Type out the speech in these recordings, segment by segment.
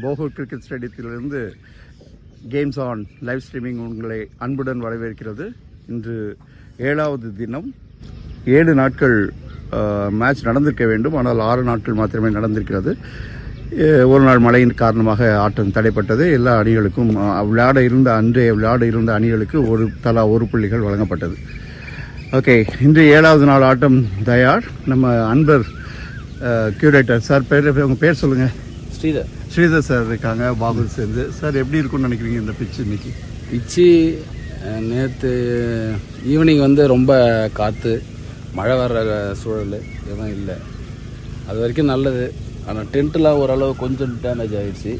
BAHOUR cricket ஸ்டேடியத்திலிருந்து games on live streaming உங்களை அன்புடன் வரவேற்கிறது. இன்று 7வது தினம். 7 நாட்கள் மேட்ச் நடந்திருக்க வேண்டும், ஆனால் 6 நாட்கள் மாத்திரமே நடந்திருக்கிறது. ஒரு நாள் மழையின் காரணமாக ஆட்டம் தடைப்பட்டது. எல்லா அணிகளுக்கும் விளையாட இருந்த அணிகளுக்கு தலா ஒரு புள்ளிகள் வழங்கப்பட்டது. ஓகே, இன்று 7வது நாள் ஆட்டம் தயார். நம்ம அன்பர் கியூரேட்டர் சார் உங்கள் பேர் சொல்லுங்கள். ஸ்ரீதர் சார் இருக்காங்க, பாகூர் சேர்ந்து. சார் எப்படி இருக்கும்னு நினைக்கிறீங்க இந்த பிச்சு இன்னைக்கு? பிச்சு நேற்று ஈவினிங் ரொம்ப காற்று, மழை வர்ற சூழல் எதுவும் இல்லை. அது வரைக்கும் நல்லது. ஆனால் டென்ட்டெலாம் ஓரளவு கொஞ்சம் டேமேஜ் ஆகிடுச்சு.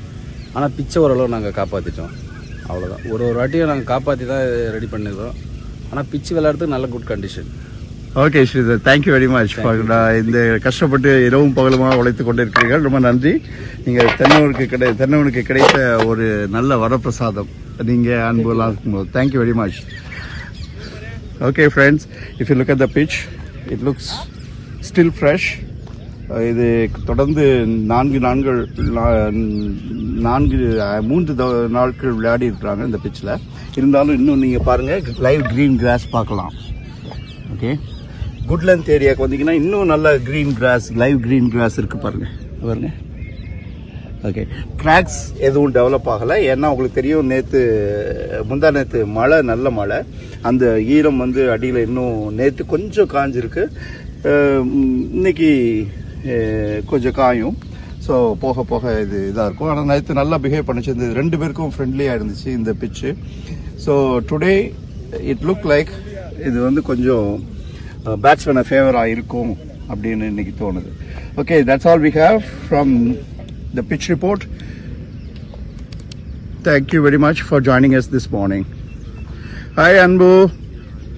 ஆனால் பிச்சை ஓரளவு நாங்கள் காப்பாற்றிட்டோம். அவ்வளோதான். ஒரு வாட்டியும் நாங்கள் காப்பாற்றி தான் ரெடி பண்ணிடுறோம். ஆனால் பிச்சு விளையாடுறதுக்கு நல்ல good condition. Okay Sridhar, thank you very much. இந்த கஷ்டப்பட்டு இரவும் பகலுமாக உழைத்து கொண்டிருக்கிறீர்கள், ரொம்ப நன்றி. நீங்கள் தென்னவனுக்கு கிடைத்த ஒரு நல்ல வரப்பிரசாதம் நீங்கள் அன்புலாம் இருக்கும்போது. Thank you very much. Okay friends, if you look at the pitch, it looks still fresh. இது தொடர்ந்து 3 நாட்கள் விளையாடி இருக்கிறாங்க இந்த பிச்சில். இருந்தாலும் இன்னும் நீங்கள் பாருங்கள், லைவ் க்ரீன் கிராஸ் பார்க்கலாம். ஓகே, குட்லென்த் ஏரியாவுக்கு வந்தீங்கன்னா இன்னும் நல்ல green cross, live green cross இருக்குது பாருங்க. ஓகே, கிராக்ஸ் எதுவும் டெவலப் ஆகலை. ஏன்னா உங்களுக்கு தெரியும், முந்தா நேற்று நல்ல மழை. அந்த ஈரம் அடியில் இன்னும் நேற்று கொஞ்சம் காஞ்சிருக்கு. இன்னைக்கு கொஞ்சம் காயும். ஸோ போக இதாக இருக்கும். ஆனால் நேற்று நல்லா பிஹேவ் பண்ணிச்சு. இந்த 2 பேருக்கும் ஃப்ரெண்ட்லியாக இருந்துச்சு இந்த pitch. So today it look like இது கொஞ்சம் பேட்ஸ்மேனை ஃபேவராக இருக்கும் அப்படின்னு இன்னைக்கு தோணுது. Okay, that's all we have from the pitch report. Thank you very much for joining us this morning. Hi Anbu,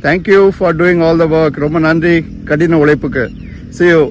thank you for doing all the work. ரொம்ப நன்றி கடின உழைப்புக்கு. See you.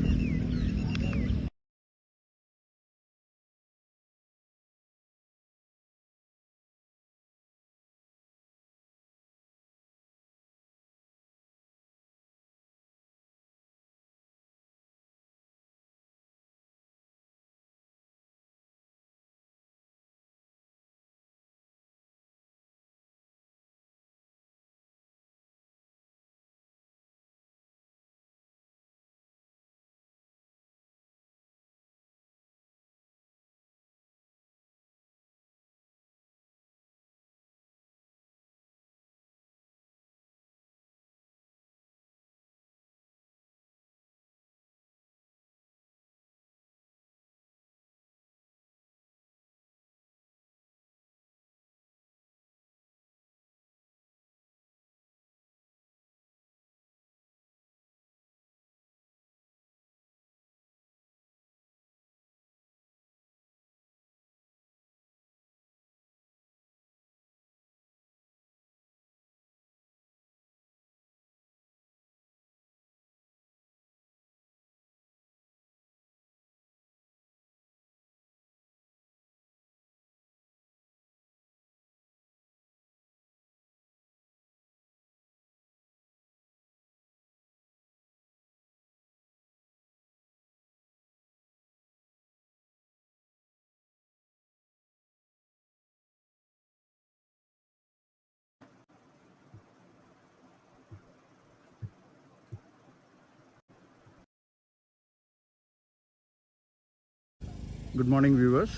Good morning viewers.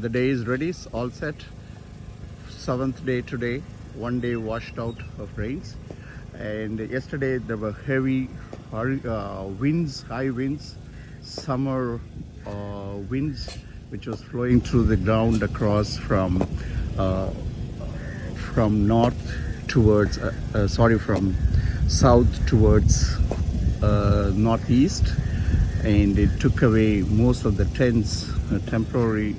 The day is ready, all set. 7th day today, 1 day washed out of rains. And yesterday there were heavy winds, high winds, summer winds which was flowing through the ground across from north towards from south towards northeast. And it took away most of the tents, temporary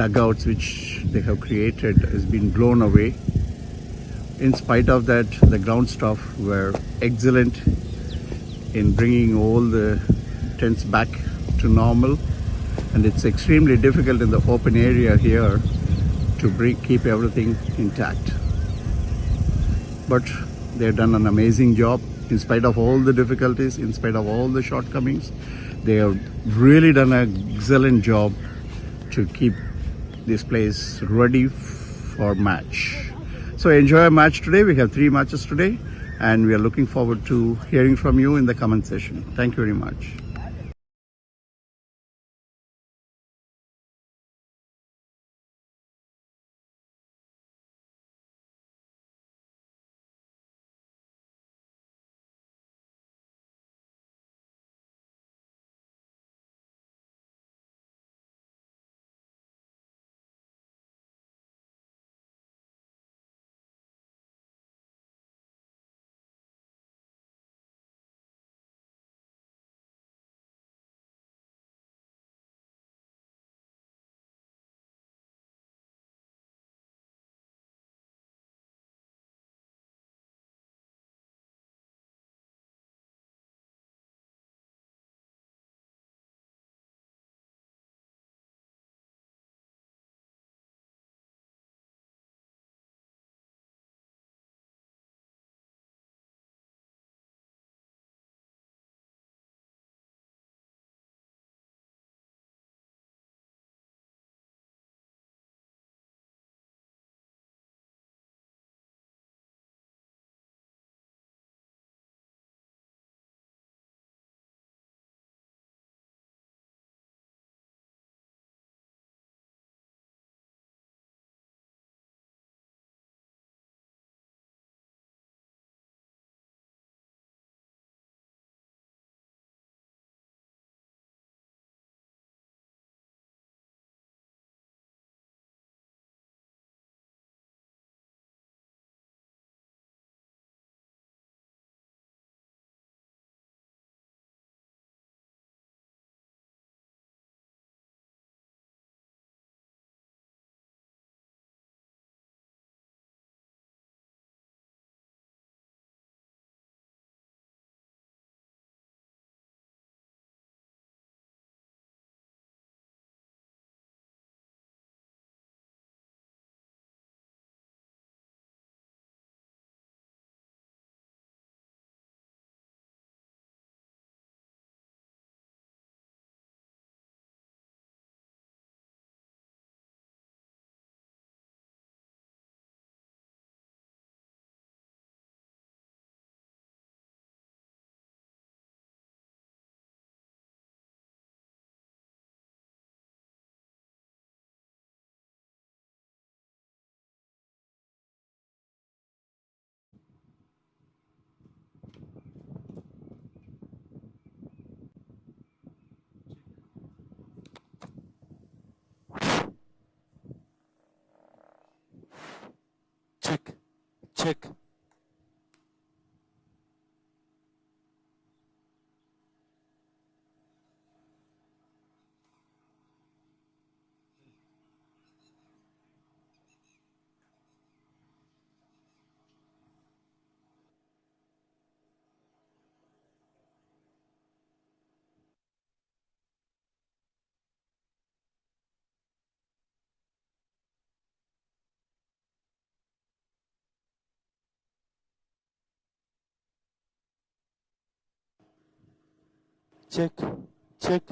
dugouts which they have created has been blown away. In spite of that, the ground staff were excellent in bringing all the tents back to normal. And it's extremely difficult in the open area here to keep everything intact. But they've done an amazing job. In spite of all the difficulties, in spite of all the shortcomings, they have really done an excellent job to keep this place ready for match. So enjoy a match today. We have 3 matches today, and we are looking forward to hearing from you in the comment section. Thank you very much. Check, check. Check, check.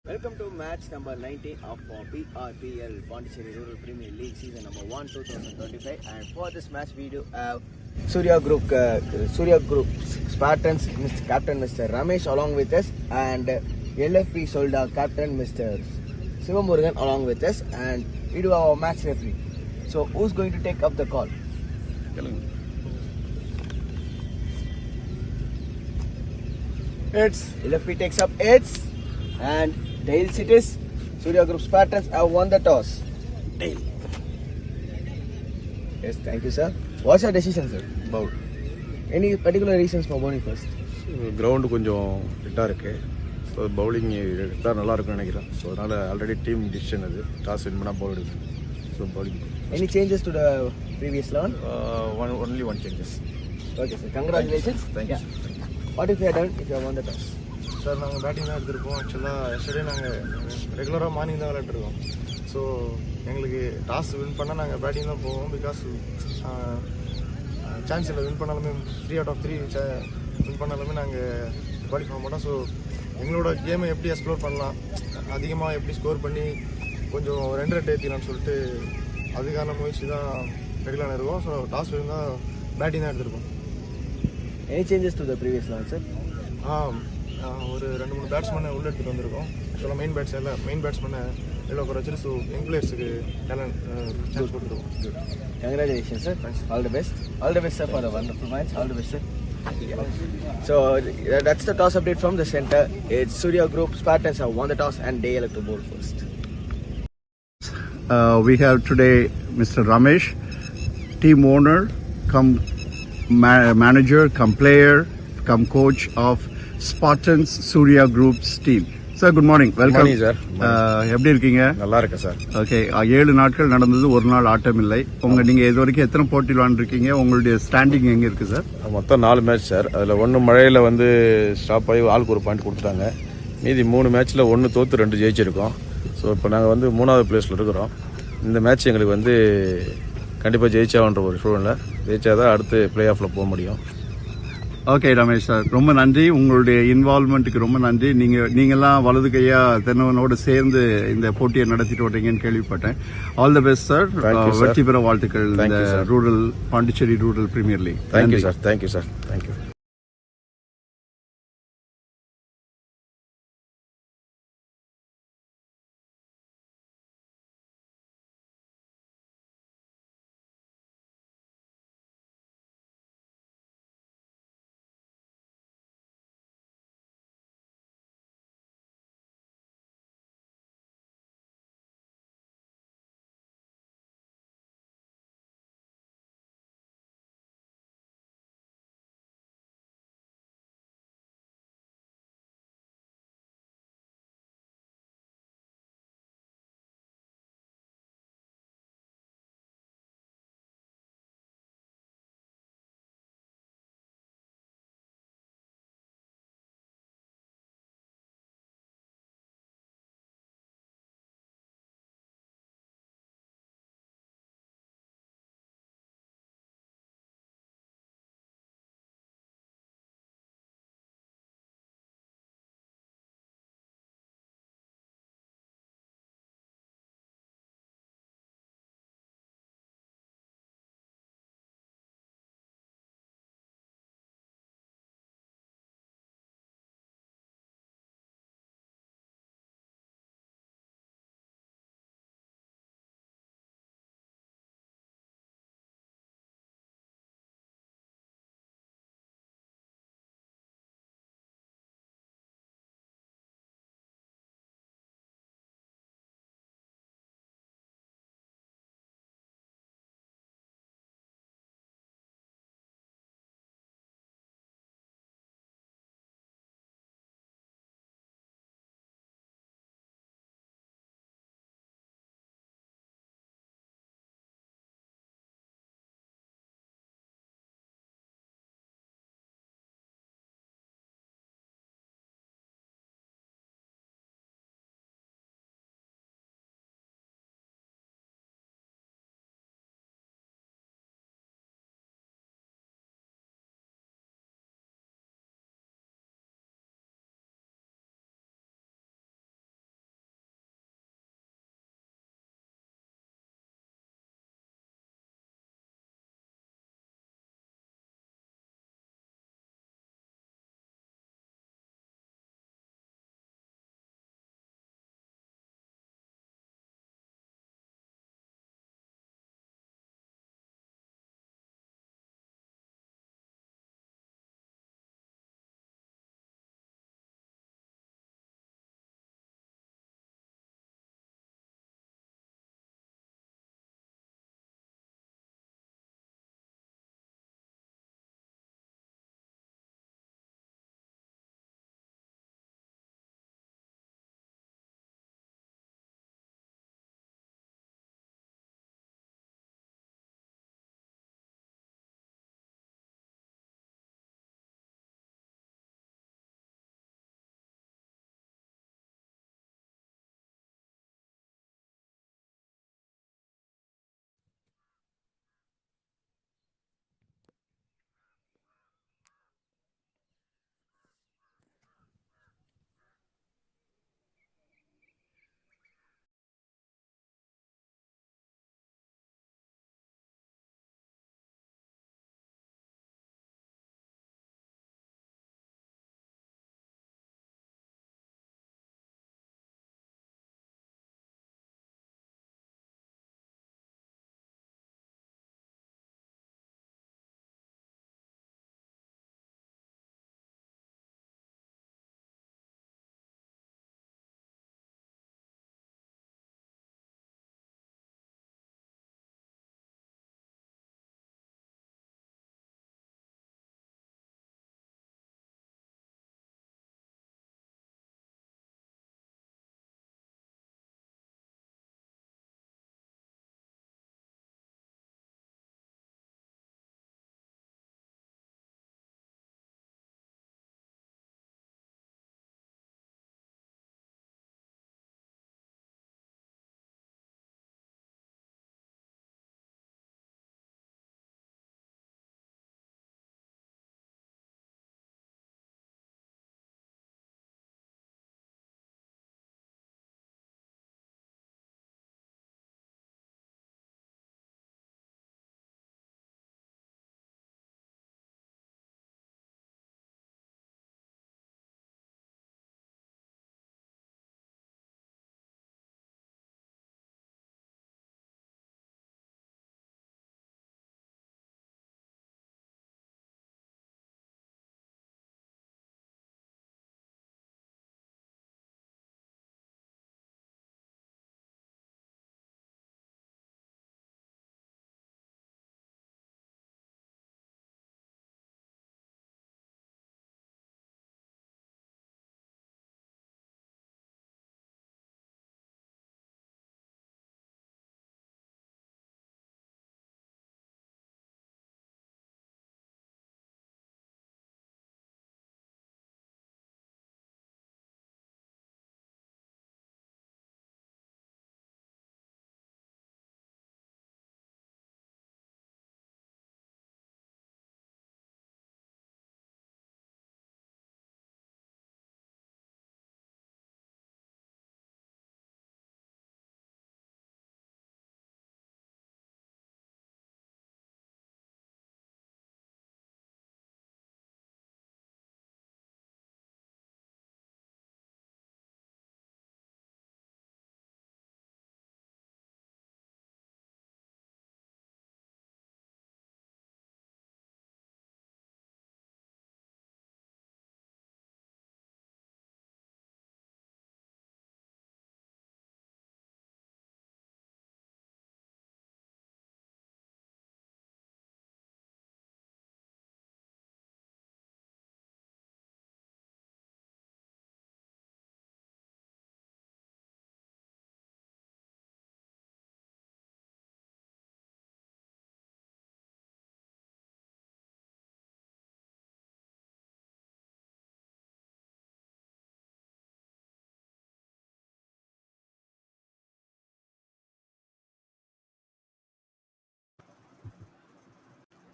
Welcome to match number 19 of PRPL Pondicherry Rural Premier League season number 1 2025, and for this match we do have Surya Group Spartans captain Mr. Ramesh along with us, and LFP SOLDATS captain Mr. Sivamurugan along with us, and we do our match referee. So who's going to take up the call? It's LFP takes up it's, and tails it is. Surya Group Spartans have won the toss. Tail. Yes, thank you, sir. What's your decision, sir? Bowl. Any particular reasons for bowling first? Ground கொஞ்சம் ஃபிட்டாக இருக்குது. So bowling எடுத்தால் நல்லாயிருக்கும்னு நினைக்கிறேன். So அதனால் already team decision அது. Toss win பண்ணால் பவுல் எடுக்கணும். So bowling. Any changes to the previous round? Only one changes. Okay, sir. Congratulations. Thank you. What if you had done if you have won the toss? Sir நாங்கள் batting தான் எடுத்திருக்கோம். ஆக்சுவலாக yesterday நாங்கள் ரெகுலராக morning தான் விளையாட்டுருக்கோம். So எங்களுக்கு toss win பண்ணால் நாங்கள் பேட்டிங் தான் போவோம். பிகாஸ் சான்ஸ் இல்லை. வின் பண்ணாலுமே 3 out of 3 வின் பண்ணாலுமே நாங்கள் குவாலிஃபை பண்ண மாட்டோம். ஸோ எங்களோட கேமை எப்படி எக்ஸ்ப்ளோர் பண்ணலாம், அதிகமாக எப்படி ஸ்கோர் பண்ணி கொஞ்சம் 2 ரன் ஏற்றிக்கலாம்னு சொல்லிட்டு அதுக்கான முயற்சி தான் ரெகுலராக இருக்கும். ஸோ டாஸ் வின் தான் பேட்டிங் தான் எடுத்திருக்கோம். Any changes to the previous round, sir? ஒரு 2-3 பேட்ஸ்மேனை உள்ள எடுத்துகிட்டு வந்திருக்கோம். ஆக்சுவலாக மெயின் பேட்ஸ்மேனை எவ்வளோ குறைச்சி ஸோ யங் பிளேயர்ஸுக்கு டேலண்ட் சான்ஸ் கொடுத்துருவோம். Congratulations, sir. Thanks. All the best. All the best, sir, for a wonderful match. All the best, sir. So that's the toss update from the center. It's Surya Group Spartans have won the toss and they elect to bowl first. We have today Mr. Ramesh, team owner, come manager, come player, come coach of Spartans Surya Group's team. Sir, good morning. Welcome. Good morning, sir. எப்படி இருக்கீங்க? நல்லா இருக்கேன் sir. Okay, 7 நாட்கள் நடந்தது, ஒரு நாள் ஆட்டம் இல்லை. நீங்க இது வரைக்கும் எத்தனை போட்டியில் விளையாண்டுருக்கீங்க? உங்களுடைய ஸ்டாண்டிங் எங்க இருக்கு சார்? மொத்தம் 4 மேட்ச் சார். அதில் 1 மழையில் ஸ்டாப் ஆகி ஆளுக்கு ஒரு பாயிண்ட் கொடுத்துட்டாங்க. மீதி 3 மேட்ச்சில் 1 தோற்று 2 ஜெயிச்சிருக்கோம். ஸோ இப்போ நாங்கள் 3வது பிளேஸில் இருக்கிறோம். இந்த மேட்ச் எங்களுக்கு கண்டிப்பாக ஜெயிச்சாகன்ற ஒரு சூழ்நிலை. ஜெயிச்சாதான் அடுத்து பிளே ஆஃபில் போக முடியும். ஓகே ரமேஷ் சார், ரொம்ப நன்றி. உங்களுடைய இன்வால்மெண்ட்டுக்கு ரொம்ப நன்றி. நீங்கெல்லாம் வலது கையா தென்னவனோடு சேர்ந்து இந்த போட்டியை நடத்திட்டு வர்றீங்கன்னு கேள்விப்பட்டேன். All the best sir. வெற்றி பெற வாழ்த்துக்கள் இந்த rural Pondicherry rural premier league. Thank you sir. Thank you sir. Thank you.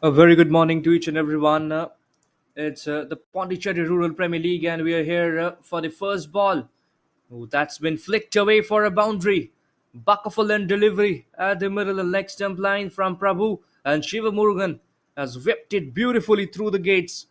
A very good morning to each and everyone. It's the Pondicherry Rural Premier League, and we are here for the first ball. Oh, that's been flicked away for a boundary. Buckful and delivery at the middle of the leg stump line from Prabhu, and Shiva Murugan has whipped it beautifully through the gates.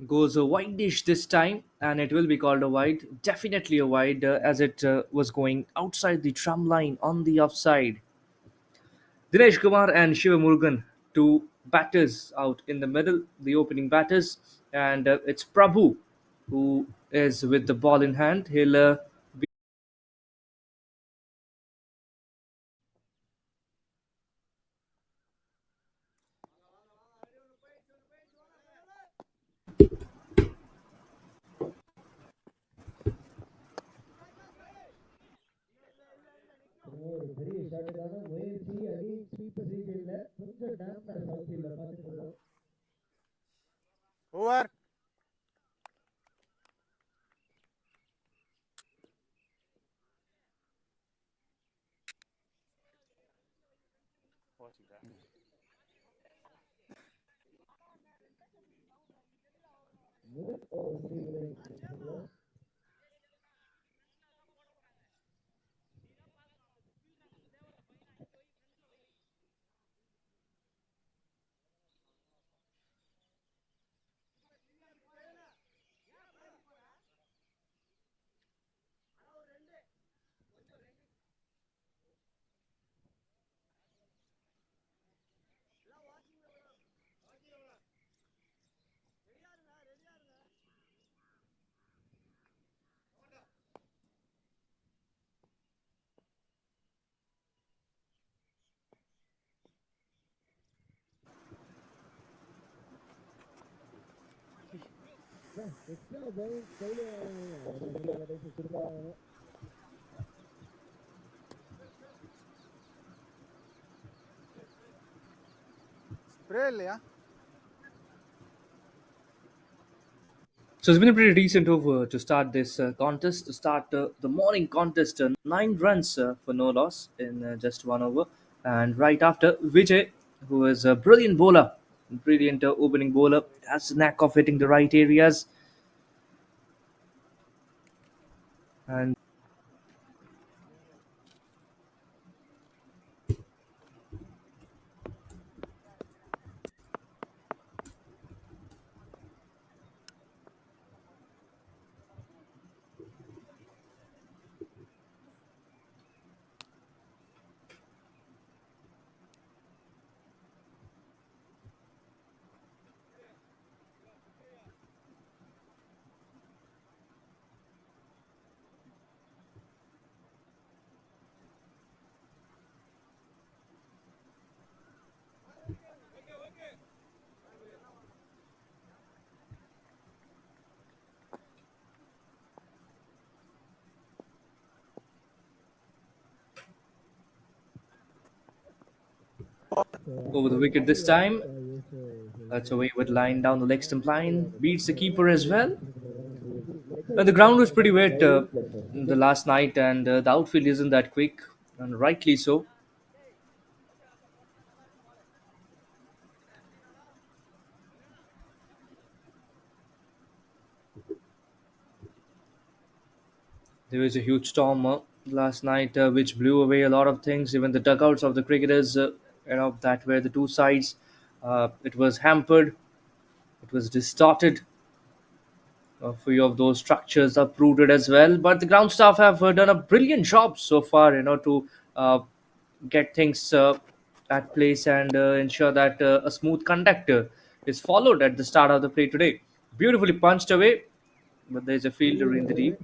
Goes a wide dish this time, and it will be called a wide. Definitely a wide, as it was going outside the tram line on the offside. Dinesh Kumar and Shiva Murugan, two batters out in the middle, the opening batters, and it's Prabhu who is with the ball in hand. He'll be. Over. Spray இல்லையா? So it's been a pretty decent over to start this contest, to start the morning contest. 9 runs for no loss in just 1 over. And right after, Vijay, who is a brilliant bowler, brilliant opening bowler, has the knack of hitting the right areas. And over the wicket this time. That's a wayward line down the leg stump line. Beats the keeper as well. The ground was pretty wet the last night, and the outfield isn't that quick, and rightly so. There was a huge storm last night, which blew away a lot of things. Even the dugouts of the cricketers, that were the two sides. It was hampered. It was distorted. A few of those structures uprooted as well. But the ground staff have done a brilliant job so far, to uh, get things at place and ensure that a smooth conduct is followed at the start of the play today. Beautifully punched away, but there's a fielder in the deep.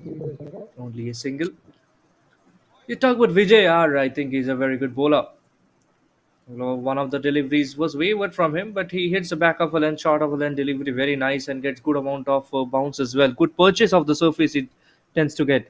Only a single. You talk about Vijay R. I think he's a very good bowler. One of the deliveries was wavered from him, but he hits the back of a length, short of a length delivery, very nice, and gets good amount of bounce as well. Good purchase of the surface it tends to get.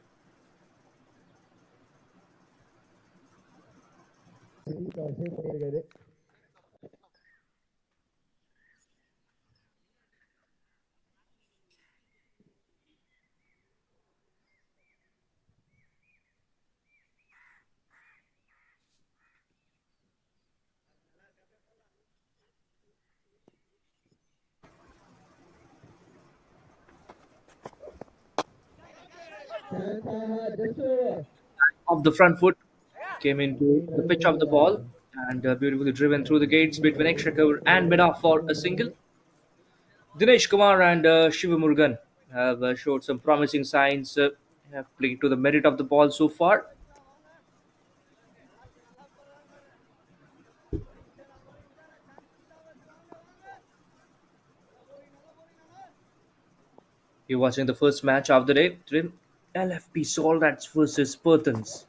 Off the front foot, came into the pitch of the ball, and beautifully driven through the gates between extra cover and mid off for a single. Dinesh Kumar and Shiva Murugan have showed some promising signs, have played to the merit of the ball so far. You're watching the first match of the day between LFP SOLDATS versus SPARTANZ.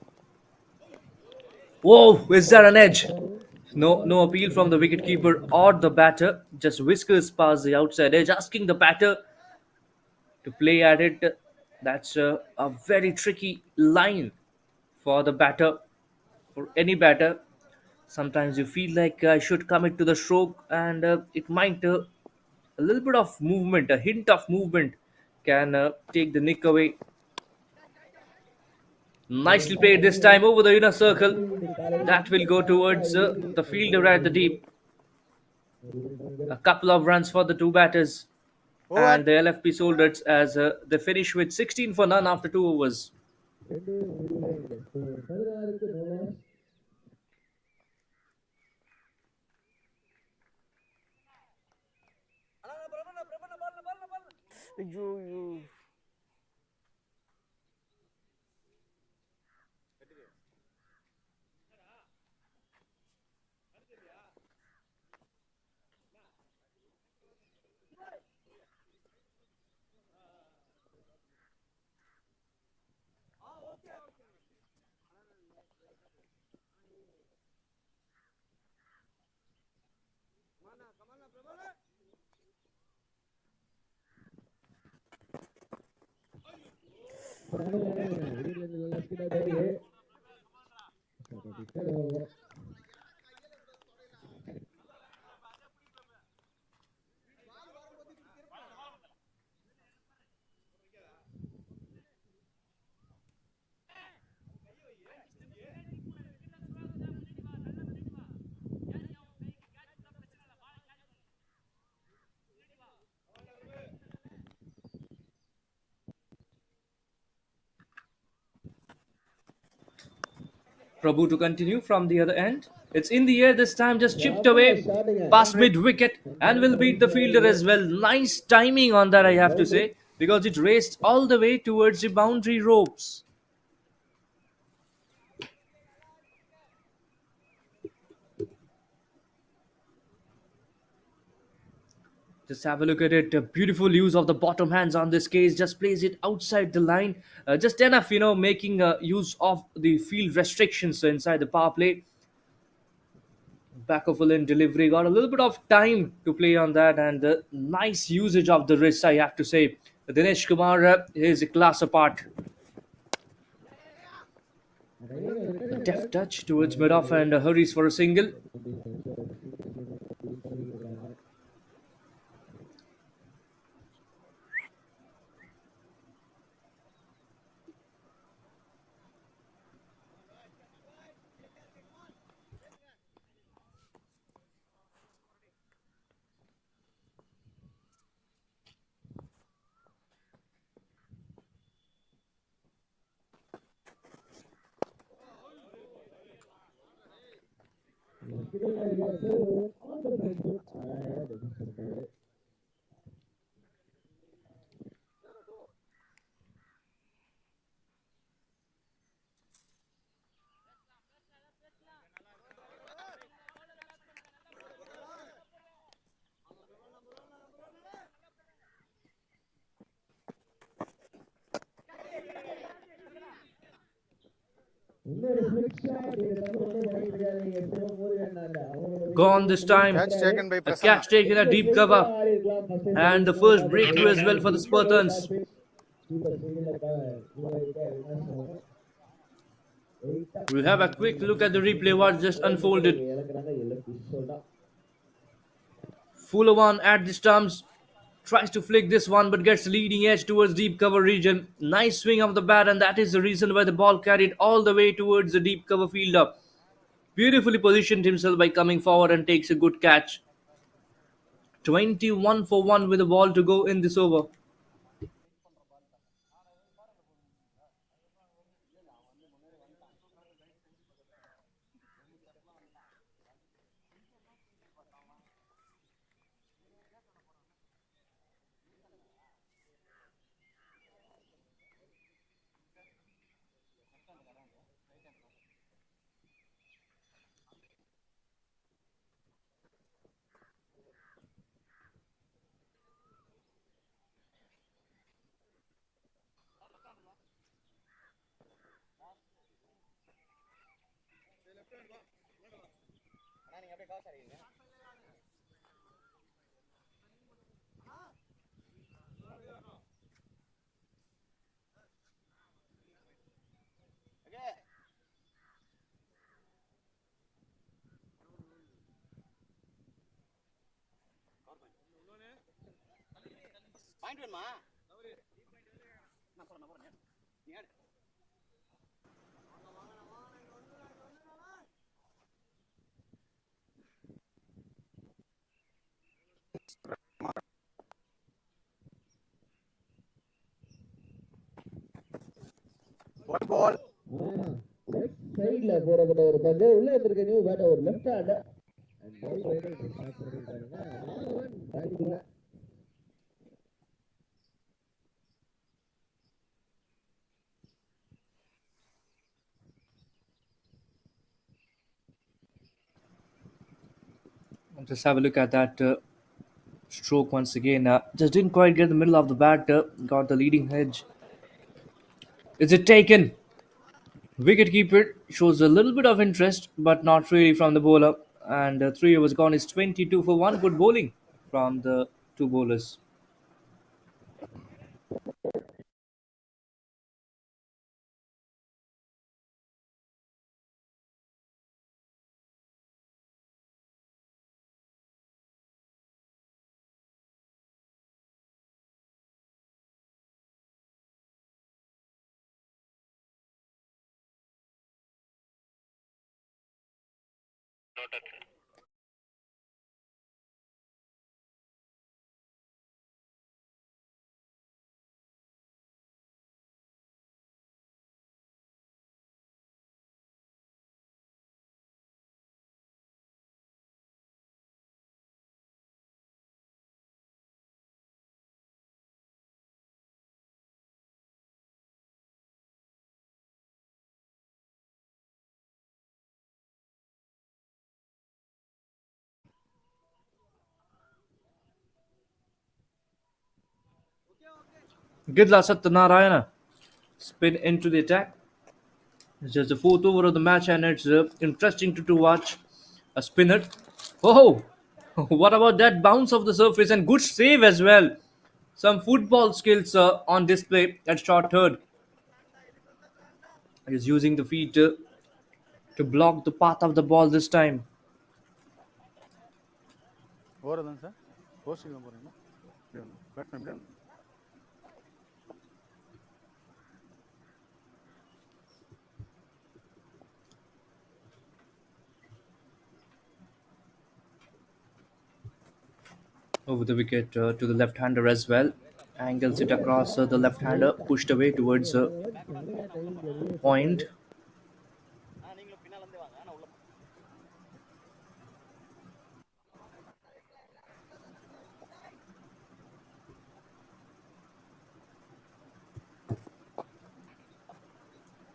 Whoa, is that an edge? No appeal from the wicketkeeper or the batter. Just whiskers past the outside edge, asking the batter to play at it. That's a very tricky line for the batter, for any batter. Sometimes you feel like I should commit to the stroke, and it might a little bit of movement, a hint of movement, can take the nick away. Nicely played this time over the inner circle. That will go towards the fielder at the deep. A couple of runs for the two batters, Over. and the LFP Soldiers as they finish with 16 for none after 2 overs. Prabhu to continue from the other end. It's in the air this time, just chipped away past mid wicket and will beat the fielder as well. Nice timing on that, I have to say, because it raced all the way towards the boundary ropes. Just have a look at it. A beautiful use of the bottom hands on this case. Just plays it outside the line. Just enough, making use of the field restrictions inside the power play. Back of a lane delivery. Got a little bit of time to play on that, and nice usage of the wrist, I have to say. Dinesh Kumar is a class apart. A deft touch towards mid off and hurries for a single. Gone this time. Catch taken by A Prasanna. catch taken a deep cover. And the first breakthrough as well for the Spartans. We'll have a quick look at the replay, what just unfolded. Fuller one at the stumps. Tries to flick this one but gets the leading edge towards deep cover region. Nice swing of the bat, and that is the reason why the ball carried all the way towards the deep cover fielder. Beautifully positioned himself by coming forward and takes a good catch. 21 for 1 with the ball to go in this over. What ball? சைட்ல போறப்பட்ட ஒரு பந்து உள்ள இருக்க new bad ஒரு left hand Just have a look at that stroke once again. Just didn't quite get the middle of the bat. Got the leading edge. Is it taken? Wicketkeeper shows a little bit of interest, but not really from the bowler. And 3 overs gone is 22 for 1. Good bowling from the two bowlers. Gidla Satyanarayana spin into the attack. It's just the fourth over of the match, and it's interesting to watch a spinner. Oh, what about that bounce of the surface and good save as well? Some football skills on display at short third. He's using the feet to block the path of the ball this time. ஓரதான் sir posting தான் போகிறீங்களா batsman Over the wicket to the left-hander as well. Angles it across the left-hander, pushed away towards point.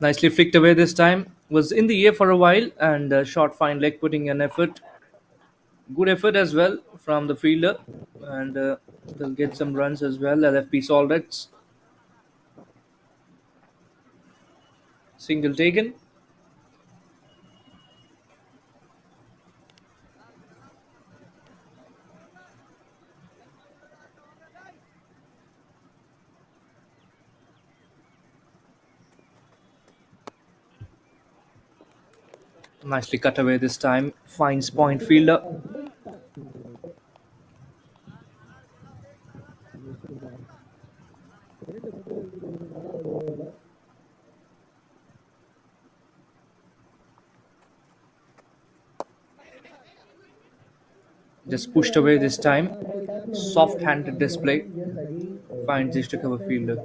Nicely flicked away this time. Was in the air for a while and shot fine leg, putting an effort. Good effort as well from the fielder, and they'll get some runs as well. LFP SOLDATS. Single taken. Nicely cut away this time. Finds point fielder. Just pushed away this time. Soft handed display. Finds his to cover fielder.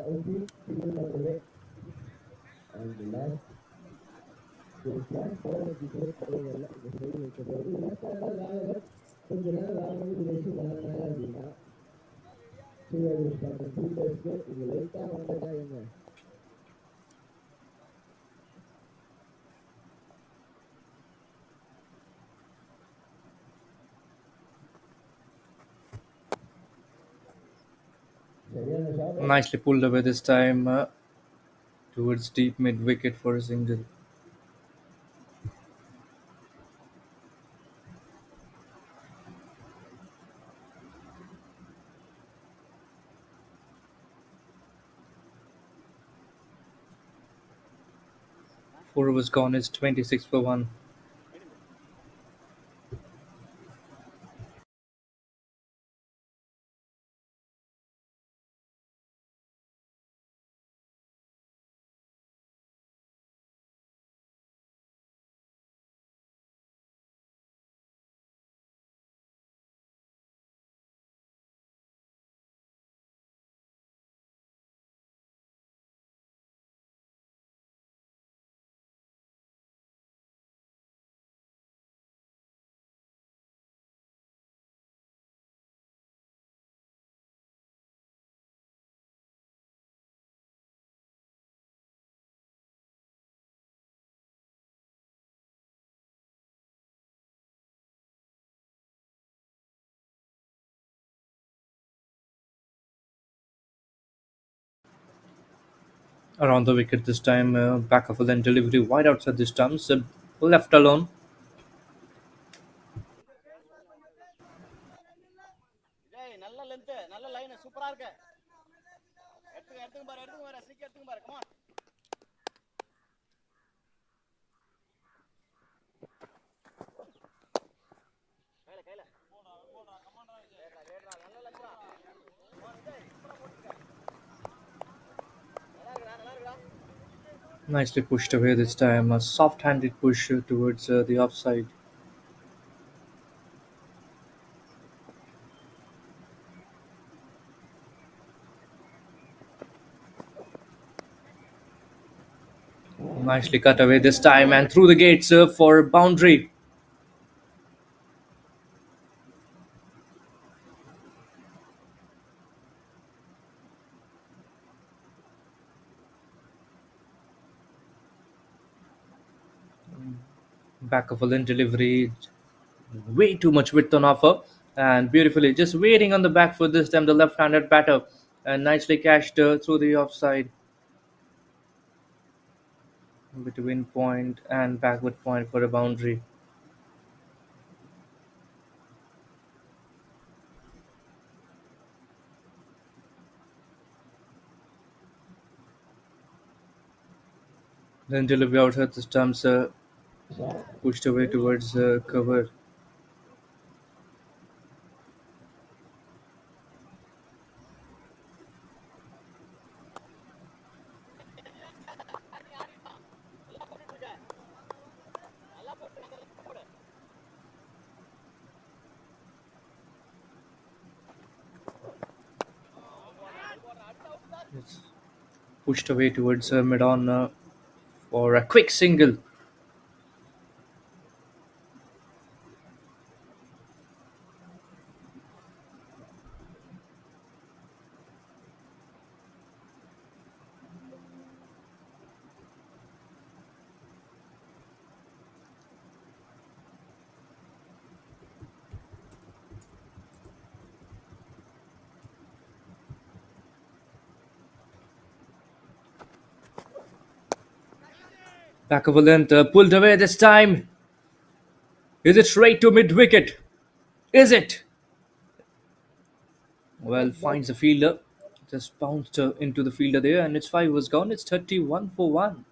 Nicely pulled away this time towards deep mid wicket for a single. Four overs gone is 26 for 1. Around the wicket this time, back of a then delivery wide outside the stumps, left alone. Nicely pushed away this time, a soft handed push towards the offside. Nicely cut away this time and through the gates for boundary. Back of a lane delivery, way too much width on offer, and beautifully just waiting on the back foot this time. The left-handed batter and nicely cashed through the offside between point and backward point for a boundary. Then delivery outside the stumps, pushed away towards cover. It's pushed away towards mid on for a quick single. Back of a length, pulled away this time. Is it straight to mid wicket? Is it? Well, finds the fielder. Just bounced into the fielder there, and its five was gone. It's 31 for 1.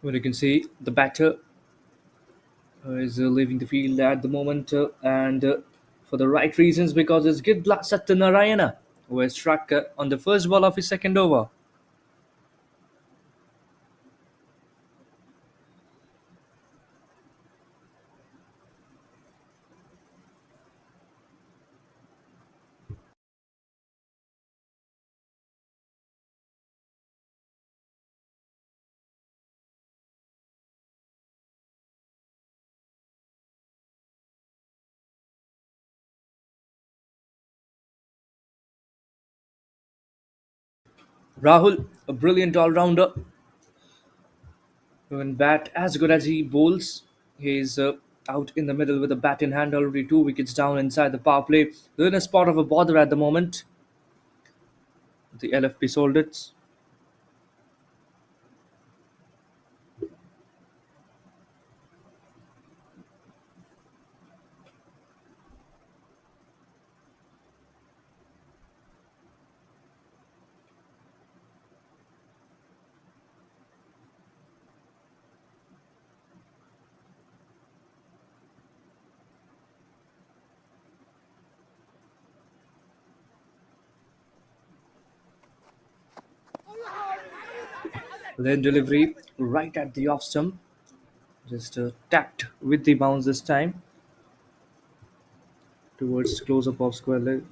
Well, you can see the batter is leaving the field at the moment, and for the right reasons, because it's Gidla Satyanarayana who has struck on the first ball of his second over. Rahul, a brilliant all-rounder, when bat as good as he bowls. He's out in the middle with a bat in hand, already 2 wickets down inside the power play. They're in a spot of a bother at the moment. The LFP SOLDATS. Then delivery right at the off stump. Just tapped with the bounce this time towards close up of square leg.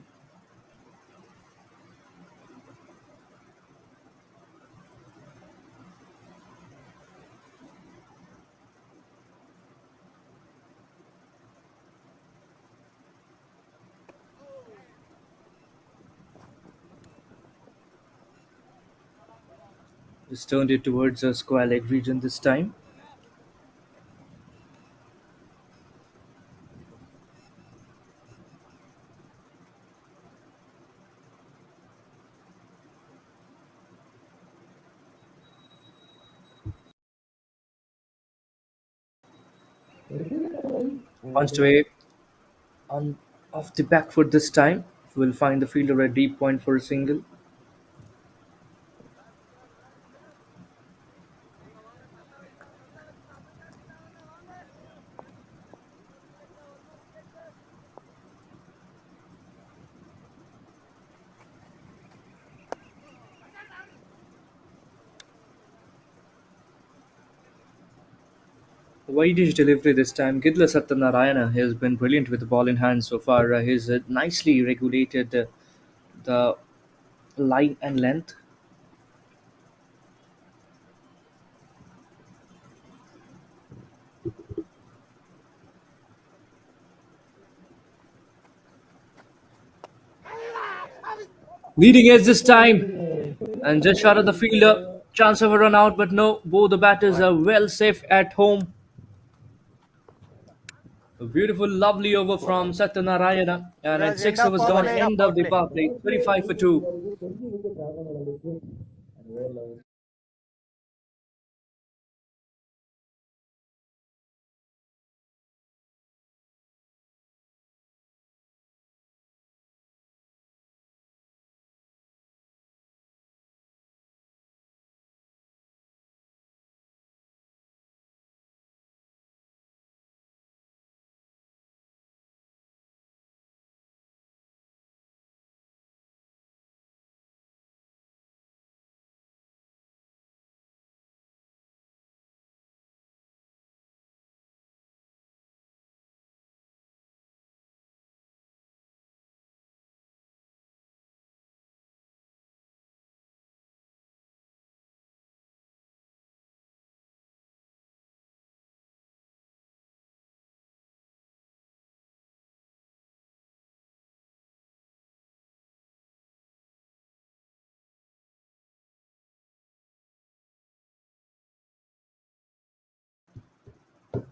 Just turned it towards the square leg region this time. Punched away on off the back foot this time. Will find the fielder at deep point for a single. Wide delivery this time. Gidla Satyanarayana has been brilliant with the ball in hand so far. He's nicely regulated the line and length. Leading edge this time, and just shot of the fielder. Chance of a run out, but no. Both the batters are well safe at home. A beautiful, lovely over from Satyanarayana, and at 6 overs gone, end of the power play, 35 for 2.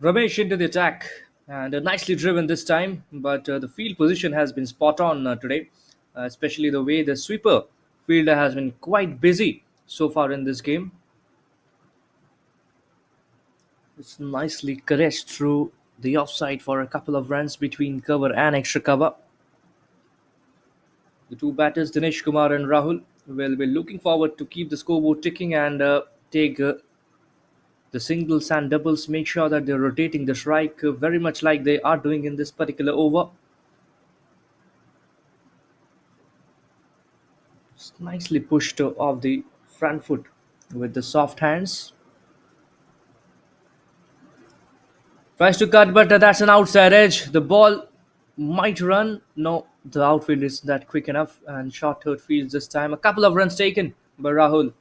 Ramesh into the attack, and nicely driven this time, but the field position has been spot on today, especially the way the sweeper fielder has been quite busy so far in this game. It's nicely caressed through the offside for a couple of runs between cover and extra cover. The two batters, Dinesh Kumar and Rahul, will be looking forward to keep the scoreboard ticking and take the singles and doubles, make sure that they're rotating the strike very much like they are doing in this particular over. It's nicely pushed off the front foot with the soft hands. Tries to cut, but that's an outside edge. The ball might run. No, the outfield isn't that quick enough, and short third fields this time. A couple of runs taken by Rahul.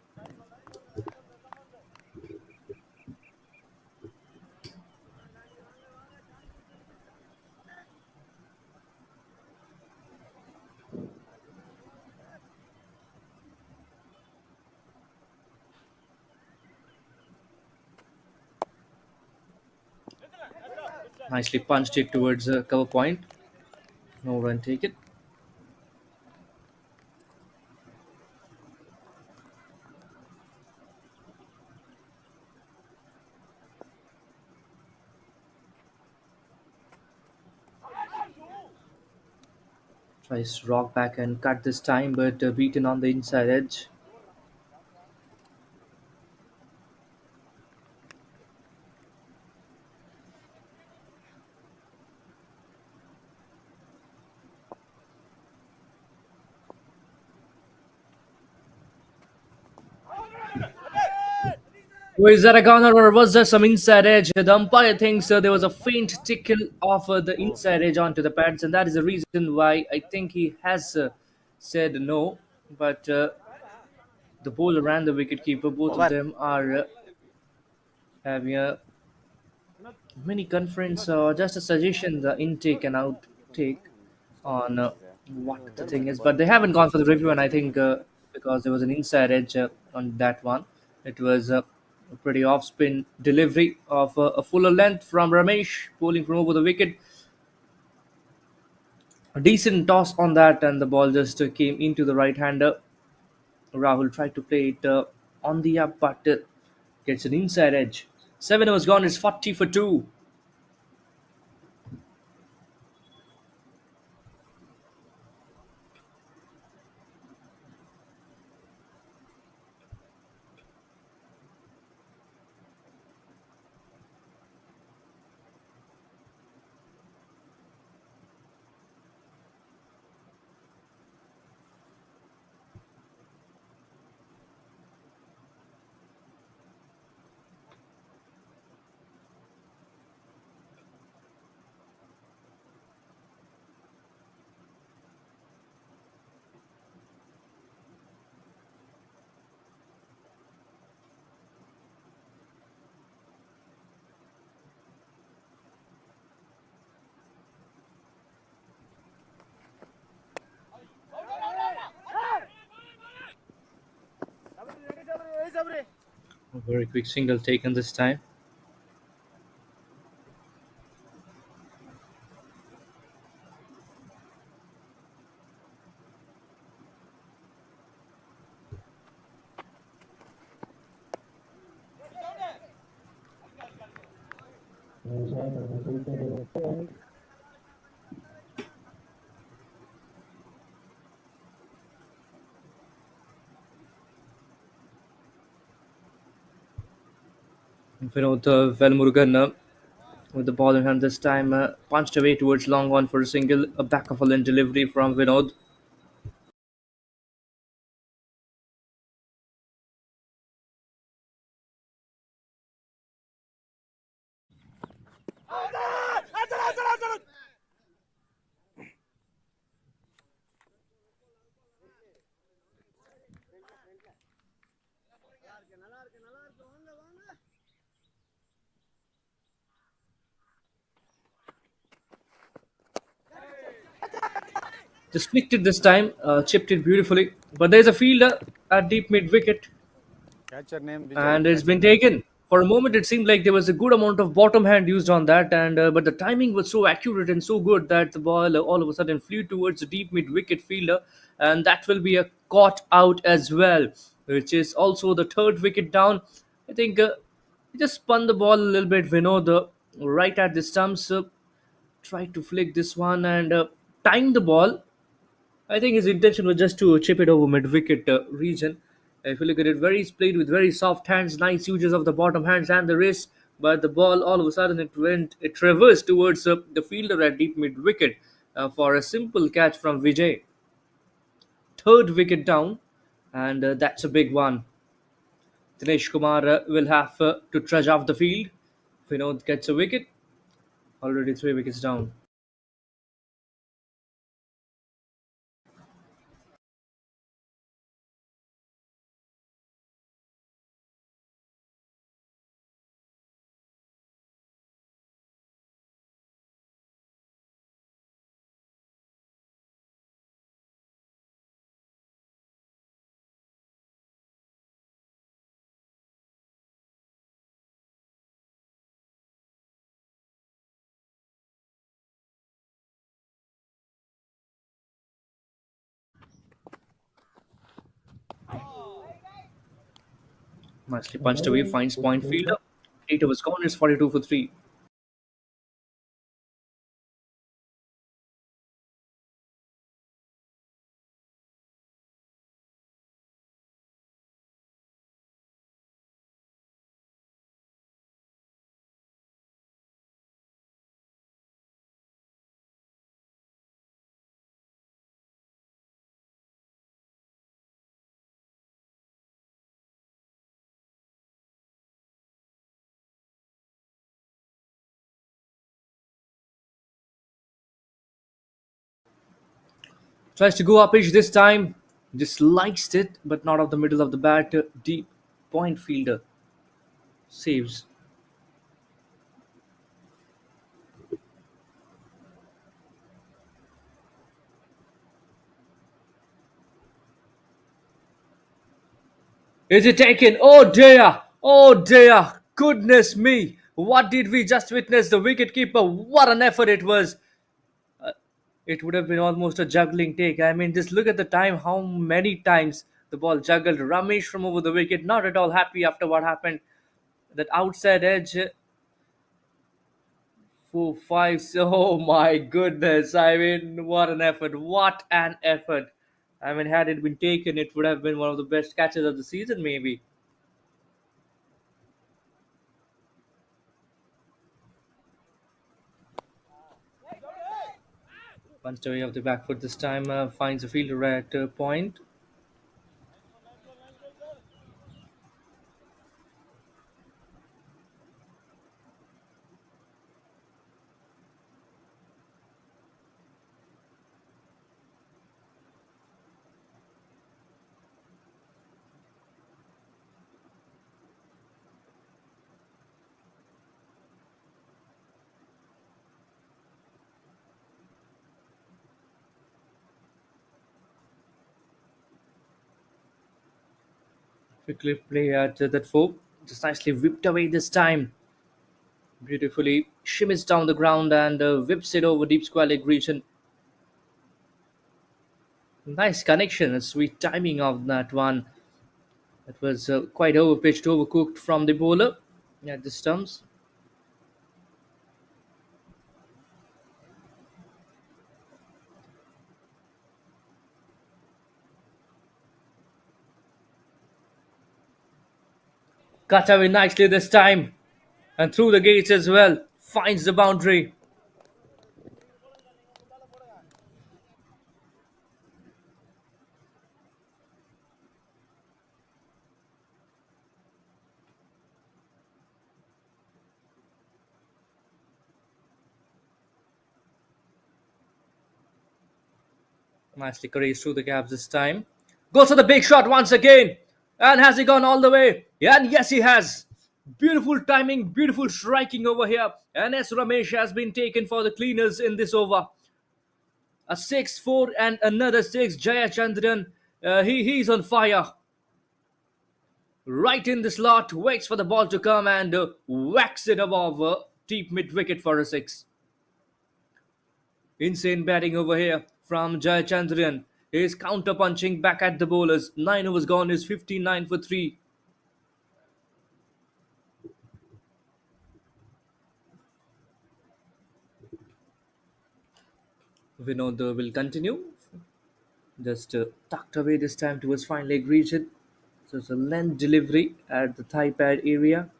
Nicely punched it towards the cover point. No run taken. Tries to rock back and cut this time, but beaten on the inside edge. Was that a corner or was there some inside edge? The umpire thinks there was a faint tickle of the inside edge onto the pads, and that is the reason why I think he has said no. But the bowler and the wicketkeeper, both of them are having a mini conference or just a suggestion, the intake and outtake on what the thing is. But they haven't gone for the review, and I think because there was an inside edge on that one, it was a pretty off spin delivery of a fuller length from Ramesh, bowling from over the wicket. A decent toss on that, and the ball just came into the right hander. Rahul tried to play it on the up, but gets an inside edge. 7 overs gone, it's 40 for 2. A very quick single taken this time. Vinod Velmurugan with the ball in hand this time, punched away towards long on for a single, a back of a length delivery from Vinod. Just flicked it this time, chipped it beautifully. But there's a fielder at deep mid wicket, Catcher name Vijay. and it's been taken. For a moment, it seemed like there was a good amount of bottom hand used on that, and but the timing was so accurate and so good that the ball all of a sudden flew towards the deep mid wicket fielder, and that will be a caught out as well, which is also the third wicket down. I think he just spun the ball a little bit, Vinod, right at the stumps. Tried to flick this one and time the ball. I think his intention was just to chip it over mid-wicket region. If you look at it, very played with very soft hands, nice uses of the bottom hands and the wrist. But the ball, all of a sudden, it traversed towards the fielder at deep mid-wicket for a simple catch from Vijay. Third wicket down, and that's a big one. Dinesh Kumar will have to trudge off the field. Vinod gets a wicket. Already three wickets down. Nicely punched away, finds point fielder. 8 overs gone, it's 42 for 3. Tries to go up pitch this time. Just likes it, but not off the middle of the bat. Deep point fielder saves. Is it taken? Oh dear! Oh dear! Goodness me! What did we just witness? The wicketkeeper. What an effort it was! It would have been almost a juggling take. I mean, just look at the time, how many times the ball juggled. Ramesh from over the wicket, not at all happy after what happened. That outside edge, 4 5. Oh my goodness. I mean, what an effort. What an effort. I mean, had it been taken, it would have been one of the best catches of the season, maybe. Punched away off the back foot this time, finds a fielder at point. Quickly play at that four. Just nicely whipped away this time. Beautifully shimmies down the ground and whips it over deep square leg region. Nice connection, a sweet timing of that one. It was quite overpitched, overcooked from the bowler at the stumps. Cut away nicely this time and through the gates as well. Finds the boundary. Nicely carries through the gaps this time. Goes for the big shot once again. And has he gone all the way? And yes, he has. Beautiful timing, beautiful striking over here. And S. Ramesh has been taken for the cleaners in this over. A 6-4 and another 6. Jaya Chandran, he's on fire. right in the slot, waits for the ball to come and whacks it above deep mid wicket for a six. Insane batting over here from Jayachandran. He is counter punching back at the bowlers. 9 overs gone is 59 for 3. Vinod will continue. Just tucked away this time towards fine leg region. So it's a length delivery at the thigh pad area.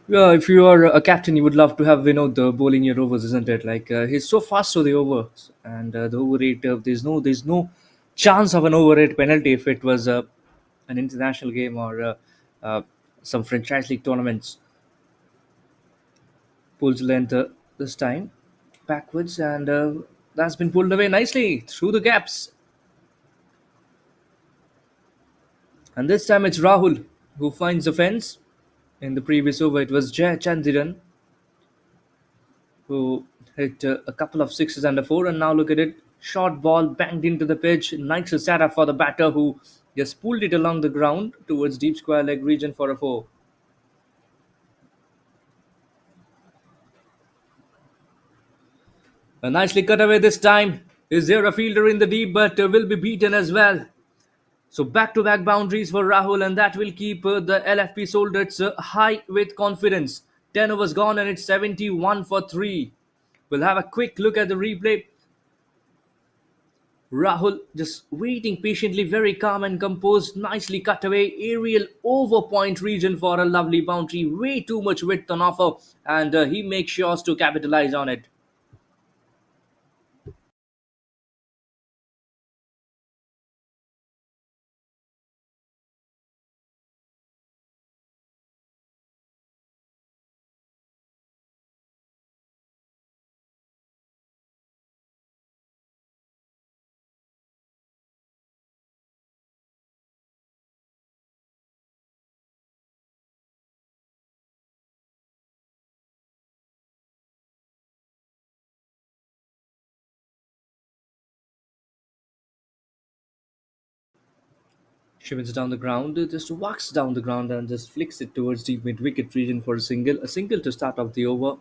Yeah, if you are a captain, you would love to have Vinod bowling your overs, isn't it? Like he's so fast to the overs, and the over rate. There's no chance of an over rate penalty if it was an international game or uh, some franchise league tournaments. Pulls length this time backwards, and that's been pulled away nicely through the gaps. And this time it's Rahul who finds the fence. In the previous over, it was Jay Chandiran who hit a couple of sixes and a four, and now look at it. Short ball banged into the pitch. Nice setup for the batter who just pulled it along the ground towards deep square leg region for a four. A nicely cut away this time. Is there a fielder in the deep, but will be beaten as well? So back to back boundaries for Rahul, and that will keep the LFP SOLDATS high with confidence. 10 overs gone, and it's 71 for 3. We'll have a quick look at the replay. Rahul just waiting patiently, very calm and composed. Nicely cut away, aerial over point region for a lovely boundary. Way too much width on offer, and he makes sure to capitalize on it. Shivens down the ground, just walks down the ground and just flicks it towards deep mid wicket region for a single. A single to start off the over.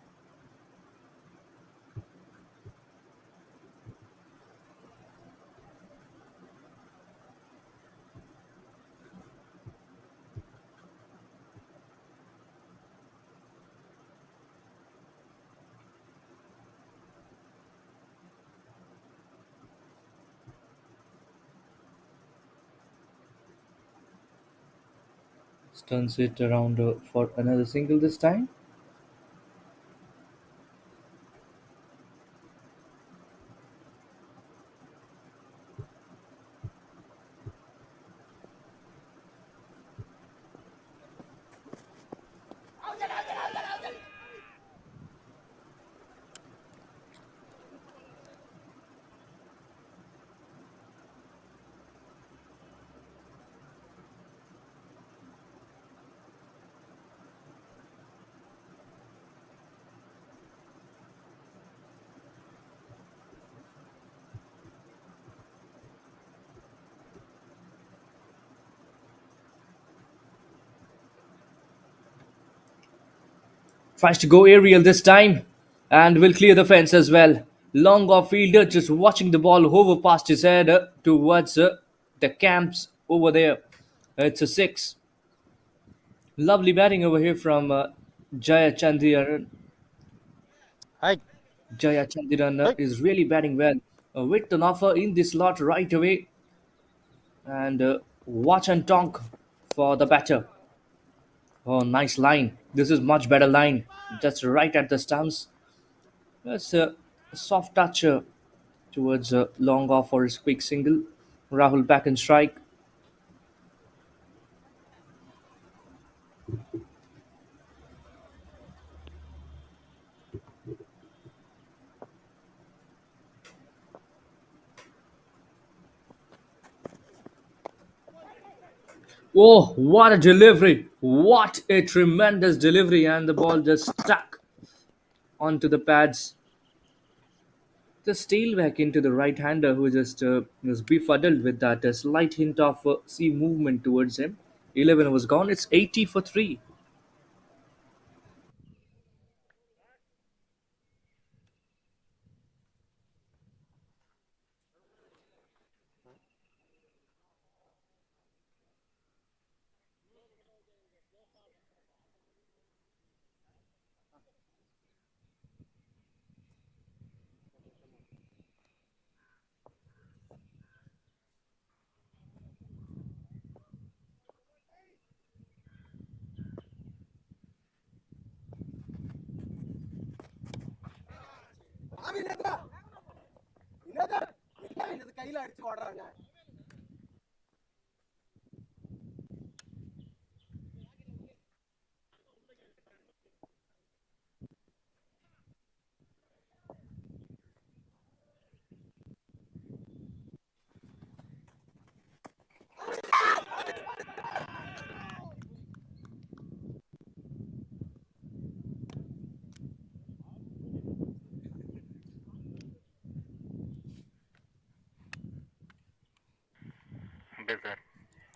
Turns it around for another single this time. Tries to go aerial this time and will clear the fence as well. Long off fielder just watching the ball hover past his head towards the camps over there. It's a six. Lovely batting over here from Jaya Chandiran. Hi. Jaya Chandiran Hey. is really batting well. With an offer in the slot right away. And watch and tonk for the batter. Oh, nice line. This is much better line. Just right at the stumps. That's a soft touch towards long off for his quick single. Rahul back and strike. Oh, what a delivery! What a tremendous delivery, and the ball just stuck onto the pads. Just steal back into the right hander who just was befuddled with that slight hint of sea movement towards him. 11 was gone. It's 80 for 3.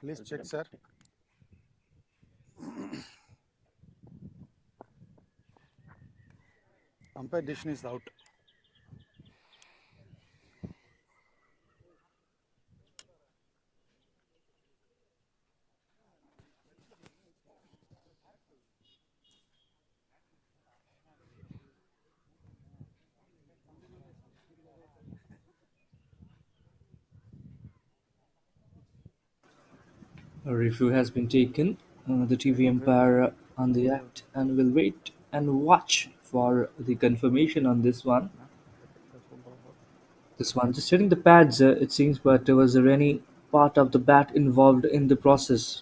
Please check, sir. Umpire decision is out. A review has been taken. The TV umpire on the act and will wait and watch for the confirmation on this one. This one, just hitting the pads, it seems, but was there any part of the bat involved in the process?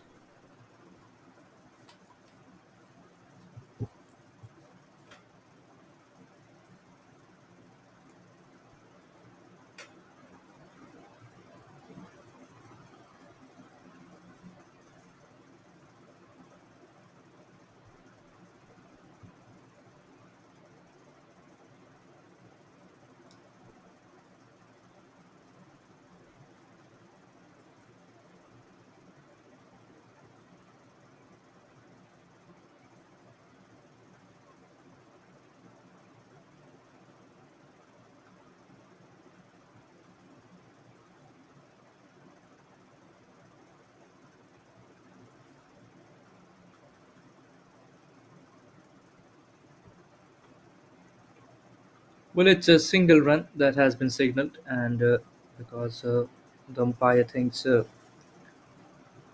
Well, it's a single run that has been signaled, and because the umpire thinks there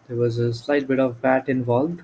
was a slight bit of bat involved.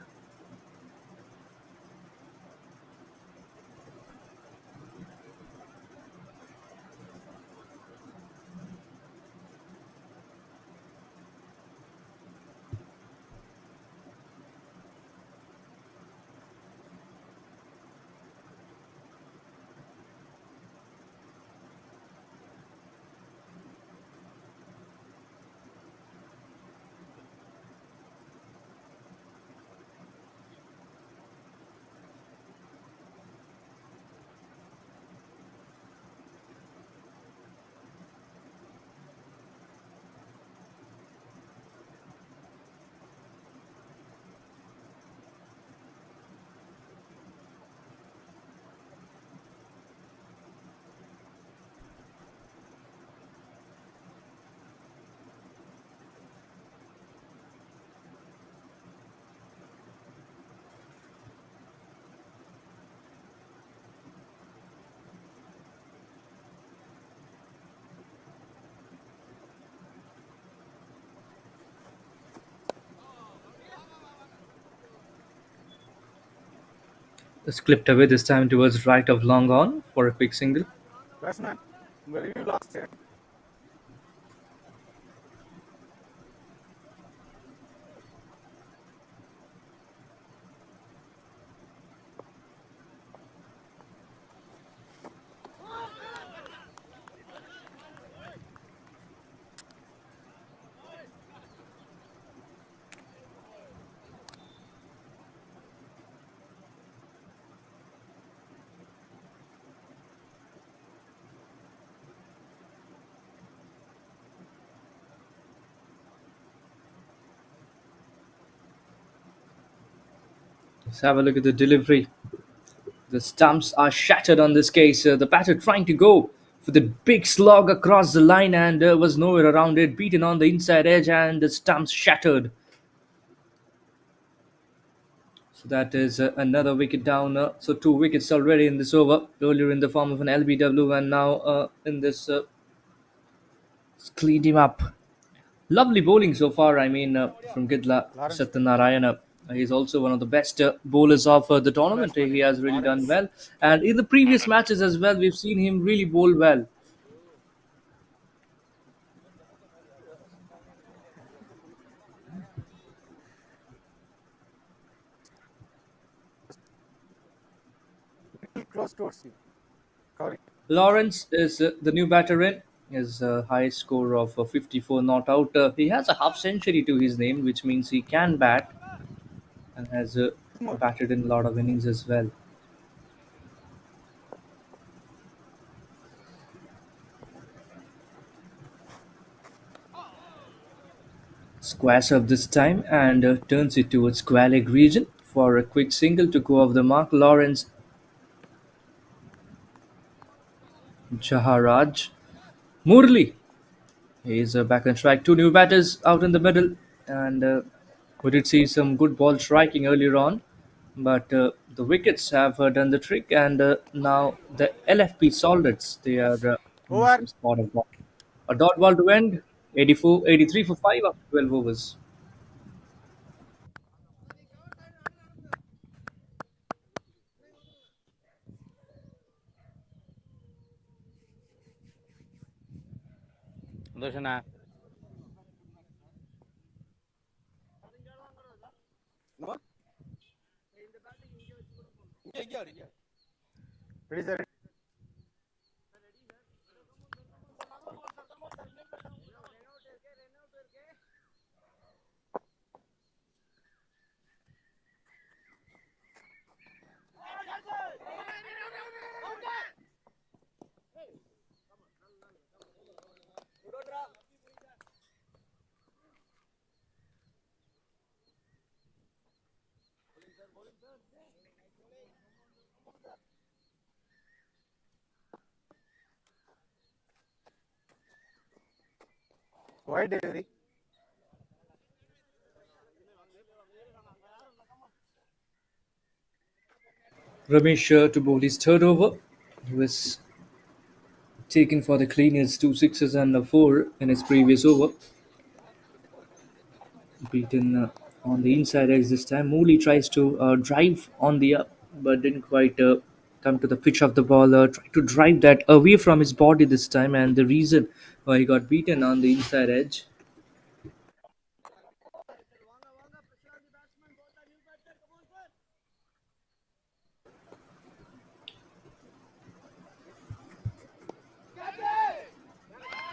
It's clipped away this time towards right of long on for a quick single. Let's have a look at the delivery. The stumps are shattered on this case. The batter trying to go for the big slog across the line and was nowhere around it. Beaten on the inside edge and the stumps shattered. So that is another wicket down. So two wickets already in this over. Earlier in the form of an LBW and now in this cleaned him up. Lovely bowling so far. I mean, from Gidla Satyanarayana. He's also one of the best bowlers of the tournament. He has really done well. And in the previous matches as well, we've seen him really bowl well. Lawrence is the new batter in. His high score of 54 not out. He has a half century to his name, which means he can bat and has batted in a lot of innings as well. Squares up this time and turns it towards square leg region for a quick single to go off the mark. Lawrence Jaharaj Murli. He's back on track. Two new batters out in the middle, and we did see some good ball striking earlier on, but the wickets have done the trick, and now the LFP SOLDATS they are in some spot of ball. A dot ball to end. 84, 83 for 5 after 12 overs. Ramesh to bowl his third over. He was taken for the cleaners, two sixes and a four in his previous over. Beaten on the inside edge this time. Mooley tries to drive on the up, but didn't quite come to the pitch of the ball. Tried to drive that away from his body this time, and the reason why he got beaten on the inside edge.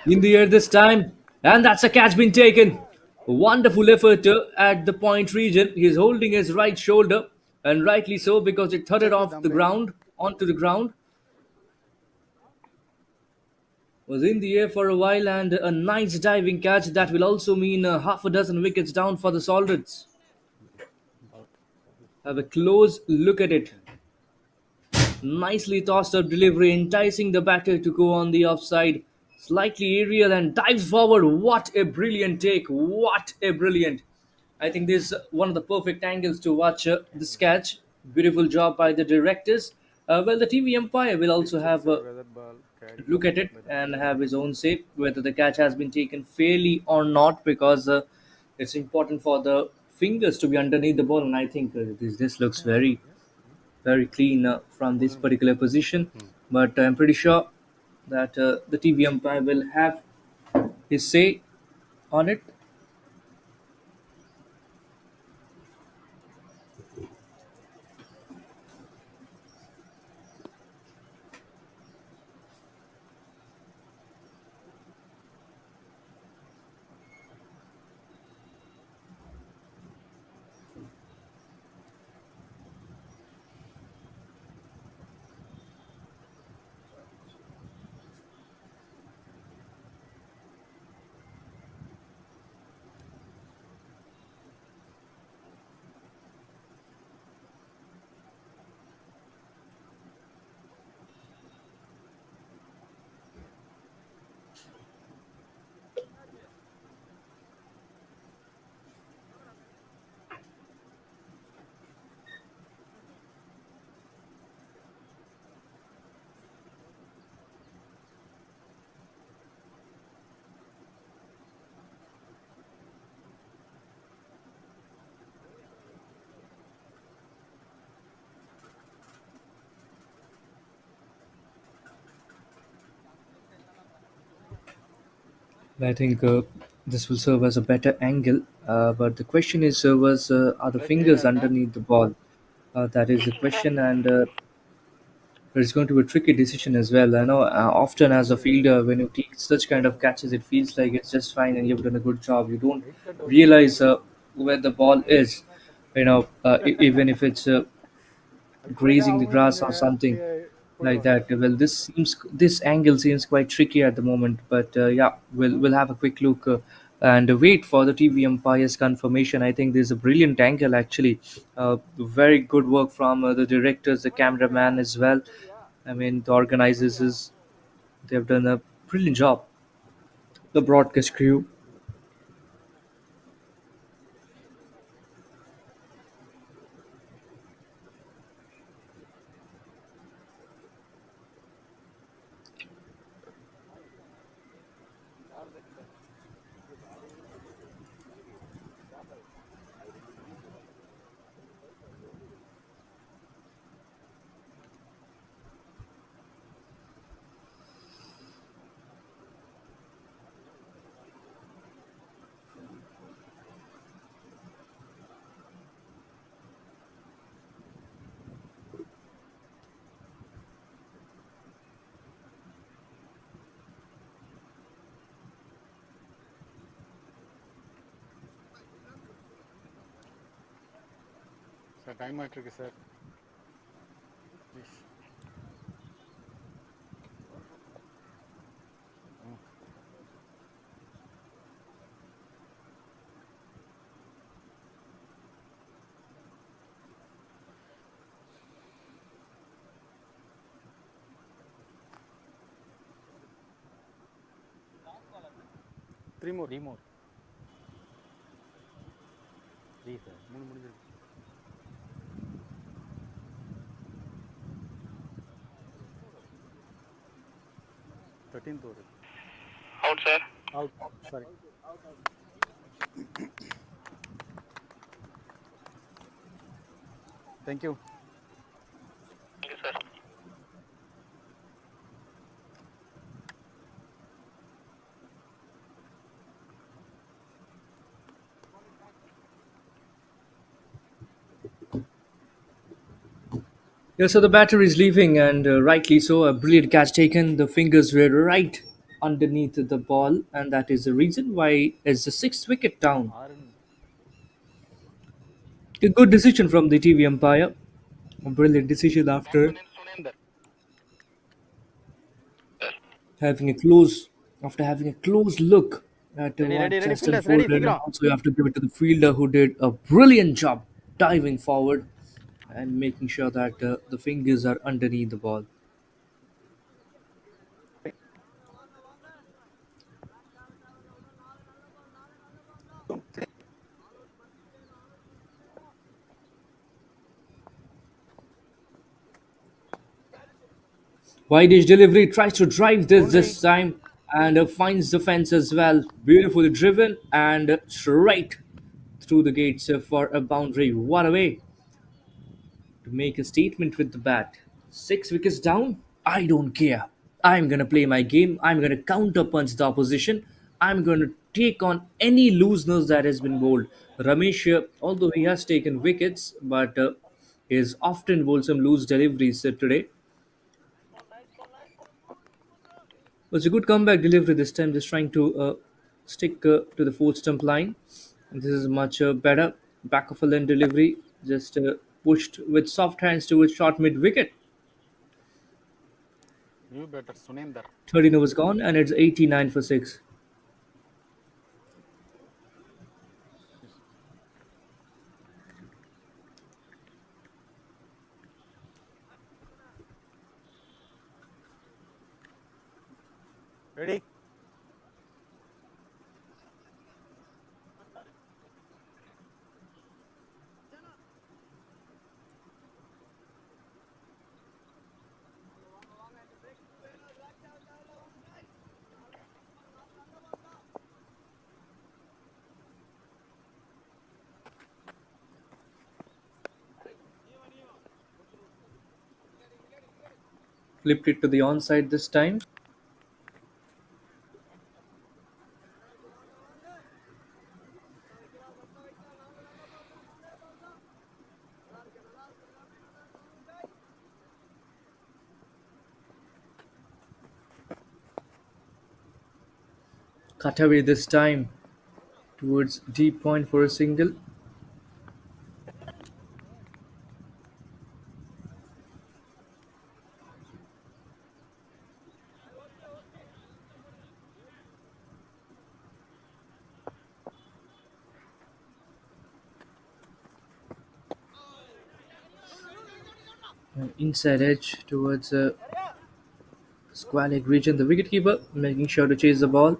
In the air this time, and that's a catch been taken. Wonderful effort at the point region. He's holding his right shoulder, and rightly so because it thudded off the ground onto the ground. Was in the air for a while and a nice diving catch that will also mean half a dozen wickets down for the Soldats. Have a close look at it. Nicely tossed up delivery, enticing the batter to go on the offside. Slightly aerial and dives forward. What a brilliant take! What a brilliant! I think this is one of the perfect angles to watch this catch. Beautiful job by the directors. Well, the TV umpire will also have a look at it and have his own say whether the catch has been taken fairly or not because it's important for the fingers to be underneath the ball. And I think this looks very very clean from this particular position. But I'm pretty sure that the TV umpire will have his say on it. I think this will serve as a better angle. But the question is, are the fingers underneath the ball? That is the question, and it's going to be a tricky decision as well. I know often as a fielder, when you take such kind of catches, it feels like it's just fine and you've done a good job. You don't realize where the ball is. Even if it's grazing the grass or something like that. Well, this angle seems quite tricky at the moment, but yeah, we'll have a quick look and wait for the TV umpire's confirmation. I think there's a brilliant angle actually. Very good work from the directors, the cameraman as well. I mean, the organizers they've done a brilliant job. The broadcast crew. Sir time ஆகிட்டு இருக்கு sir please. Three more three sir மூணு முடிஞ்சிருக்கு. 13th over. Out, sir. Out. Sorry. Thank you. Thank you, sir. Yeah, so the batter is leaving, and rightly so. A brilliant catch taken. The fingers were right underneath the ball, and that is the reason why it's the sixth wicket down. A good decision from the TV umpire. A brilliant decision having a close having a close look at what Ready, just fielders, ready, unfolded, and சீக்கிரம். also you have to give it to the fielder who did a brilliant job diving forward and making sure that the fingers are underneath the ball. Wide delivery tries to drive this time and finds the fence as well. Beautifully driven and straight through the gates for a boundary. What a way! to make a statement with the bat. 6 wickets down, I don't care. I'm gonna play my game. I'm gonna counter punch the opposition. I'm gonna take on any looseness that has been bowled. Ramesh, although he has taken wickets, but he has often bowled some loose deliveries today. It was a good comeback delivery this time, just trying to stick to the fourth stump line. And this is much better. Back of a lane delivery, just pushed with soft hands towards short mid wicket. You better, Suninder. 13 overs gone, and it's 89 for 6. Ready? Flipped it to the onside this time. Cut away this time towards deep point for a single. An inside edge towards square leg region. The wicketkeeper making sure to chase the ball.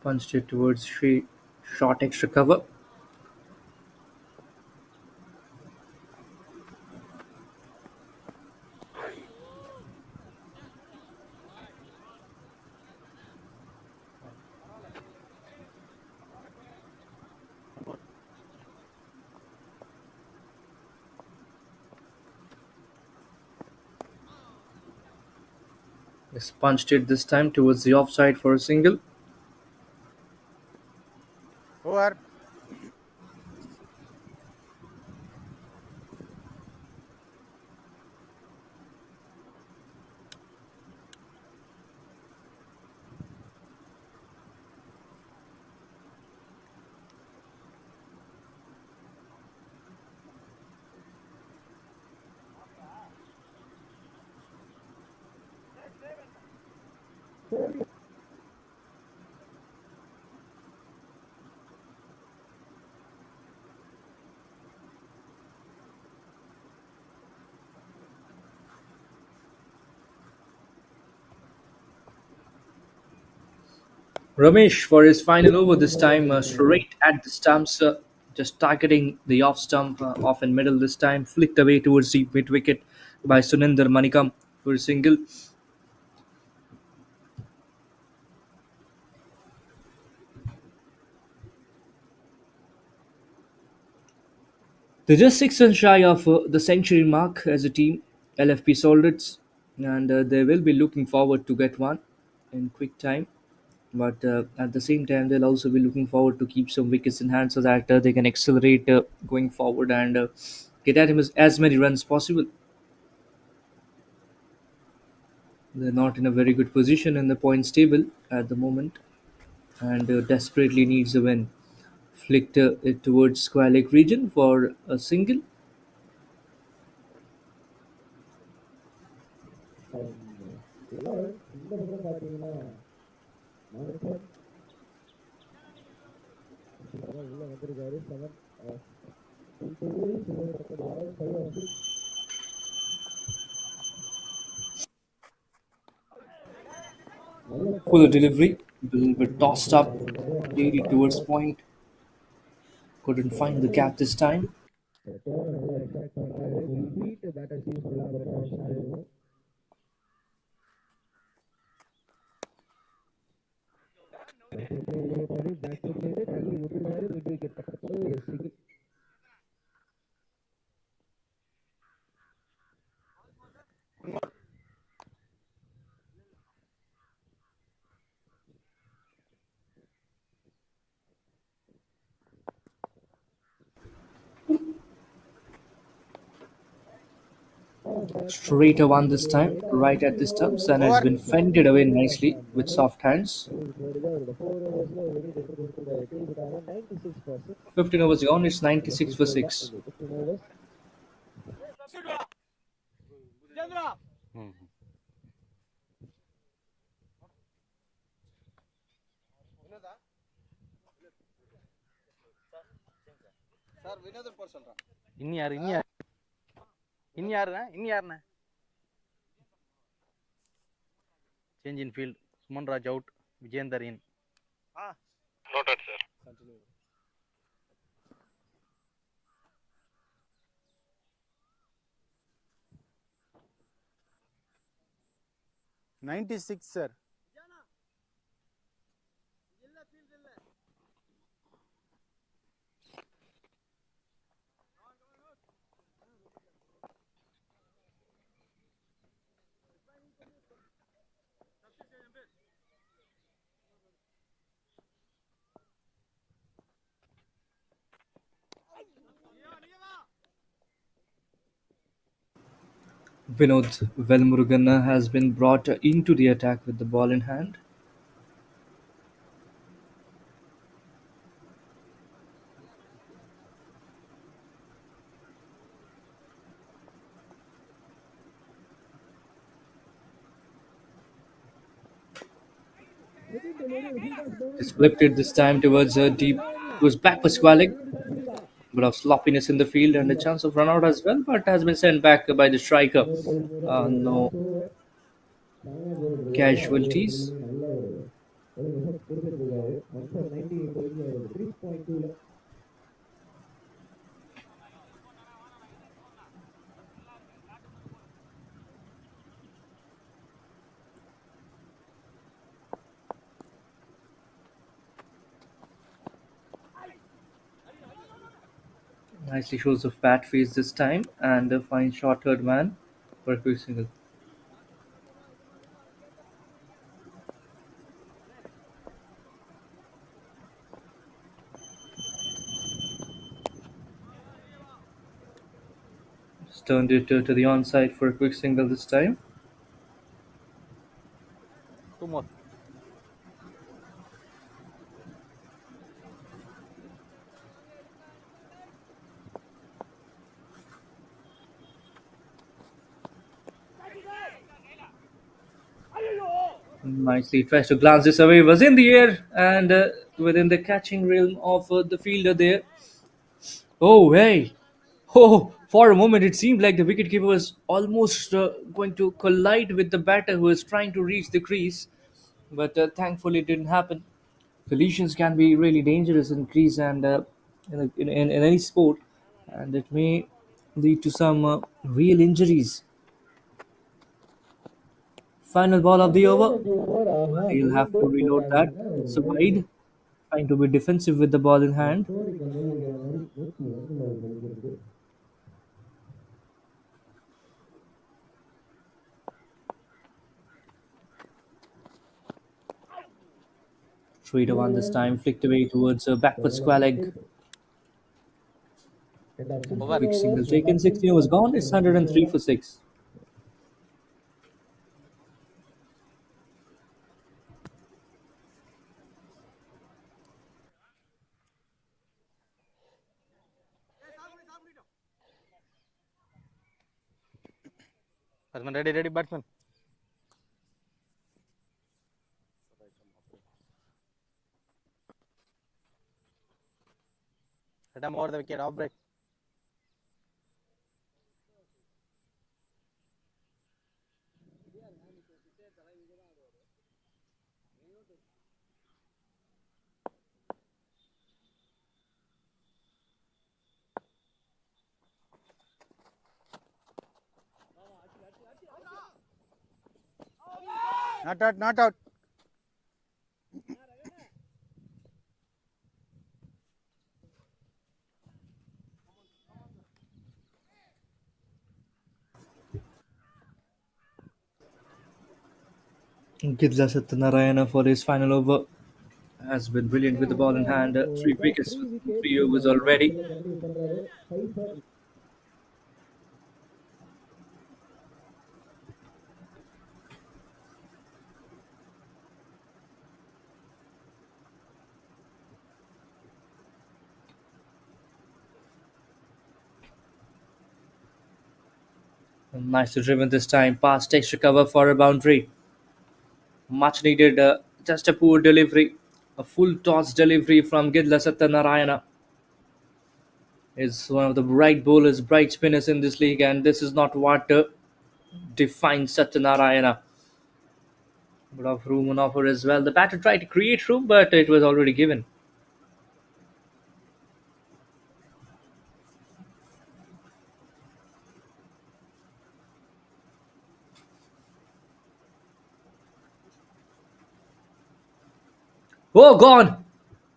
Punched it towards short extra cover. Yes, punched it this time towards the offside for a single. Over. Ramesh for his final over this time, straight at the stumps, just targeting the off stump, off and middle this time, flicked away towards the mid wicket by Suninder Manikam for a single. They're just 6 runs shy of the century mark as a team, LFP Soldats, and they will be looking forward to get one in quick time. But at the same time, they'll also be looking forward to keep some wickets in hand so that they can accelerate going forward and get at him as many runs possible. They're not in a very good position in the points table at the moment and desperately needs a win. Flicked it towards square leg region for a single. இந்த பக்கம் பார்த்தீங்கன்னா மனுஷன் உள்ள வந்திருக்காரு 7 For the delivery. A little bit tossed up, really towards point. Couldn't find the gap this time. Straight one this time, right at the stumps, and it's been fended away nicely with soft hands. 15 overs gone, it's 96 for 6. Change in field. Suman Raj out. Vijayendar in. Noted, sir. 96, sir. Vinod Velmurugan has been brought into the attack with the ball in hand. Just flipped it this time towards deep. It was back for Squalik. Bit of sloppiness in the field and a chance of run out as well, but has been sent back by the striker. No casualties. Nicely shows of bat face this time and a fine shot third man for a quick single. Just turned it to the onside for a quick single this time. 2 more. Nicely tries to glance this away. Was in the air and within the catching realm of the fielder there. Oh, hey! Oh, for a moment it seemed like the wicketkeeper was almost going to collide with the batter who was trying to reach the crease, but thankfully it didn't happen. Collisions can be really dangerous in crease and in any sport, and it may lead to some real injuries. Final ball of the over. He'll have to reload that. It's a wide, trying to be defensive with the ball in hand. Three to one this time, flicked away towards a backward square leg. Quick single taken, 16 was gone. It's 103 for 6. Batsman ready, ready, batsman. Let him over the wicket, off break. Not out, not out. Gidla Satyanarayana for his final over has been brilliant with the ball in hand. 3 wickets within 3 overs already. Continue பண்றாரு 5 for Nicely driven this time. Past extra cover for a boundary. Much needed. Just a poor delivery. A full toss delivery from Gidla Satyanarayana. Is one of the bright bowlers, bright spinners in this league, and this is not what defines Satyanarayana. Bit of room on offer as well. The batter tried to create room, but it was already given. Oh, gone!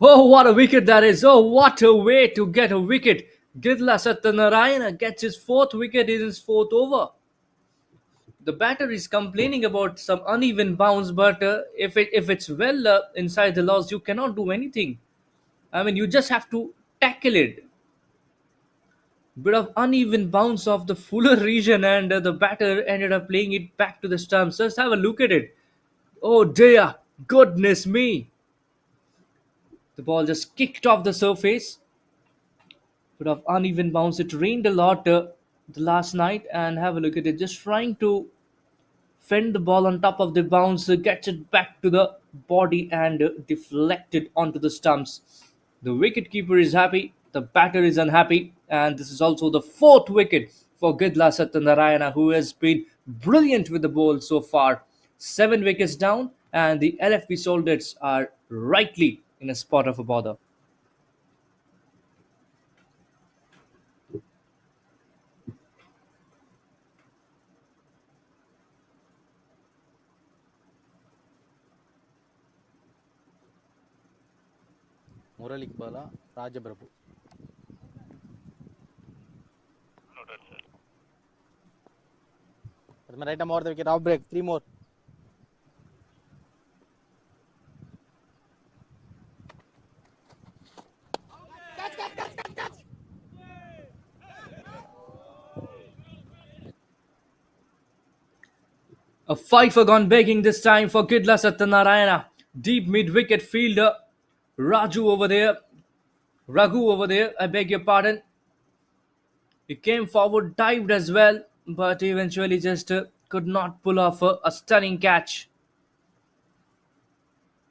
Oh, what a wicket that is! Oh, what a way to get a wicket! Gidla Satyanarayana gets his fourth wicket in his fourth over. The batter is complaining about some uneven bounce, but if it's well inside the loss, you cannot do anything. I mean, you just have to tackle it. Bit of uneven bounce off the fuller region, and the batter ended up playing it back to the stumps. Just have a look at it. Oh dear, goodness me! The ball just kicked off the surface. Bit of uneven bounce. It rained a lot the last night, and have a look at it. Just trying to fend the ball on top of the bounce, gets it back to the body and deflect it onto the stumps. The wicket-keeper is happy, the batter is unhappy, and this is also the fourth wicket for Gidla Satyanarayana, who has been brilliant with the ball so far. 7 wickets down, and the LFP Soldats are rightly in a spot of a bother. முரளிக்கு பதிலா Rajaprabhu. Noted, sir. Right arm over the wicket, off break, 3 more. A fifer gone begging this time for Gidla Satyanarayana. Deep mid-wicket fielder Raju over there. Raghu over there, I beg your pardon. He came forward, dived as well, but eventually just could not pull off a stunning catch.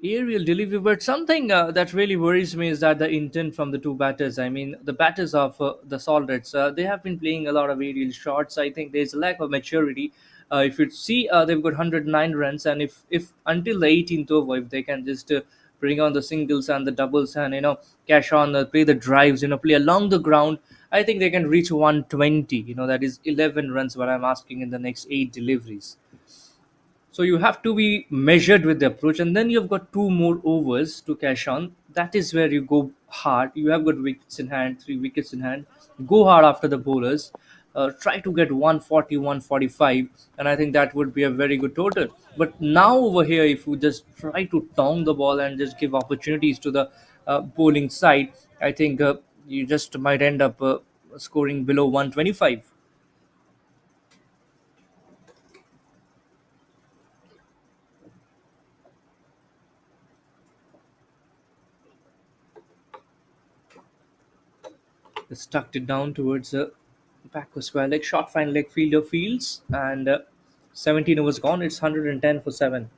Aerial delivery, but something that really worries me is that the intent from the two batters. I mean, the batters of the Soldats, they have been playing a lot of aerial shots. I think there's a lack of maturity. If you see, they've got 109 runs, and if until the 18th over, if they can just bring on the singles and the doubles and cash on, play the drives, play along the ground, I think they can reach 120. That is 11 runs. What I'm asking in the next 8 deliveries. So you have to be measured with the approach, and then you've got 2 more overs to cash on. That is where you go hard. You have got wickets in hand, 3 wickets in hand. Go hard after the bowlers. Try to get 140, 145, and I think that would be a very good total. But now over here, if you just try to tong the ball and just give opportunities to the bowling side, I think you just might end up scoring below 125. Just tucked it down towards the back of square leg. Short fine leg fielder fields, and 17 overs gone. It's 110 for 7.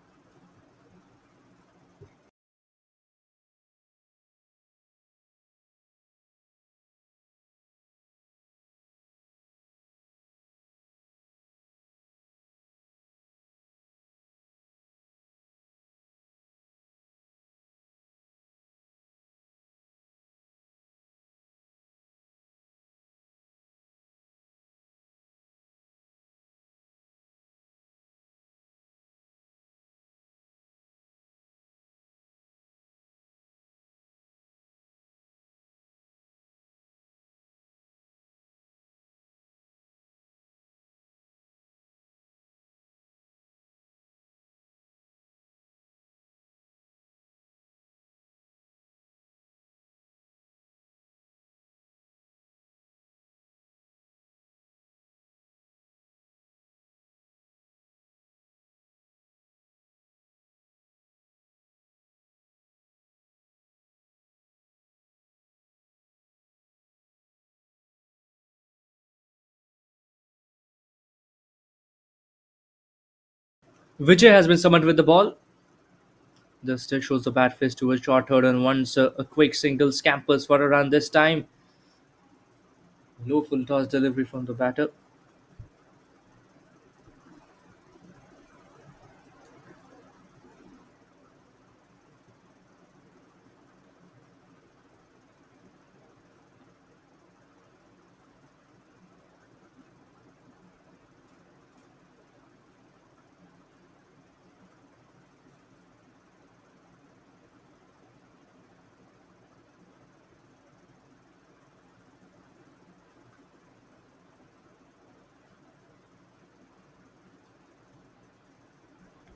Vijay has been summoned with the ball. Just shows the bat face to a short third and once a quick single scampers for a run this time. Low full toss delivery from the batter.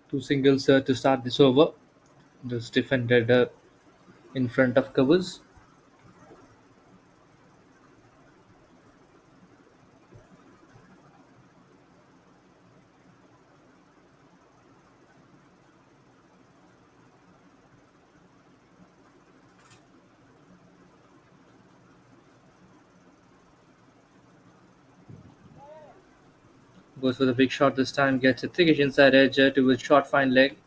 Two singles to start this over. Just defended in front of covers. Goes for the big shot this time. Gets a thickish inside edge to his short fine leg.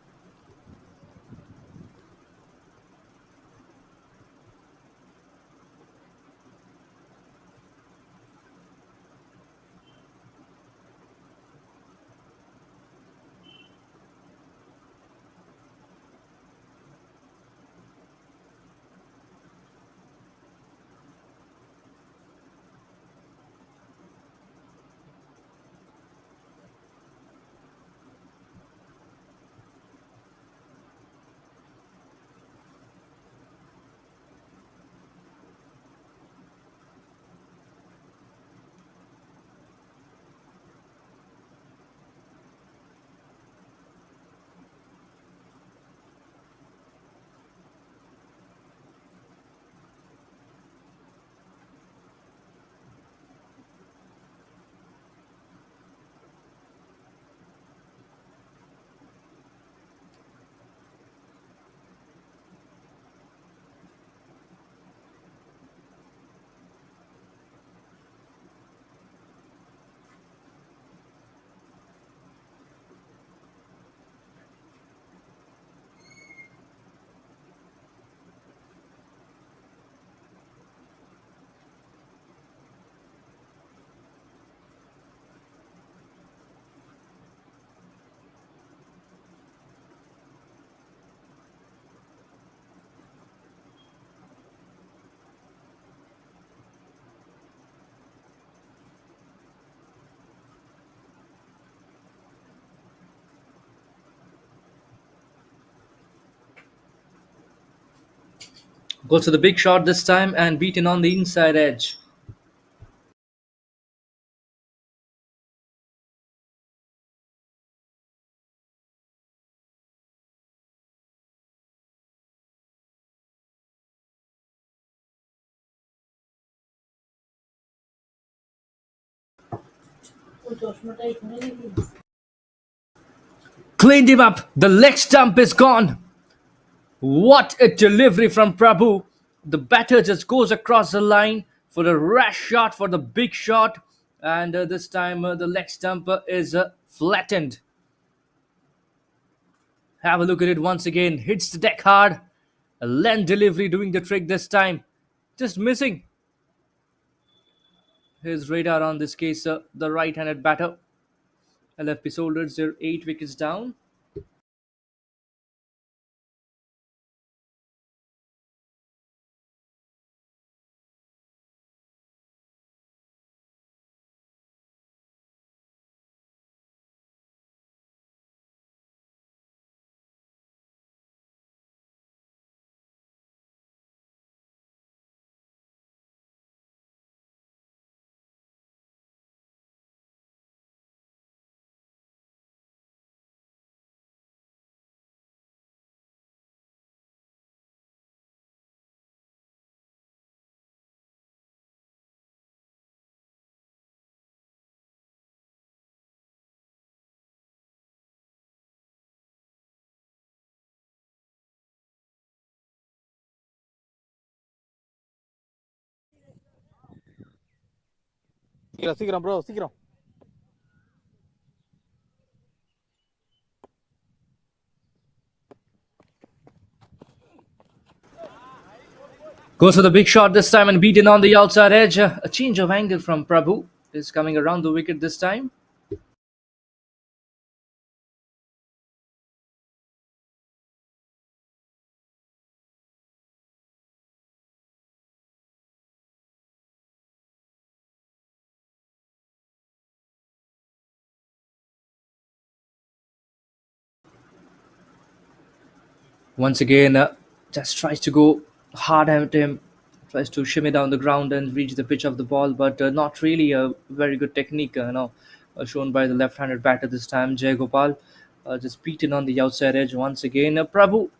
Goes to the big shot this time and beaten on the inside edge. Cleaned him up. The leg stump is gone. What a delivery from Prabhu. The batter just goes across the line for a rash shot, for the big shot. And this time the leg stump is flattened. Have a look at it once again. Hits the deck hard. A land delivery doing the trick this time. Just missing his radar on this case, the right handed batter. LFP Soldiers, they're 8 wickets down. சீக்கிரம் சீக்கிரம் bro சீக்கிரம் Goes for the big shot this time and beaten on the outside edge. A change of angle from Prabhu is coming around the wicket this time. Once again, just tries to go hard at him, tries to shimmy down the ground and reach the pitch of the ball, but not really a very good technique, shown by the left-handed batter this time. Jay Gopal just beaten on the outside edge once again. Prabhu,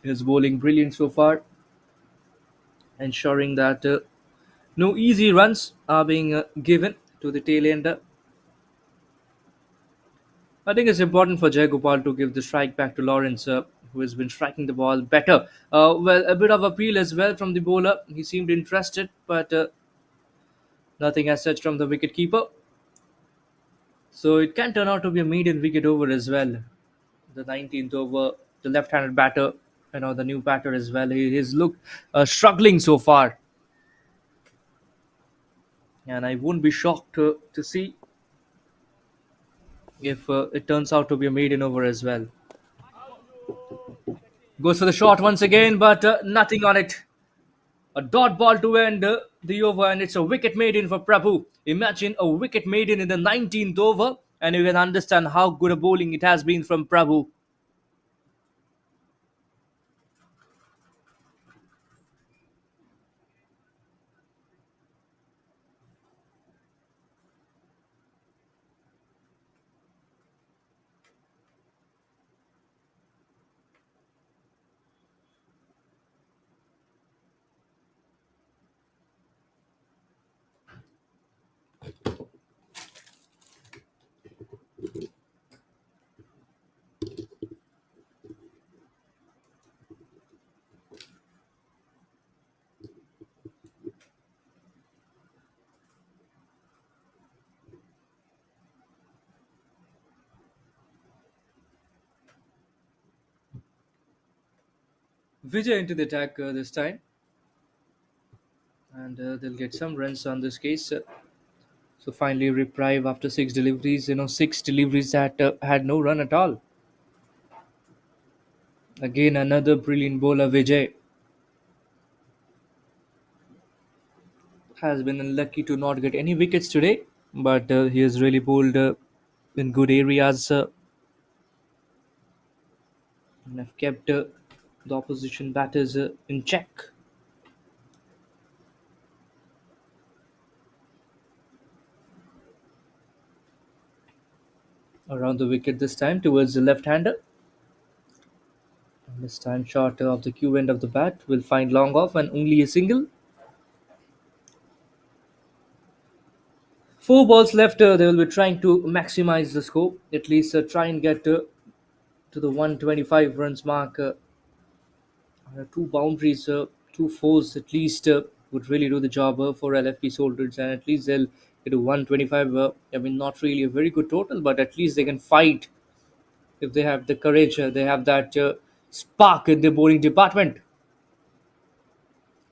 his bowling brilliant so far, ensuring that no easy runs are being given to the tail ender. I think it's important for Jay Gopal to give the strike back to Lawrence, who has been striking the ball better. Well, a bit of appeal as well from the bowler. He seemed interested, but nothing as such from the wicket keeper. So it can turn out to be a maiden wicket over as well. The 19th over, the left-handed batter, the new batter as well. He's looked struggling so far, and I won't be shocked to see if it turns out to be a maiden over as well. Goes for the shot once again, but nothing on it. A dot ball to end the over, and it's a wicket maiden for Prabhu. Imagine a wicket maiden in the 19th over, and you can understand how good a bowling it has been from Prabhu. Vijay into the attack this time, and they'll get some runs on this case. So finally, reprieve after six deliveries. Six deliveries that had no run at all. Again, another brilliant bowler, Vijay, has been unlucky to not get any wickets today, but he has really bowled in good areas and have kept the opposition batters in check. Around the wicket this time towards the left-hander. This time short of the Q end of the bat will find long off and only a single. Four balls left. They will be trying to maximize the score. At least try and get to the 125 runs mark. Two boundaries, two fours at least would really do the job for LFP soldiers, and at least they'll get to 125. I mean, not really a very good total, but at least they can fight if they have the courage. They have that spark in the bowling department.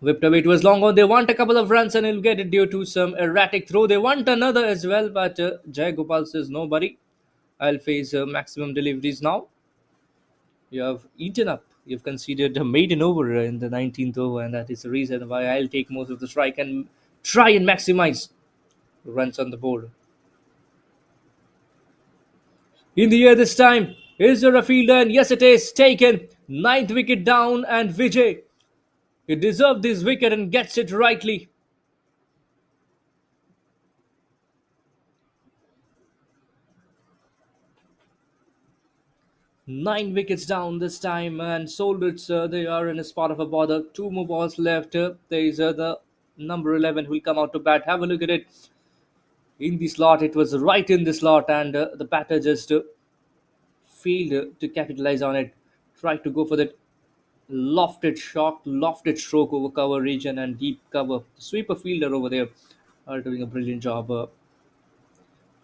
Whipped away towards long on. They want a couple of runs and he'll get it due to some erratic throw. They want another as well, but Jai Gopal says, no, buddy. I'll face maximum deliveries now. You have eaten up. You've conceded a maiden over in the 19th over, and that is the reason why I'll take most of the strike and try and maximize runs on the board. In the air this time. Is there a fielder? And yes, it is. Taken. Ninth wicket down, and Vijay. He deserved this wicket and gets it rightly. Nine wickets down this time, and SOLDATS, they are in a spot of a bother. Two more balls left. There is the number 11 who will come out to bat. Have a look at it. In the slot, it was right in the slot, and the batter just failed to capitalize on it. Tried to go for that lofted shot, lofted stroke over cover region and deep cover. Sweeper fielder over there are doing a brilliant job.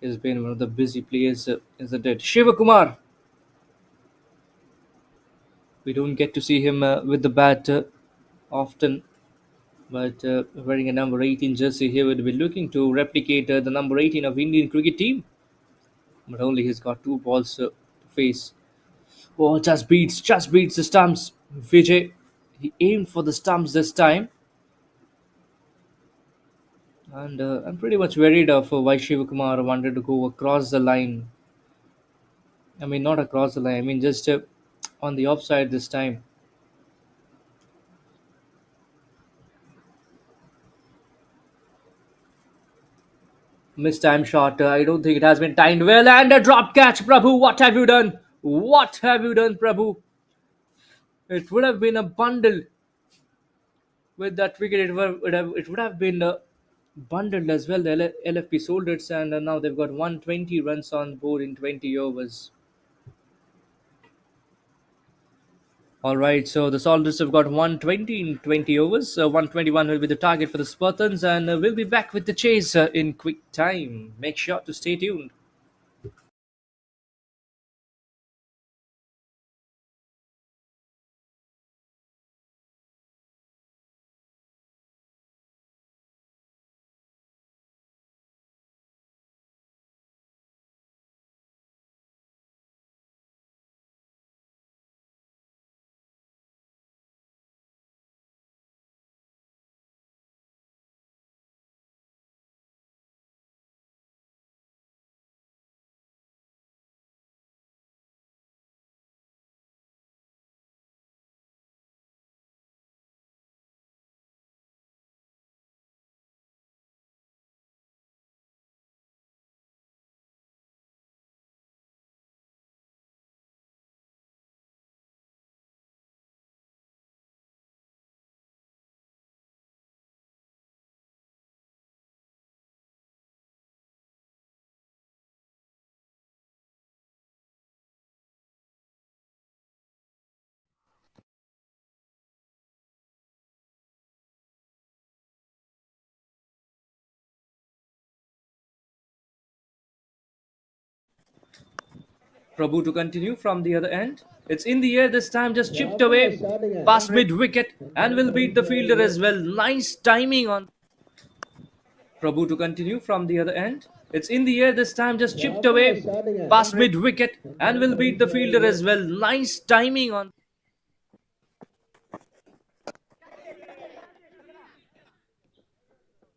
Has been one of the busy players, isn't it? Shiva Kumar. We don't get to see him with the bat often, but wearing a number 18 jersey, he would be looking to replicate the number 18 of Indian cricket team, but only he's got two balls to face. Oh, just beats the stumps. Vijay, he aimed for the stumps this time, and I'm pretty much worried of why Shivakumar wanted to go across the line. I mean, not across the line. I mean, just on the offside this time. Missed time shot. I don't think it has been timed well. And a drop catch, Prabhu. What have you done? What have you done, Prabhu? It would have been a bundle with that wicket. It would have been bundled as well. The LFP SOLDATS, and now they've got 120 runs on board in 20 overs. All right, so the Soldiers have got 120 in 20 overs. 121 will be the target for the Spartans, and we'll be back with the chase in quick time. Make sure to stay tuned. Prabhu to continue from the other end. It's in the air this time, just chipped away past mid wicket, and will beat the fielder as well. Nice timing on Prabhu to continue from the other end. It's in the air this time, just chipped away past mid wicket, and will beat the fielder as well. Nice timing on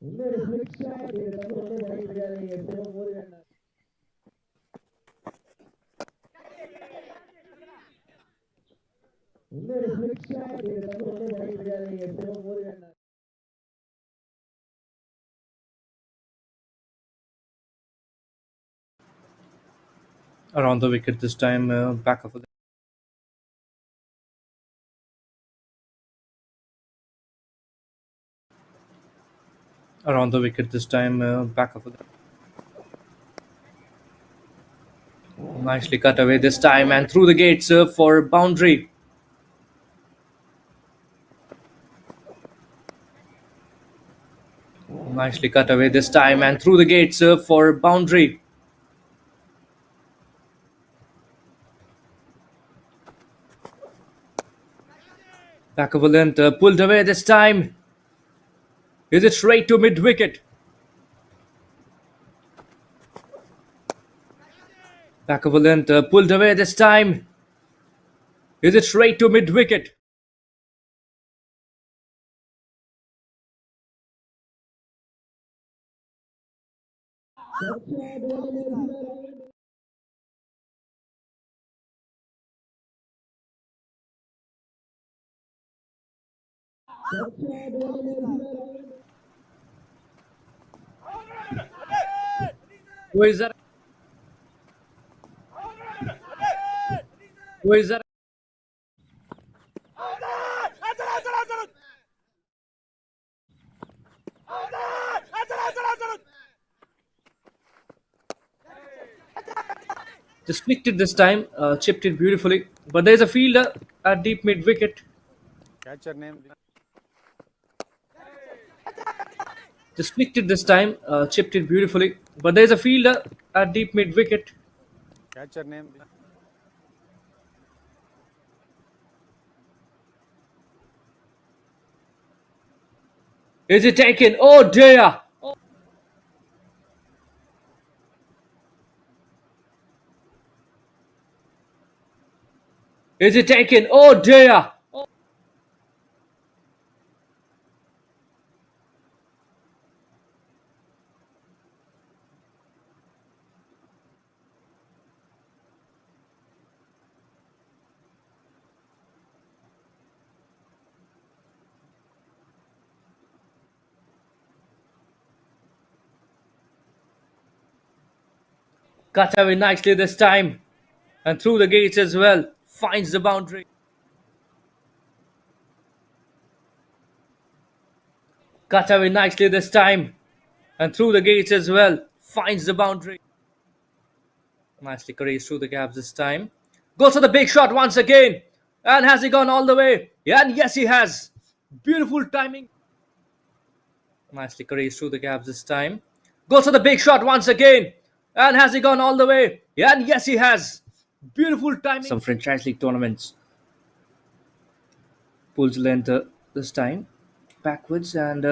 இன்னொரு slip shot இது தப்பு வந்து பண்ண முடியாதீங்க சிவமுருகன் இன்னொரு slip shot இது தப்பு வந்து பண்ண முடியாதீங்க Sivamurugan around the wicket this time. Back of the around the wicket this time. Back of the nicely cut away this time and through the gates for boundary. Nicely cut away this time and through the gates for boundary. Back of a length, pulled away this time. Is it straight to mid wicket? Back of a length, pulled away this time. Is it straight to mid wicket? Who is that? Who is that? Just flicked it this time, chipped it beautifully. But there's a fielder at deep mid wicket. Catcher name. Just flicked it this time, chipped it beautifully. But there's a fielder at deep mid wicket. Catcher name. Is it taken? Oh dear! Is it taken? Oh dear! Cut away nicely this time. And through the gates as well. Finds the boundary. Cut away nicely this time. And through the gates as well. Finds the boundary. Nicely carries through the gaps this time. Goes for the big shot once again. And has he gone all the way? Yeah, and yes, he has. Beautiful timing. Nicely carries through the gaps this time. Goes for the big shot once again. And has he gone all the way? Yeah, and yes, he has. Beautiful timing. Some franchise league tournaments. Pulls length this time. Backwards, and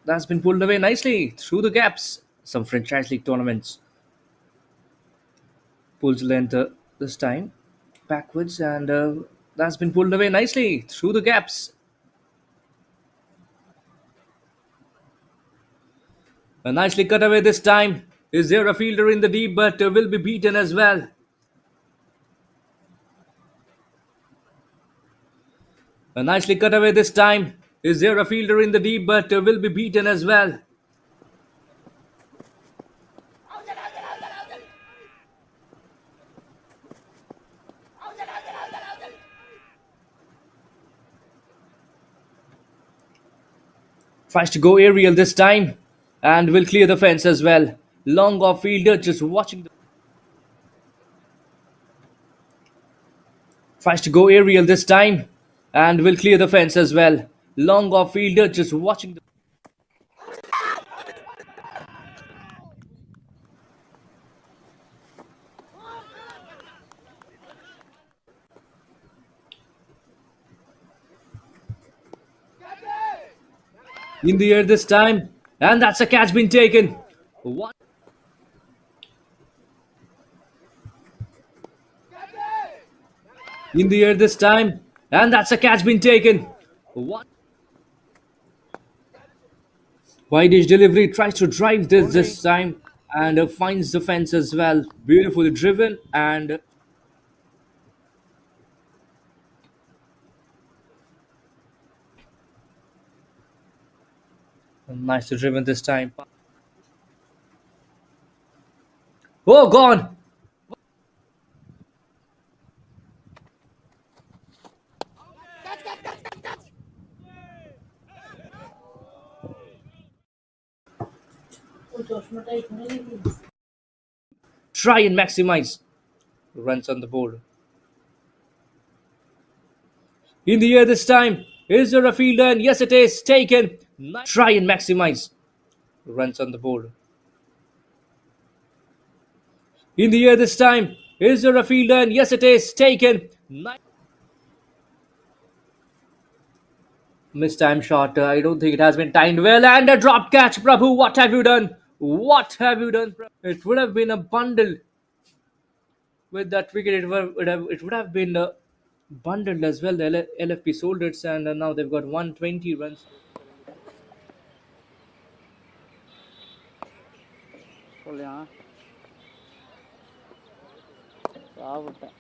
that's been pulled away nicely through the gaps. Some franchise league tournaments. Pulls length this time. Backwards, and that's been pulled away nicely through the gaps. Nicely cut away this time. Is there a fielder in the deep, but will be beaten as well? Nicely cut away this time. Is there a fielder in the deep, but will be beaten as well? Tries to go aerial this time and will clear the fence as well. Long off fielder just watching. Tries to go aerial this time and will clear the fence as well. Long off fielder just watching. In the air this time, and that's a catch been taken. One. In the air this time, and that's a catch been taken. One. Wide-ish delivery tries to drive this time and finds the fence as well. Beautifully driven and nicely driven this time. Oh, gone! Try and maximize runs on the board. In the air this time, is there a fielder? And yes, it is taken. Try and maximize runs on the board. In the air this time, is there a fielder? And yes, it is taken. Missed time shot. I don't think it has been timed well. And a drop catch, Prabhu. What have you done? What have you done? It would have been a bundle with that wicket. It would have been bundled as well. The LFP SOLDATS, and now they've got 120 runs. சொல்லியா சாப்பிட்டேன்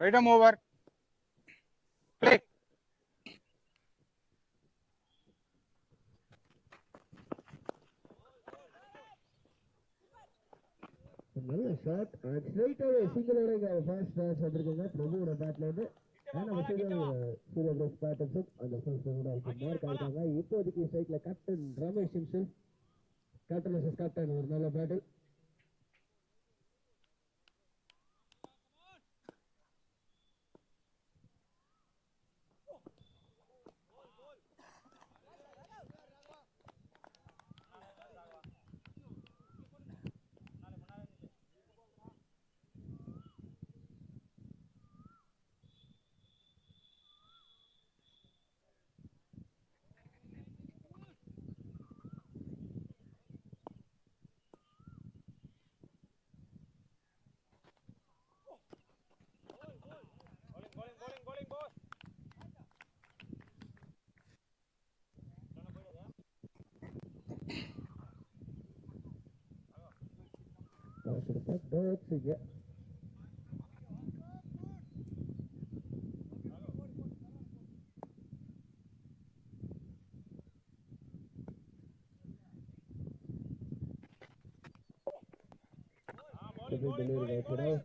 Right arm over. Play. நல்ல shot and ஸ்ட்ரைட்டாகவே சிங்கிளோட first match வந்திருக்கீங்க பிரபுவோட பேட்ல இருந்து நம்ம சூரிய press பேட்டர்ஸும் அந்த first mark ஆகிட்டாங்க. இப்போதைக்கு ஸ்ட்ரைக்ல captain Ramesh Simson captain versus captain ஒரு நல்ல பேட்டில்.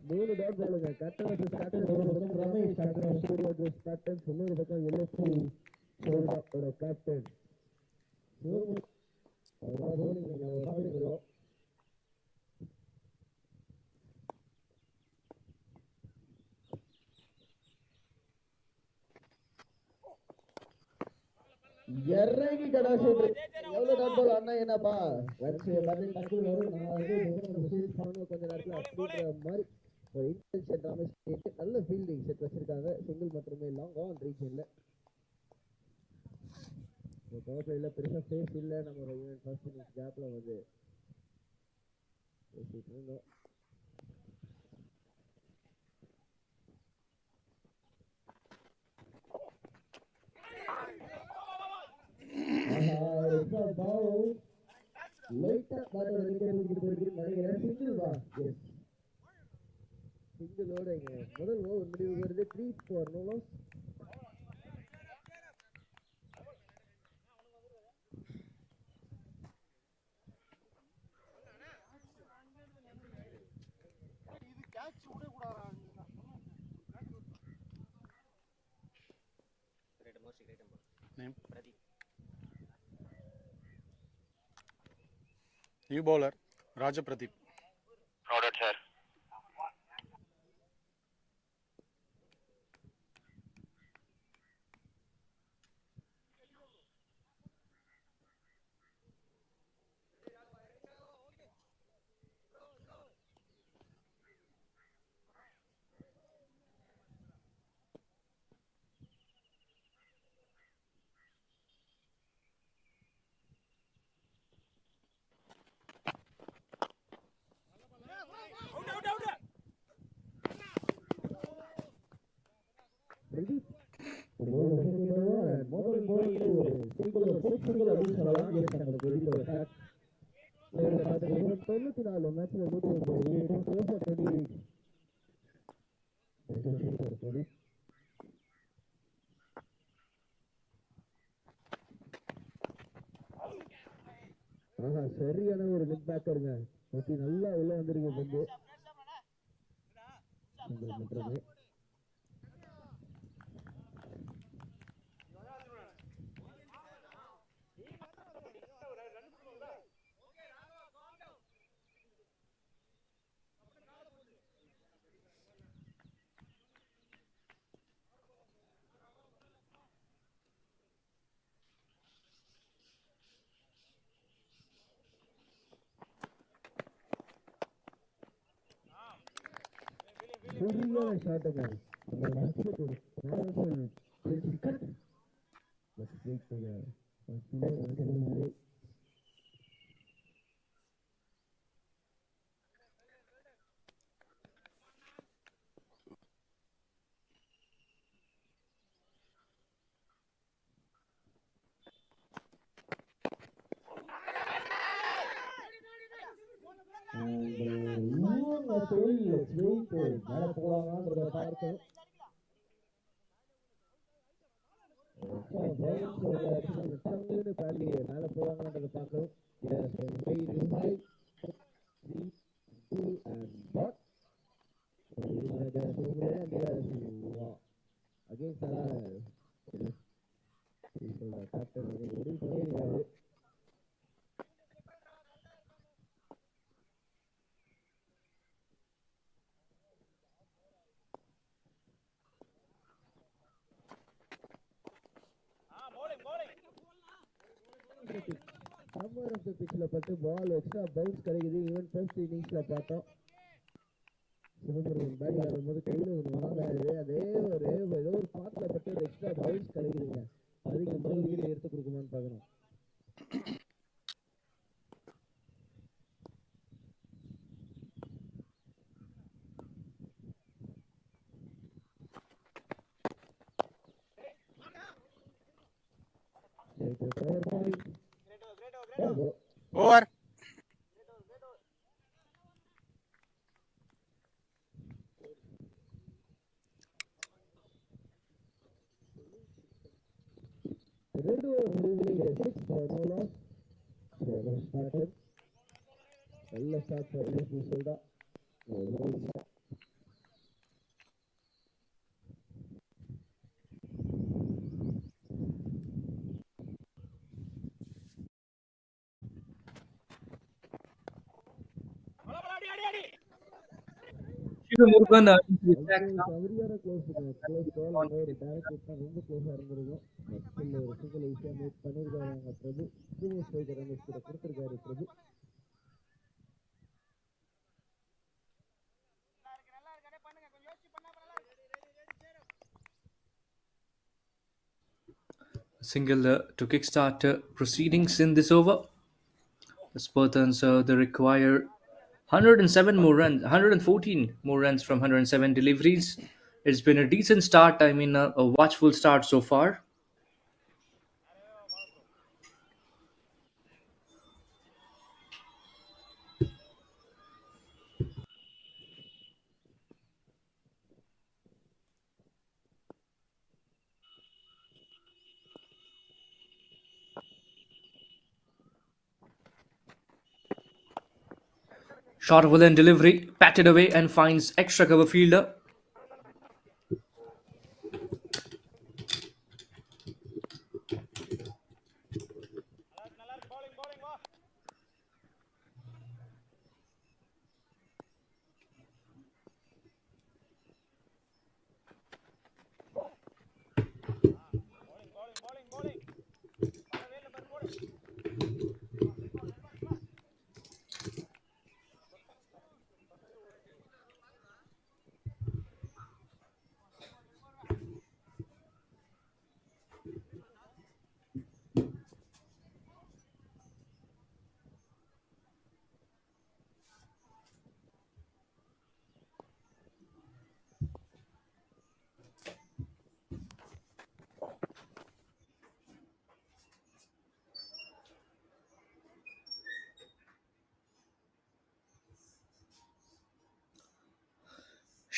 மூணு டாட் பாலுங்க captain versus captain Ramesh captain Surya பிரஸ் பேட்டர்ஸ் இன்னொரு பக்கம் LFP கேப்டன் இறங்கி கடா சொல்றேன் எவ்வளவு டாட் பால் அண்ணா என்னப்பா டக்கு வரும். நான் கொஞ்ச நேரத்தில் அப்படின்ற மாதிரி ஒரு இன்டென்ஷன் ரமேஷ் கேட்டு நல்ல ஃபீல்டிங் செட் வச்சிருக்காங்க. சிங்கிள் மட்டுமே லாங் ஆன் ரீஜன்ல பவர் பிளேல பெருசா சேஃப் இல்லை. நம்ம ஃபர்ஸ்ட் இன்னிங்ஸ் கேப்ல வந்து பேசிட்டு இருந்தோம். சிங்கிளோட முதல் ஓவர் முடிவு வருது. 3 for no loss. New bowler Raja Pradeep. Noted, sir. சரியான ஒரு லெக் பேக்கருங்க. நல்லா உள்ள வந்துருக்கு வந்து சரியான ஷாட்டுங்க. மேல போலாங்கிறத பார்க்கணும். டங்குன்னு தாண்டி மேலே போவாங்கன்றதை பார்க்கணும். சம்மர் ஆஃப் த பிச்சில் பட்டு பால் எக்ஸ்ட்ரா பவுன்ஸ் கிடைக்குது. ஈவன் ஃபர்ஸ்ட் இன்னிங்ஸில் பார்த்தோம் சிவமுருகன் பேட் ஆடும்போது கையில் ஒன்று வாங்காது. அதே ஏதோ ஒரு பாட்டில் பட்டு ஒரு எக்ஸ்ட்ரா பவுன்ஸ் கிடைக்குதுங்க. அதுக்கு முதல் வீடு எடுத்து கொடுக்குமான்னு பார்க்கணும். Over. ரெண்டு முடிவுகளில் 6 for no loss. நல்ல ஸ்டார்ட் பண்ணி சொல்றா. Shiva Murugan into the attack now. சரியான க்ளோஸ் பால் ஒரு டைரக்ட் ரொம்ப க்ளோஸாக இருந்திருக்கும். ஒரு சிங்கிள் ஈஸியாக மேக் பண்ணியிருக்காங்க பிரபு. சூப்பர் ஸ்ட்ரைக்கர் ரன்ஸ் கூட கொடுத்துருக்காரு பிரபு. Single to kickstart proceedings in this over. The Spartans they require 107 more runs, 114 more runs from 107 deliveries. It's been a decent start. I mean, a watchful start so far. Short of a delivery, patted away and finds extra cover fielder.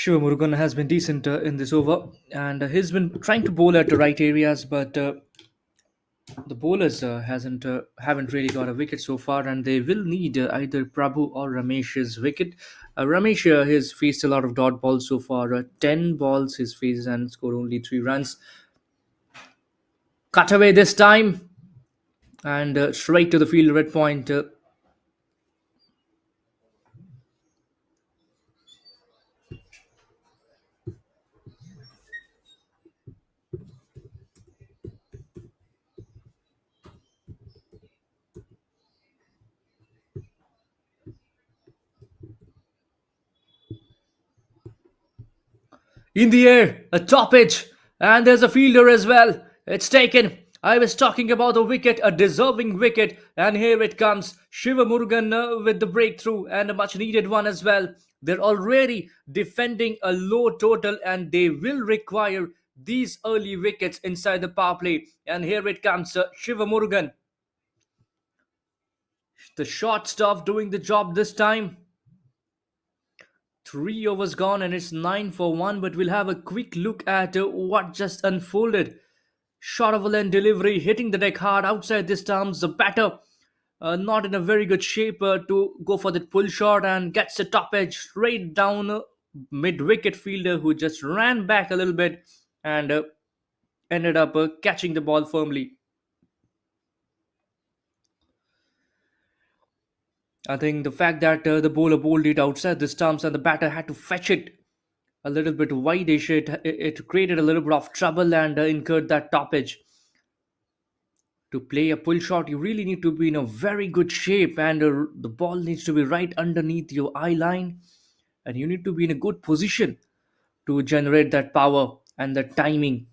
Shiva Murugan has been decent in this over, and he's been trying to bowl at the right areas, but the bowlers haven't really got a wicket so far, and they will need either Prabhu or Ramesh's wicket. Ramesh has faced a lot of dot balls so far. 10 balls he's faced and scored only 3 runs. Cut away this time, and straight to the field red point. In the air, a top edge, and there's a fielder as well. It's taken. I was talking about a wicket, a deserving wicket, and here it comes. Shiva Murugan with the breakthrough and a much needed one as well. They're already defending a low total, and they will require these early wickets inside the power play. And here it comes, Shiva Murugan. The short stuff doing the job this time. 3 overs gone and it's 9 for 1, but we'll have a quick look at what just unfolded. Short of a lane delivery, hitting the deck hard outside the stumps. The batter not in a very good shape to go for that pull shot and gets the top edge straight down mid wicket fielder who just ran back a little bit and ended up catching the ball firmly. I think the fact that the bowler bowled it outside the stumps and the batter had to fetch it a little bit wide-ish, it created a little bit of trouble and incurred that top edge. To play a pull shot, you really need to be in a very good shape, and the ball needs to be right underneath your eye line, and you need to be in a good position to generate that power and that timing.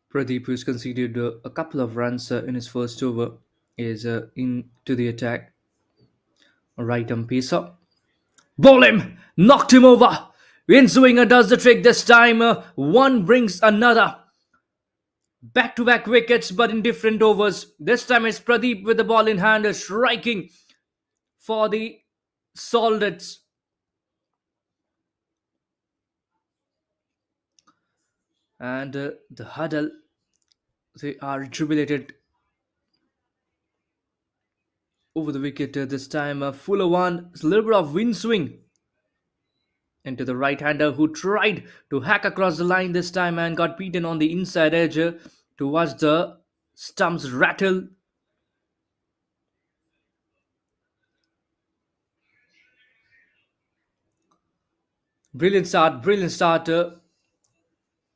Pradeep, who's conceded a couple of runs in his first over, is into the attack. Right arm pacer. Ball him! Knocked him over! Inswinger does the trick this time. One brings another. Back to back wickets, but in different overs. This time it's Pradeep with the ball in hand, striking for the SOLDATS. And the huddle, they are jubilated over the wicket this time. Fuller one, a little bit of wind swing into the right hander who tried to hack across the line this time and got beaten on the inside edge towards the stumps rattle. Brilliant start.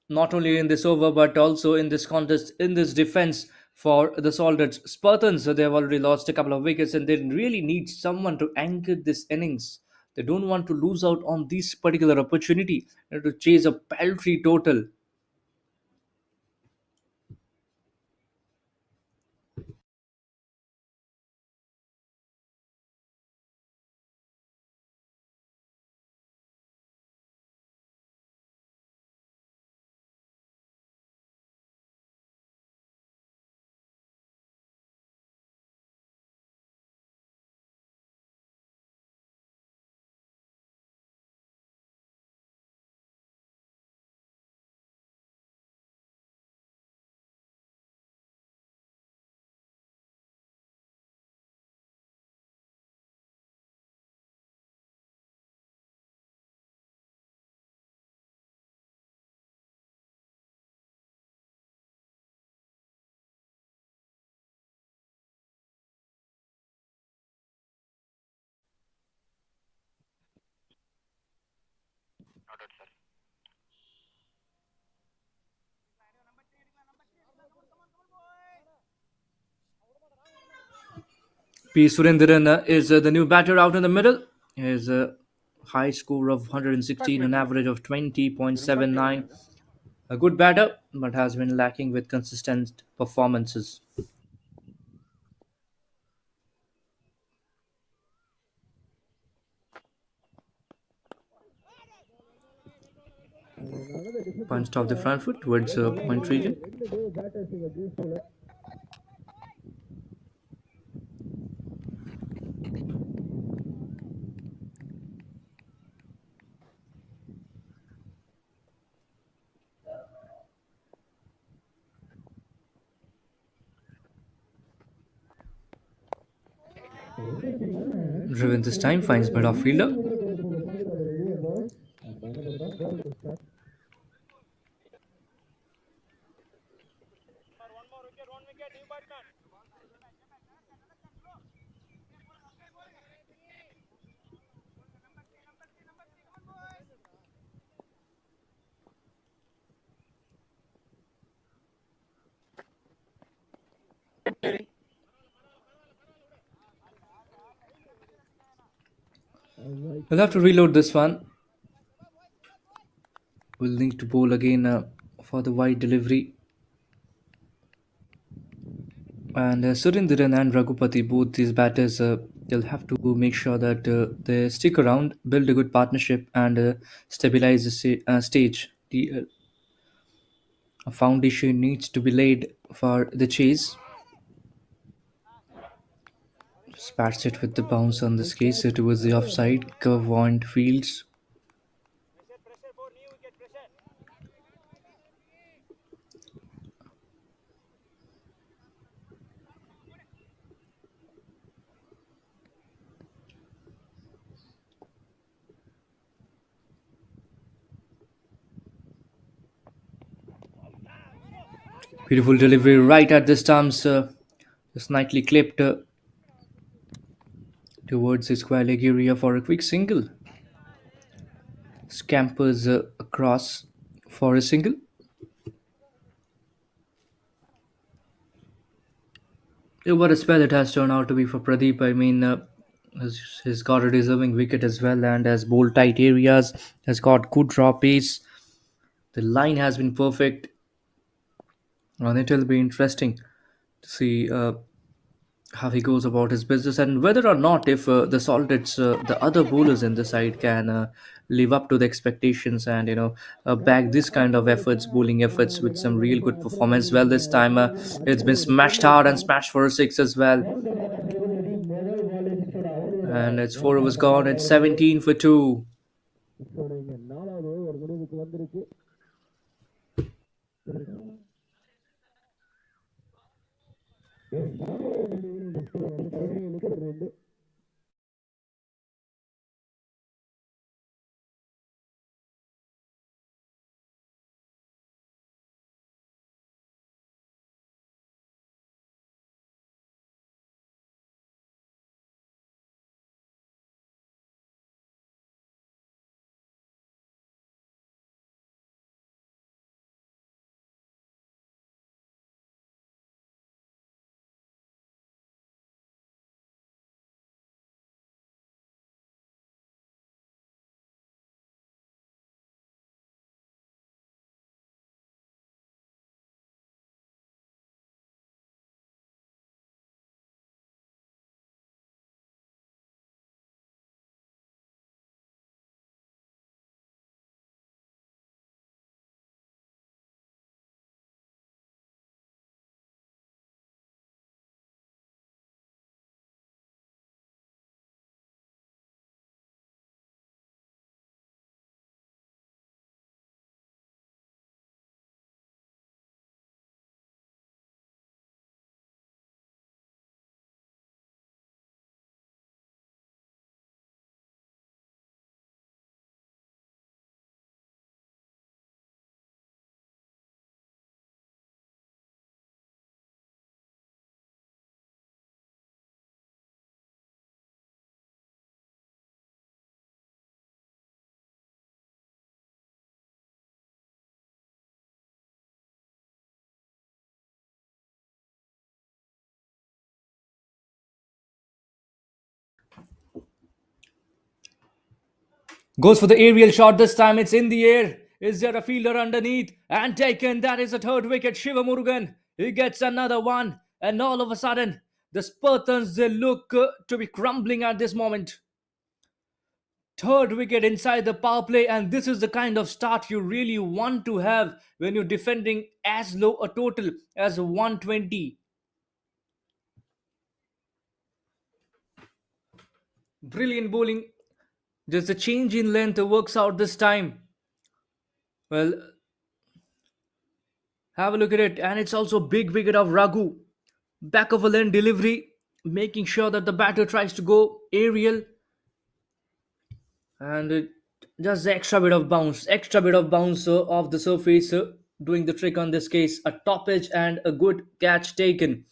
Not only in this over but also in this contest, in this defense for the SOLDATS. Spartans, they have already lost a couple of wickets and they really need someone to anchor this innings. They don't want to lose out on this particular opportunity to chase a paltry total. P. Surendran is the new batter out in the middle. His high score of 116, an average of 20.79. A good batter, but has been lacking with consistent performances. Punched off the front foot towards point region. Driven this time, finds mid off fielder. We'll have to reload this one. We'll need to bowl again for the wide delivery. And Surendran and Raghupati, both these batters, they'll have to make sure that they stick around, build a good partnership, and stabilize the stage. A foundation needs to be laid for the chase. Spats it with the bounce on this case towards the offside. Curve on fields. Beautiful delivery right at the stumps. Just nicely clipped towards the square leg area for a quick single. Scampers across for a single. What a spell it has turned out to be for Pradeep. I mean, he's got a deserving wicket as well, and has bowled tight areas, has got good draw pace. The line has been perfect, and it will be interesting to see how he goes about his business and whether or not if the Salteds, the other bowlers in the side, can live up to the expectations and back this kind of efforts, bowling efforts, with some real good performance. Well, this time it's been smashed hard and smashed for a six as well. And it's 4 overs gone. It's 17 for 2. இதோட இங்க 4வது over முடிவுக்கு வந்திருக்கு. Goes for the aerial shot this time. It's in the air. Is there a fielder underneath? And taken. That is a third wicket. Shiva Murugan. He gets another one. And all of a sudden, the Spartans, they look to be crumbling at this moment. Third wicket inside the power play, and this is the kind of start you really want to have when you're defending as low a total as 120. Brilliant bowling. Just a change in length works out this time. Well, have a look at it, and it's also big wicket of Raghu. Back of a lane delivery, making sure that the batter tries to go aerial, and just the extra bit of bounce off the surface, doing the trick on this case. A top edge and a good catch taken.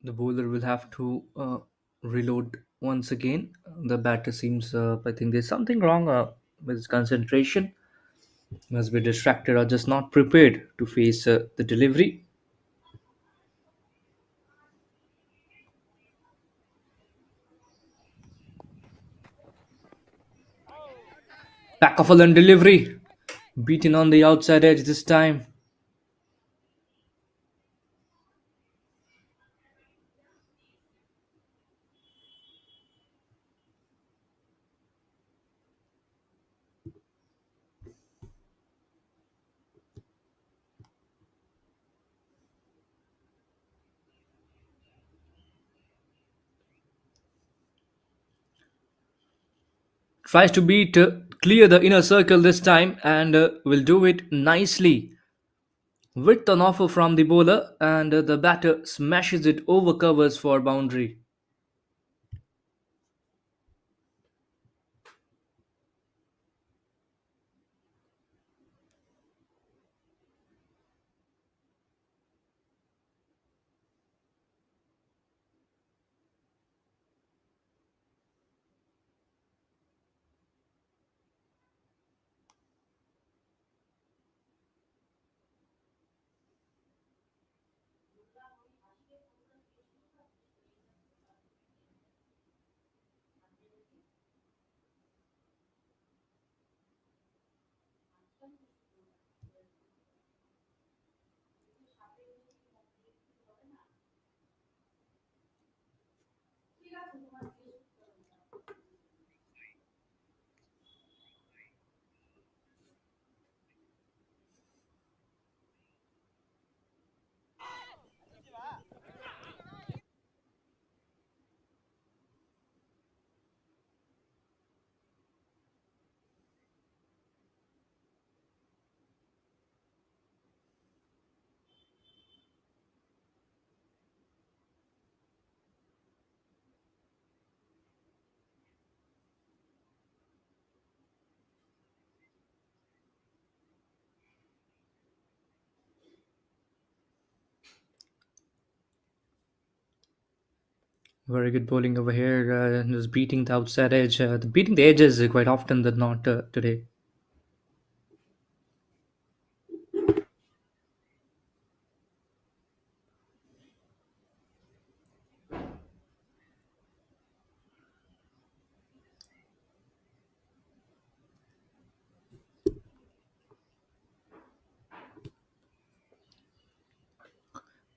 The bowler will have to reload once again. The batter seems, I think there's something wrong with his concentration. Must be distracted or just not prepared to face the delivery. Back of a lung delivery. Beaten on the outside edge this time. Tries to beat clear the inner circle this time and will do it nicely. With an offer from the bowler and the batter smashes it over covers for boundary. Very good bowling over here. Just beating the outside edge. Beating the edges quite often than not today.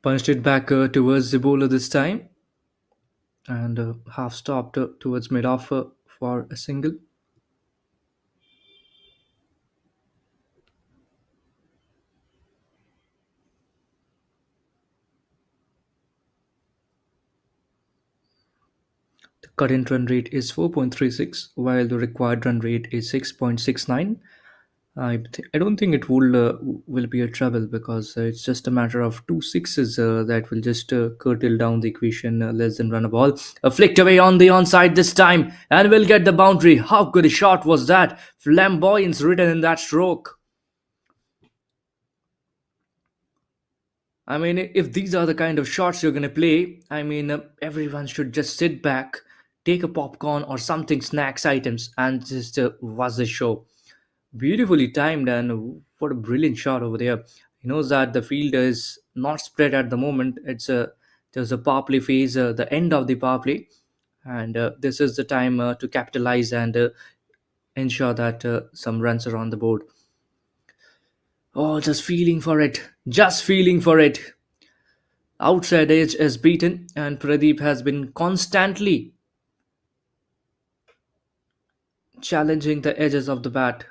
Punched it back towards the bowler this time and half stopped towards mid off for a single. The current run rate is 4.36 while the required run rate is 6.69. I don't think it will be a trouble because it's just a matter of two sixes that will just curtail down the equation less than run a ball. Flicked away on the onside this time and will get the boundary. How good a shot was that? Flamboyance written in that stroke. I mean, if these are the kind of shots you're going to play, I mean, everyone should just sit back, take a popcorn or something, snacks items, and just watch the show. Beautifully timed, and what a brilliant shot over there. He knows that the field is not spread at the moment. There's a power play phase, the end of the power play, and this is the time to capitalize and ensure that some runs are on the board. Oh, just feeling for it, just feeling for it. Outside edge is beaten, and Pradeep has been constantly challenging the edges of the bat.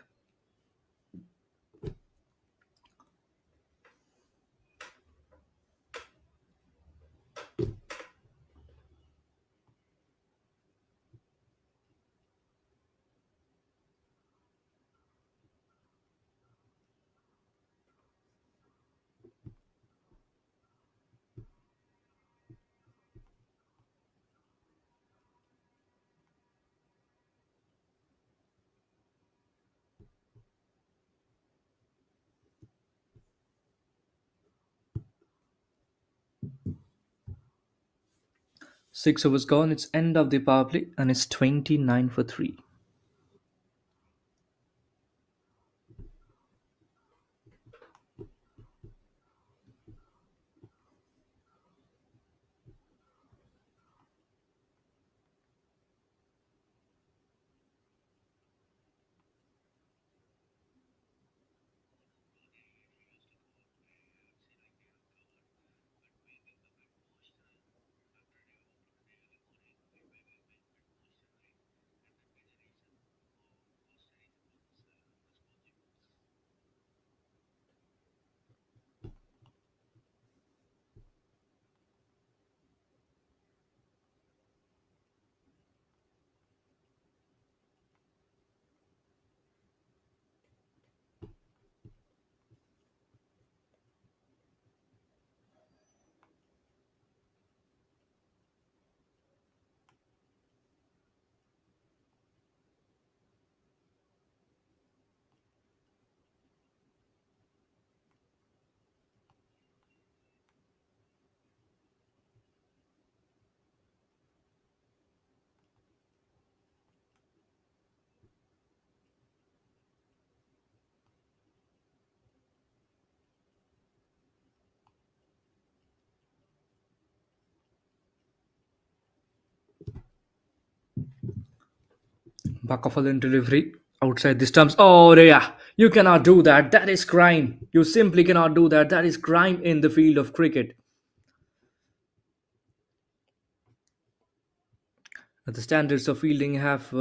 6 overs gone. It's end of the power play and it's 29 for 3. Back of a delivery outside the stumps. Oh, yeah. You cannot do that. That is crime. You simply cannot do that. That is crime in the field of cricket. The standards of fielding have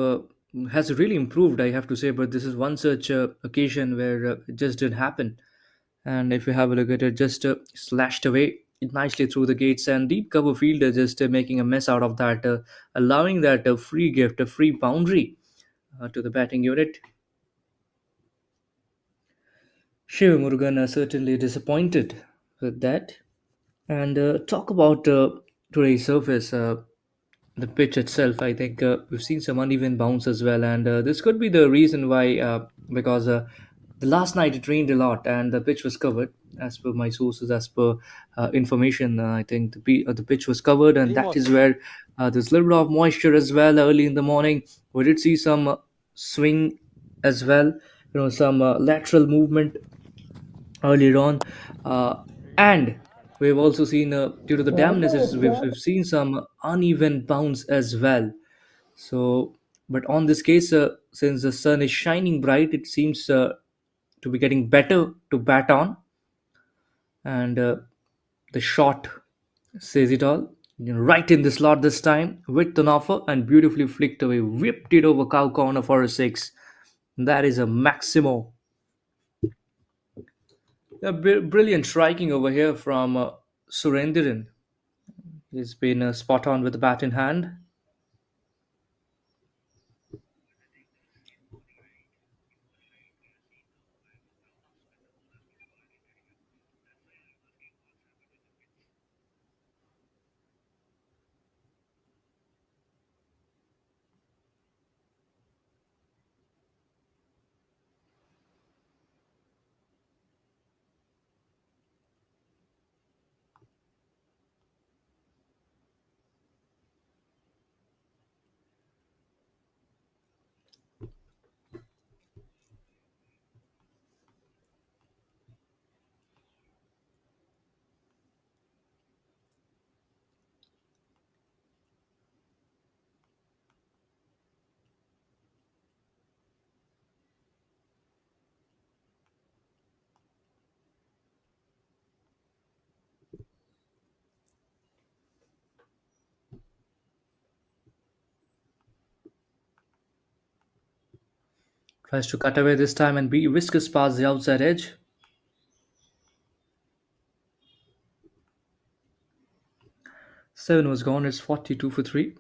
has really improved, I have to say. But this is one such occasion where it just didn't happen. And if you have a look at it, just slashed away it nicely through the gates, and deep cover fielder just making a mess out of that, allowing that free gift, a free boundary to the batting unit. Shiv Murugan certainly disappointed with that. And talk about today's surface, the pitch itself. I think we've seen some uneven bounce as well, and this could be the reason why. Because the last night it rained a lot, and the pitch was covered. As per my sources, as per information, I think the pitch was covered, and that is where there's a little bit of moisture as well. Early in the morning, we did see some swing as well. Some lateral movement earlier on, and we've also seen due to the dampness we've seen some uneven bounce as well. So but on this case, since the sun is shining bright, it seems to be getting better to bat on, and the shot says it all. Right in the slot this time with an offer and beautifully flicked away, whipped it over cow corner for a six. That is a maximo. Brilliant striking over here from Surendran. He's been spot on with the bat in hand. Tries to cut away this time and be whiskers past the outside edge. 7 was gone. It's 42 for 3.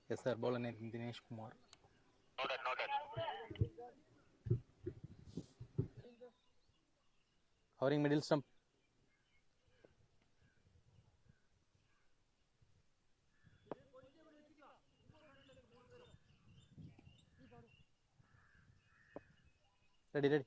Yes, sir. Bowler name Dinesh Kumar. Hovering middle stump. Ready.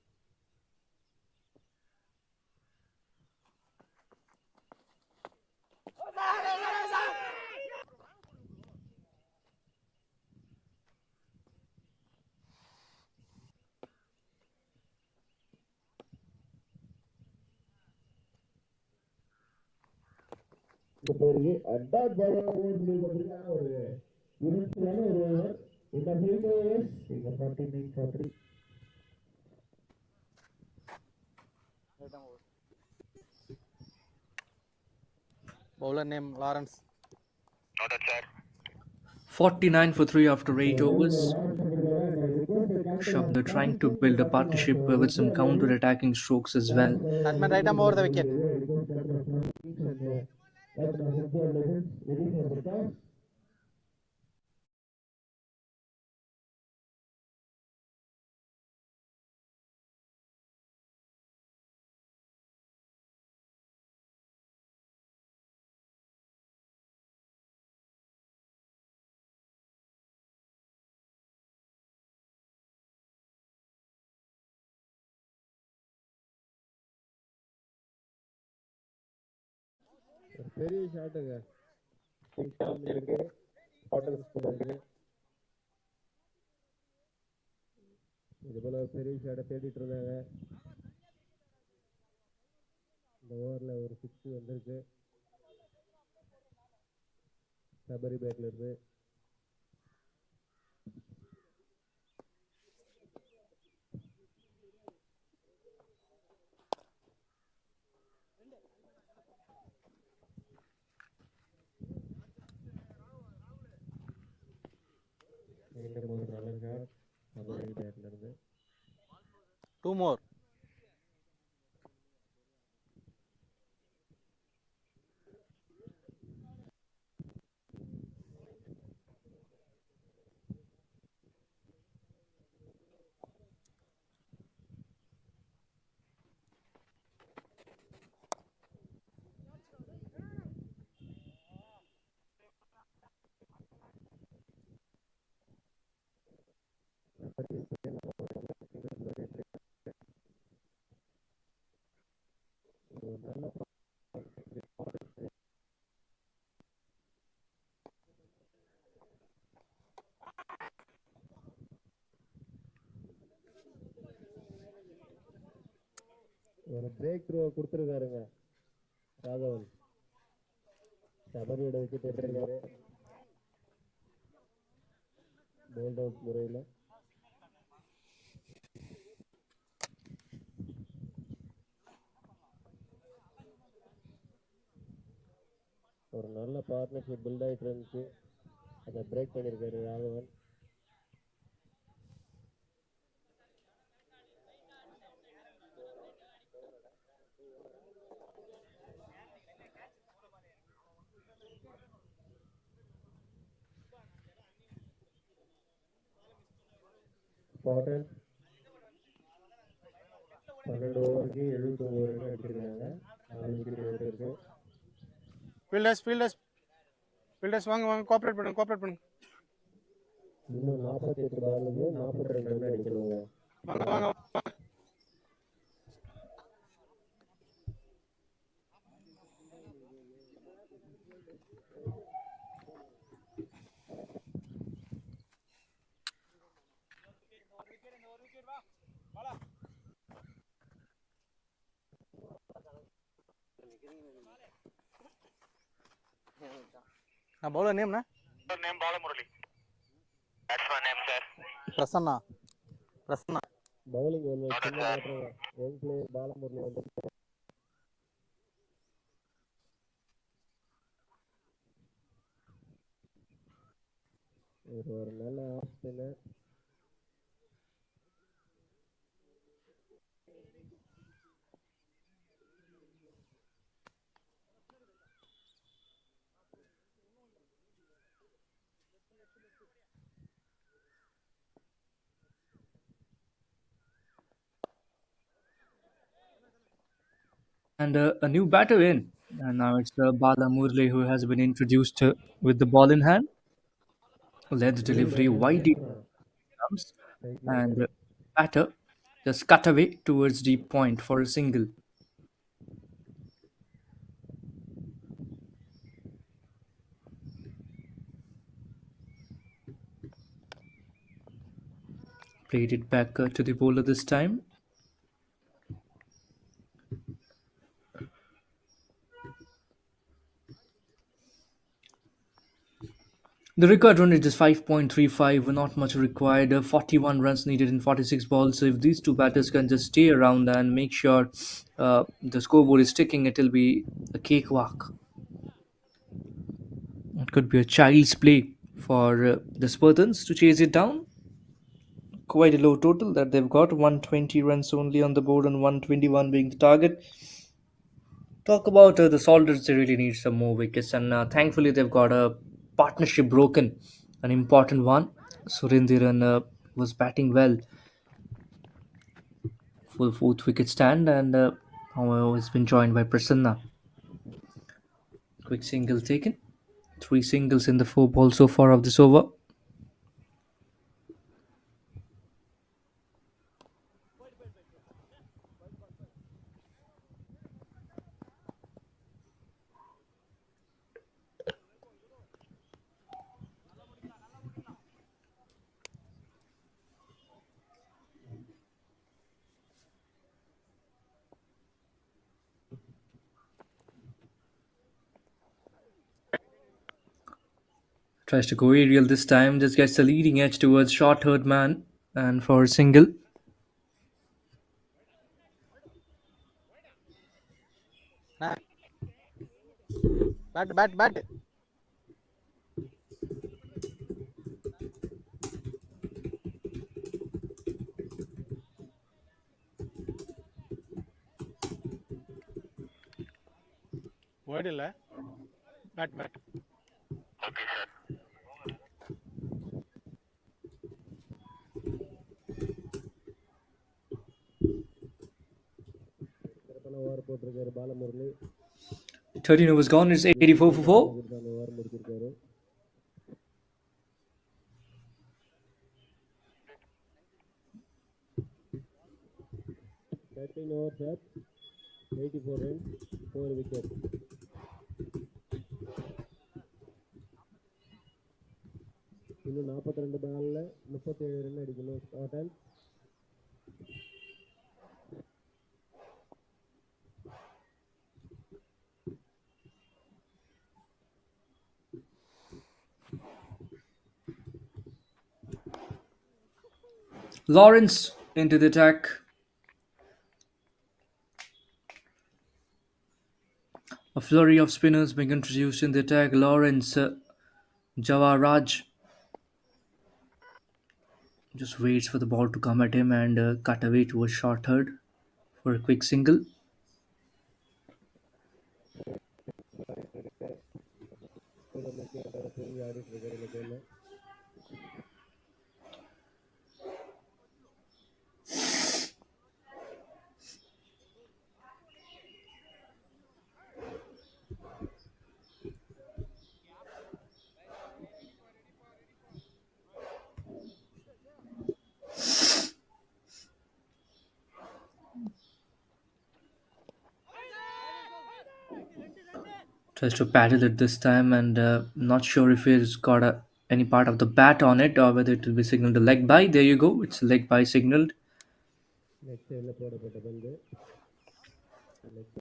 இந்த பேருக்கு attack பாலர் ஓடுறது பார்த்தீங்கன்னா ஒரு இருபத்திலான ஒரு over இந்த fielders இந்த 49 for 3. Bowler name Lawrence. 49 for 3 after 8 overs. Shabda trying to build a partnership with some counter-attacking strokes as well. Batsman right arm over the wicket. பெரிய ஷாட்டுங்க இருக்கு ஹோட்டல்ஸ் இருக்கு. இது போல பெரிய ஷாட்டை தேடிட்டு இருந்தாங்க. இந்த ஓவரில் ஒரு 6 வந்திருக்கு. சபரி பேட்ல இருந்து மீண்டும் ஒரு நல்ல ஷாட் சபரி பேட்ல இருந்து. 2 more. ஒரு பிரேக் த்ரூ கொடுத்துருக்காருங்க ராகவன். சபரியோட விக்கெட் எடுத்திருக்காரு போல்ட் அவுட் முறையில். ஒரு நல்ல பார்ட்னர்ஷிப் பில்ட் ஆகிட்டு இருந்துச்சு, அதை பிரேக் பண்ணியிருக்காரு ராகவன். ஸ்பார்டன்ஸ் 12 ஓவருக்கு 79 ரன் அடிச்சிருக்காங்க. 4 விக்கெட் எடுத்திருக்கு. ஃபீல்டர்ஸ் வாங்க கோஆப்ரேட் பண்ணுங்க. இன்னும் 48 பாலுக்கு 42 ரன் அடிக்கணுங்க. வாங்க. bowler name na? Bowler name Balamurali. Batsman name sir. Prasanna. Bowling வந்து சின்ன பேட்டர் யங் பிளேயர் பாலமுரளி வந்து ஒரு நல்ல option. And a new batter in. And now it's Bala Murli who has been introduced with the ball in hand. Led delivery wide deep comes and batter just cut away towards deep point for a single. Played it back to the bowler this time. The record run rate is 5.35, not much required. 41 runs needed in 46 balls. So if these two batters can just stay around and make sure the scoreboard is ticking, it'll be a cakewalk. It could be a child's play for the Spartans to chase it down. Quite a low total that they've got 120 runs only on the board and 121 being the target. Talk about the Soldiers, they really need some more wickets, and thankfully they've got a partnership broken, an important one. Surendiran was batting well for the fourth wicket stand, and however, it's been joined by Prasanna. Quick single taken, three singles in the four balls so far of this over. Tries to go aerial this time, just gets the leading edge towards short third man, and for a single. Bat. Word ಇಲ್ಲ bat. Okay, sir. Over போட்டிருக்காரு Balamurali 13 overs gone, it's 84 for 4. Over முடிச்சிருக்காரு 13 overs sir 84 runs 4 wickets இன்னும் 42 பால்ல 37 run அடிக்கணும் total Lawrence into the attack. A flurry of spinners being introduced in the attack. Lawrence, Jawaraj just waits for the ball to come at him and cut away to a short third for a quick single. Tries to paddle it this time, and not sure if he's got any part of the bat on it or whether it will be signaled a leg by. There you go, it's a leg by signaled. Next எல்ல போடப்பட்ட பந்து next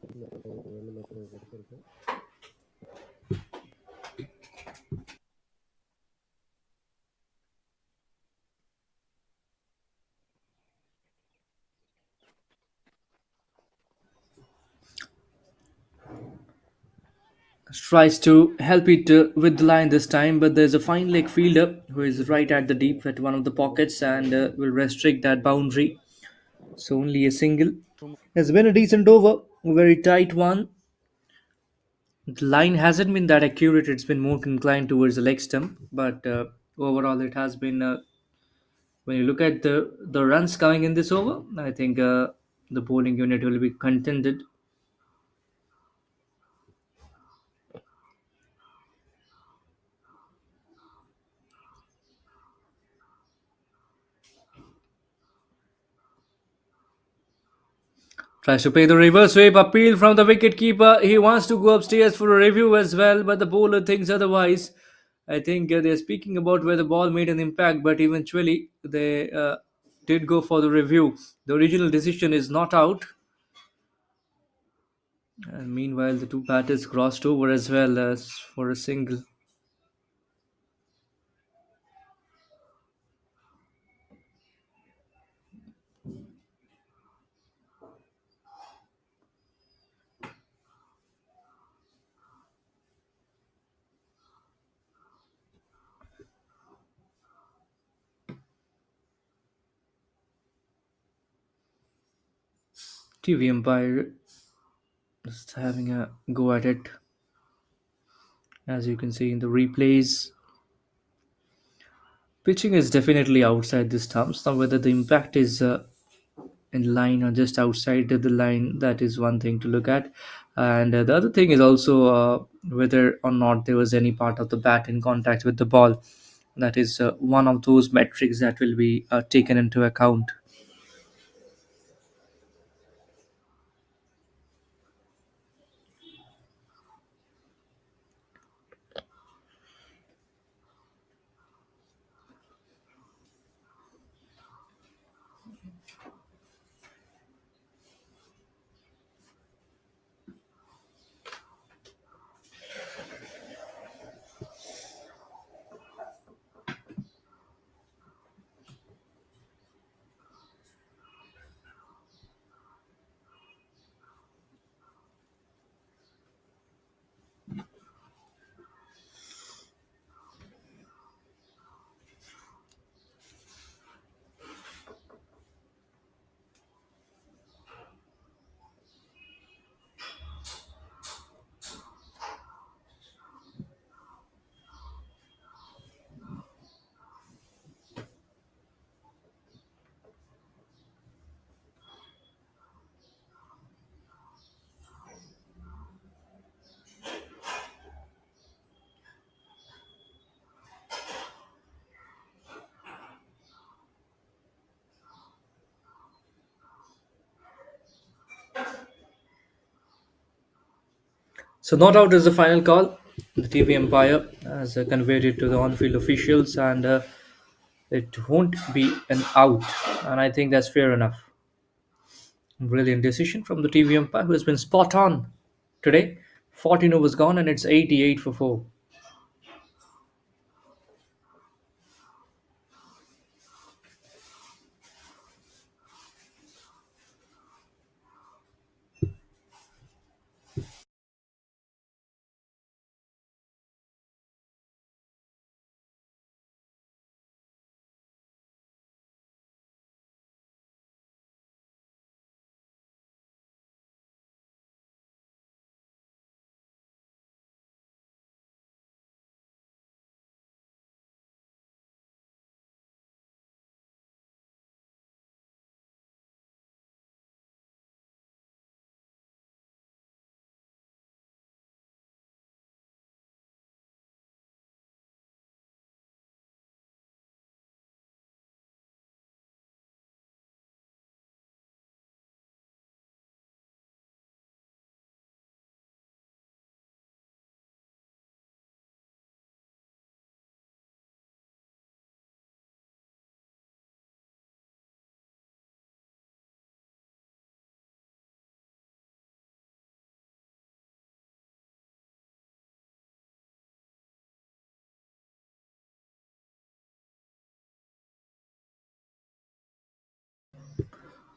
Tries to help it with the line this time, but there's a fine leg fielder who is right at the deep at one of the pockets and will restrict that boundary. So only a single. Has been a decent over, a very tight one. The line hasn't been that accurate, it's been more inclined towards the leg stump, but overall it has been. When you look at the runs coming in this over, I think the bowling unit will be contented. Tries to play the reverse sweep. Appeal from the wicket keeper. He wants to go upstairs for a review as well, but the bowler thinks otherwise. I think they're speaking about where the ball made an impact, but eventually they did go for the review. The original decision is not out. And meanwhile, the two batters crossed over as well as for a single. TV umpire just having a go at it. As you can see in the replays, pitching is definitely outside the stumps. Now, whether the impact is in line or just outside of the line, that is one thing to look at. And the other thing is also whether or not there was any part of the bat in contact with the ball. That is one of those metrics that will be taken into account. So, not out is the final call. The TV umpire has conveyed it to the on field officials, and it won't be an out. And I think that's fair enough. Brilliant decision from the TV umpire who has been spot on today. 14 overs gone, and it's 88 for 4.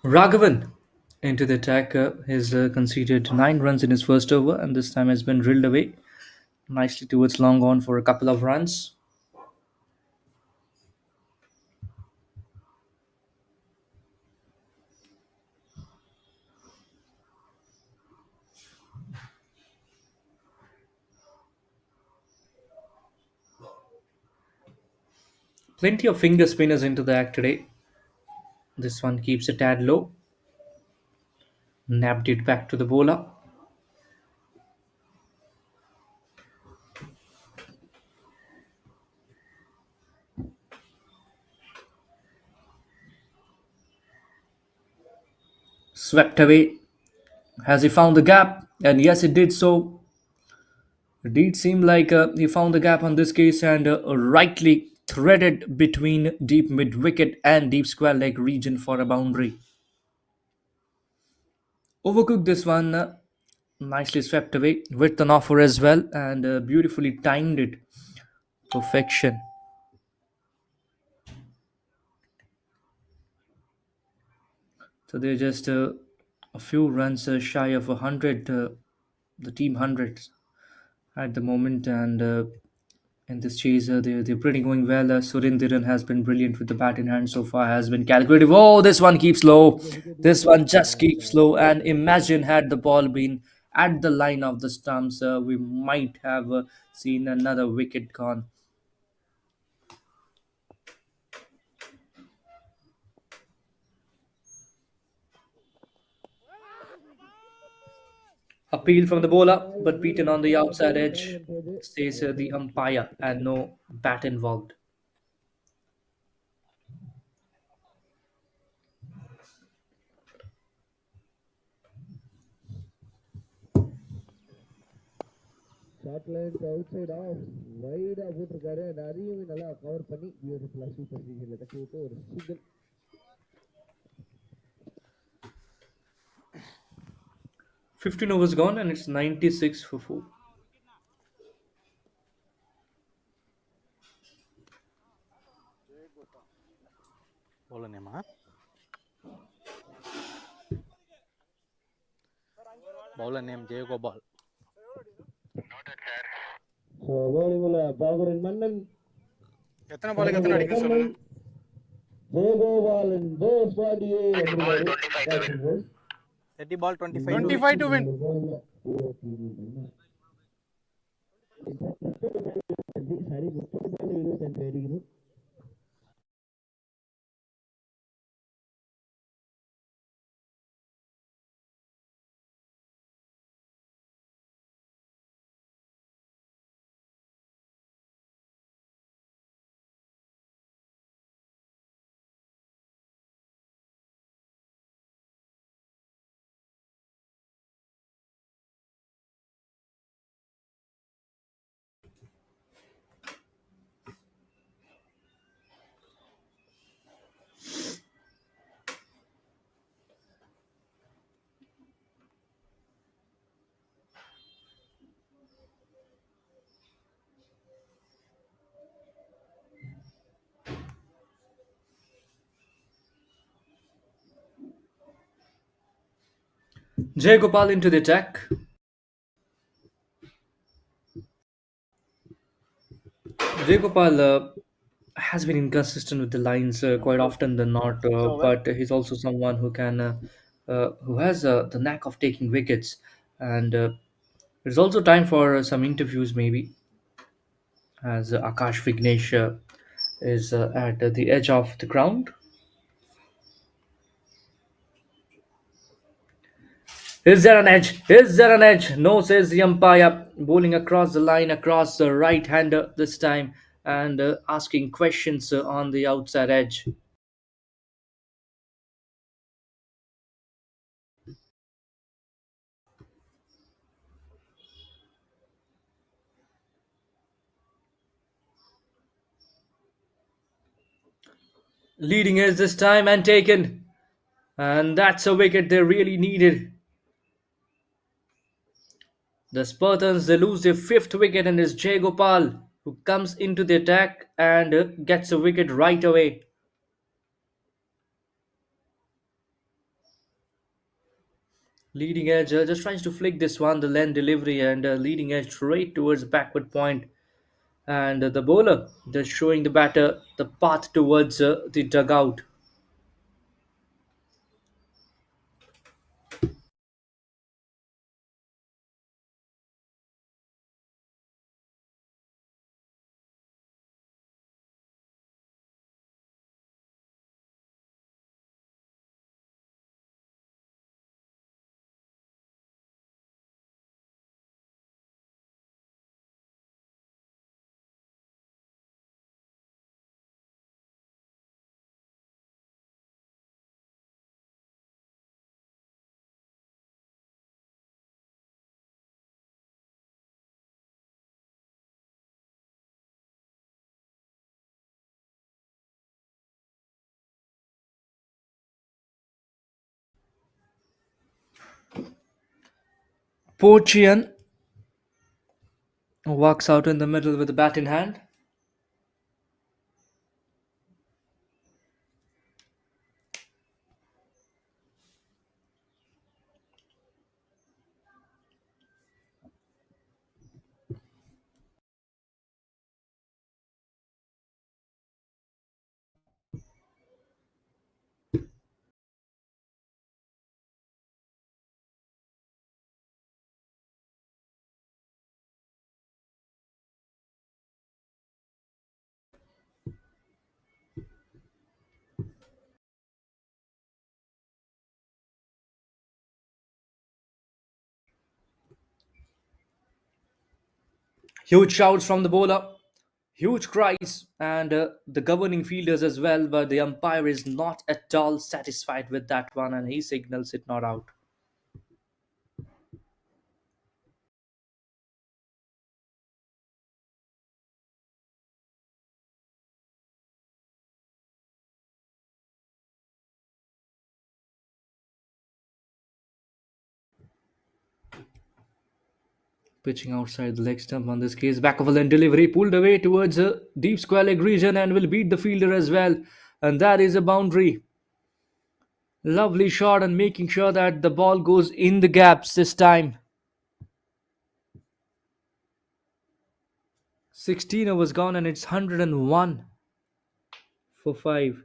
Raghavan into the attack has conceded 9 runs in his first over, and this time has been drilled away nicely towards long on for a couple of runs. Plenty of finger spinners into the act today. This one keeps a tad low. Nabbed it back to the bowler. Swept away Has he found the gap? And yes, it did so. It did seem like he found the gap on this case and rightly threaded between deep mid wicket and deep square leg region for a boundary. Overcooked this one, nicely swept away with an offer as well, and beautifully timed it. Perfection. So they're just a few runs shy of 100, the team hundreds at the moment, and in this chase, they're pretty going well. Surindiran has been brilliant with the bat in hand so far, has been calculative. Oh, this one keeps low. This one just keeps low. And imagine had the ball been at the line of the stumps, we might have seen another wicket gone. Appeal from the bowler, but beaten on the outside edge, says the umpire, and no bat involved. Short lines outside off வைடாக போட்டிருக்காரு and அதையும் நல்லா cover பண்ணி பியூட்டிஃபுல்லாக super சீசனில் தட்டி விட்டு ஒரு single. 15 overs gone, and it's 96 for 4. bowler name, huh? Bowler name Jay Gopal. So போலிங்குள்ள பாகுரின் மன்னன் எத்தனை பாலுக்கு எத்தனை அடிக்க சொல்லுங்க. ஜெயகோபாலன் போஸ் பாண்டியே 30 ball 25 25 to win. சரி 30 பால் 25 அடிக்கணும். Jay Gopal into the attack. Jay Gopal has been inconsistent with the lines quite often than not, but he's also someone who can, who has the knack of taking wickets. And it's also time for some interviews, maybe, as Akash Vignesh is at the edge of the ground. Is there an edge? Is there an edge? No, says the umpire, bowling across the line, across the right hander this time, and asking questions on the outside edge. Leading edge this time and taken. And that's a wicket they really needed. The Spartans, they lose their fifth wicket, and it's Jay Gopal who comes into the attack and gets a wicket right away. Leading edge just tries to flick this one, the length delivery, and leading edge straight towards the backward point. And the bowler just showing the batter the path towards the dugout. Portian walks out in the middle with the bat in hand. Huge shouts from the bowler, huge cries, and the governing fielders as well. But the umpire is not at all satisfied with that one, and he signals it not out. Pitching outside the leg stump on this case. Back of a line delivery, pulled away towards a deep square leg region and will beat the fielder as well. And that is a boundary. Lovely shot and making sure that the ball goes in the gaps this time. 16 overs gone and it's 101 for 5.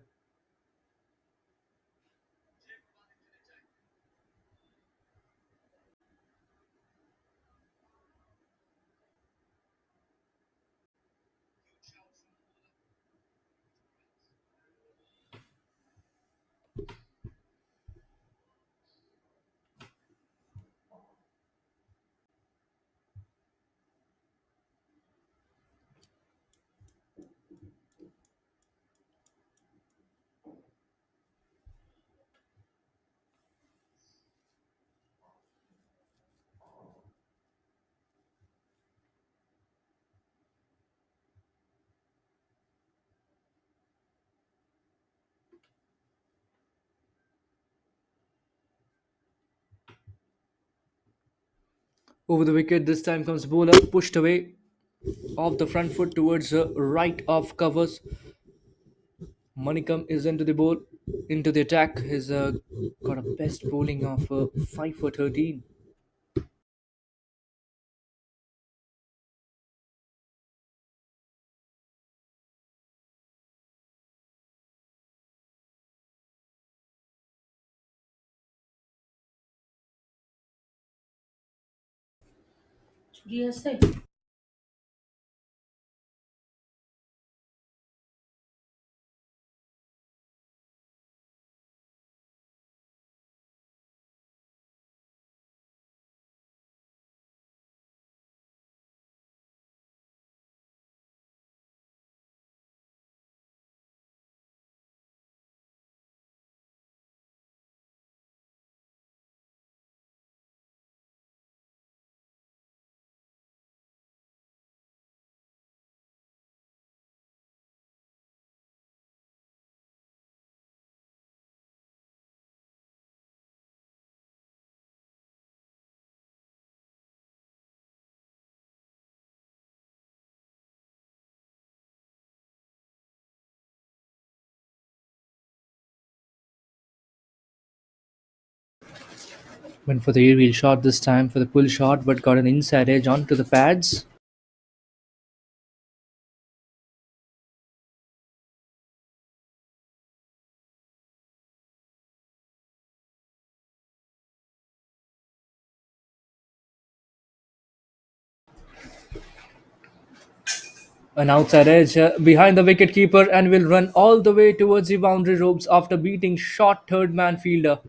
Over the wicket, this time comes bowler, pushed away off the front foot towards the right of covers. Manikam is into the bowl, into the attack. He's got a best bowling of 5 for 13. Went for the aerial shot this time for the pull shot, but got an inside edge onto the pads. An outside edge behind the wicket keeper and will run all the way towards the boundary ropes after beating short third man fielder.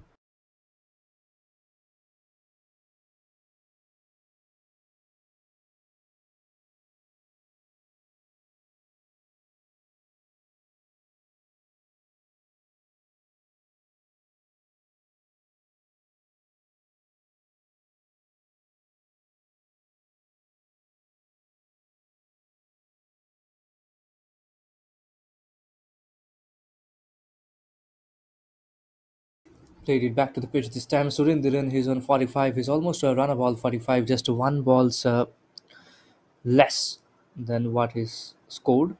Played it back to the pitch this time. Surendran, he's on 45. He's almost a run ball 45, just one ball's less than what is scored.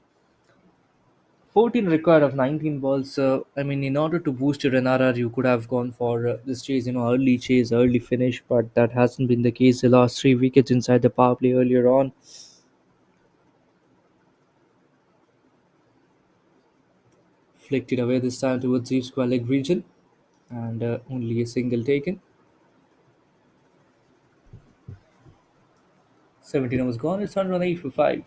14 required of 19 balls. I mean, in order to boost your NRR, you could have gone for this chase, early finish, but that hasn't been the case. They lost 3 wickets inside the power play earlier on. Flicked it away this time towards the square leg region, and only a single taken. 17 overs gone. It's 108 for 5.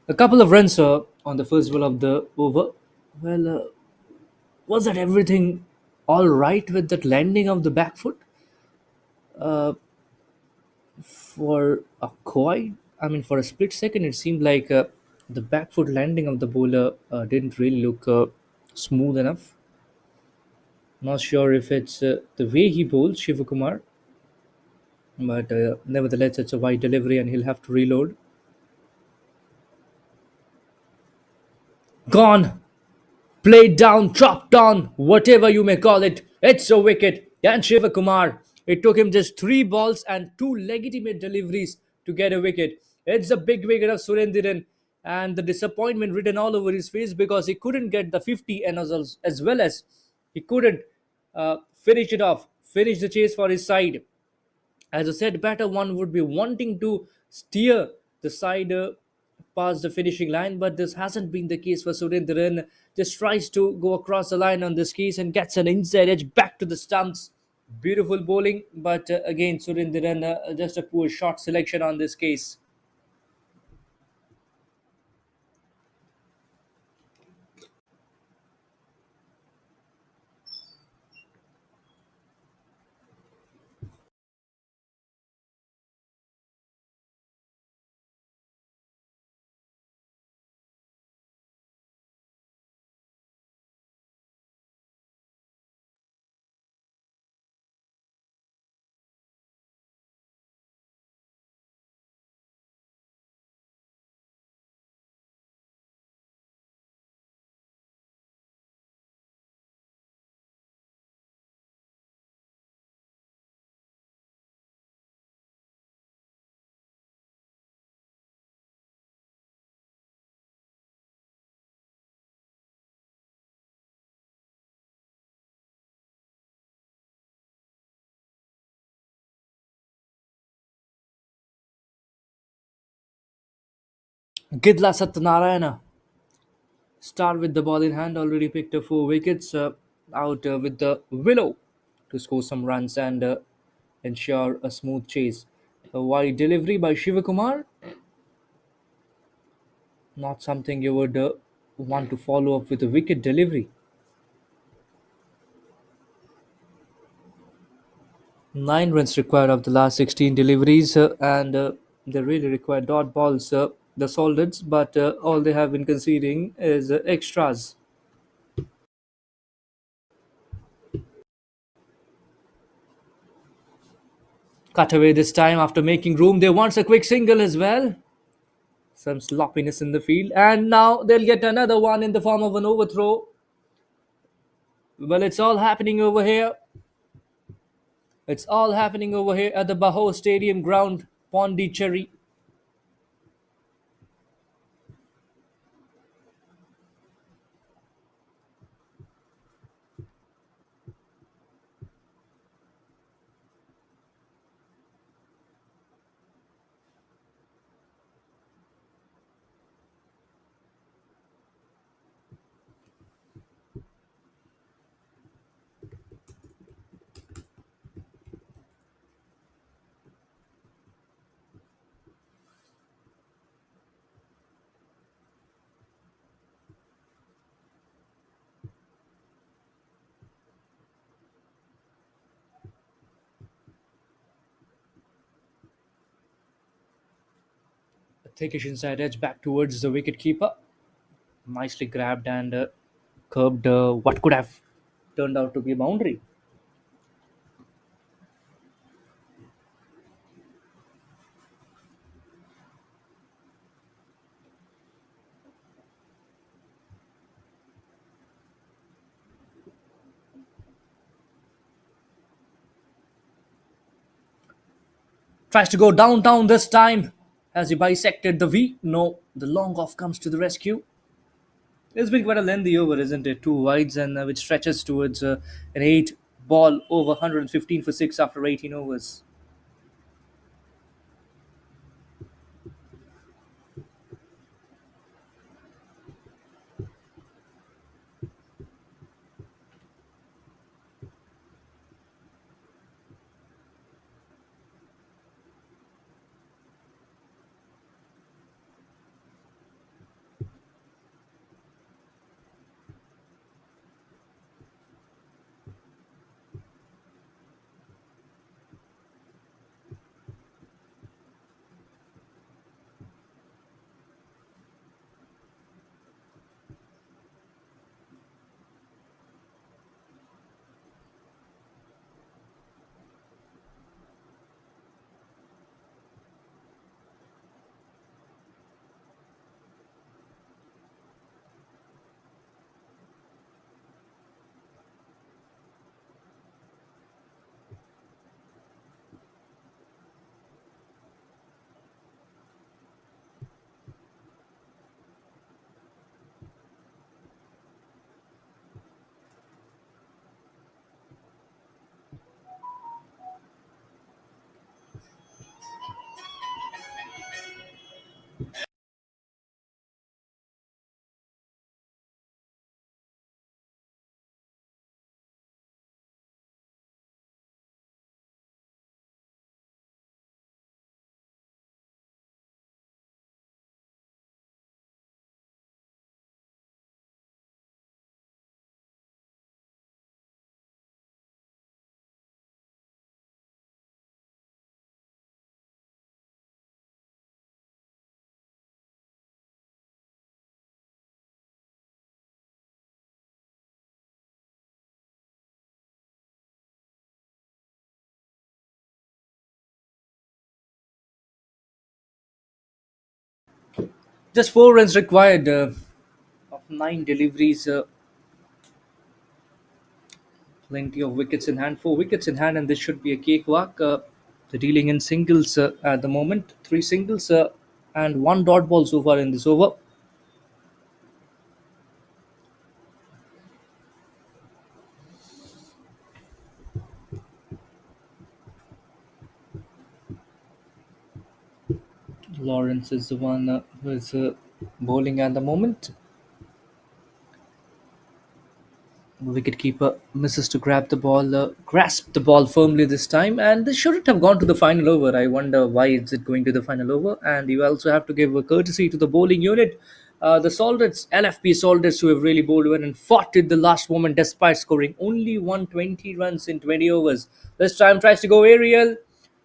A couple of runs on the first ball of the over. Well, was that everything all right with that landing of the back foot? For a quite, I mean, for a split second, it seemed like the back foot landing of the bowler didn't really look smooth enough. Not sure if it's the way he bowls, Shivakumar, but nevertheless, it's a wide delivery and he'll have to reload. Gone! Played down, chopped on, whatever you may call it. It's a wicket. And Shivakumar, it took him just 3 balls and 2 legitimate deliveries to get a wicket. It's a big wicket of Surendran, and the disappointment written all over his face because he couldn't get the 50 and as well as he couldn't finish it off, finish the chase for his side. As I said, batter one would be wanting to steer the side past the finishing line, but this hasn't been the case for Surendran. Just tries to go across the line on this case and gets an inside edge back to the stumps. Beautiful bowling, but again, Surendran just a poor shot selection on this case. Gidla Satyanarayana start with the ball in hand, already picked up 4 wickets, out with the willow to score some runs and ensure a smooth chase. A wide delivery by Shivakumar, not something you would want to follow up with a wicket delivery. 9 runs required of the last 16 deliveries, and they really require dot balls, the Soldats, but all they have been conceding is extras. Cut away this time after making room. They want a quick single as well. Some sloppiness in the field, and now they'll get another one in the form of an overthrow. Well, it's all happening over here. It's all happening over here at the BAHOUR Stadium ground, Pondicherry. A thickish inside edge back towards the wicket keeper. Nicely grabbed and curbed what could have turned out to be a boundary. Tries to go downtown this time. Has he bisected the V? No. The long off comes to the rescue. It's been quite a lengthy over, isn't it? Two wides, and which stretches towards an 8 ball over 115 for 6 after 18 overs. Just 4 runs required of 9 deliveries. Plenty of wickets in hand. 4 wickets in hand, and this should be a cakewalk. The dealing in singles at the moment. 3 singles and 1 dot ball so far in this over. Lawrence is the one who is bowling at the moment. Wicketkeeper misses to grab the ball, grasp the ball firmly this time, and this shouldn't have gone to the final over. I wonder why is it going to the final over. And you also have to give a courtesy to the bowling unit The Soldats, LFP Soldats, who have really bowled well and fought at the last moment despite scoring only 120 runs in 20 overs. This time tries to go aerial,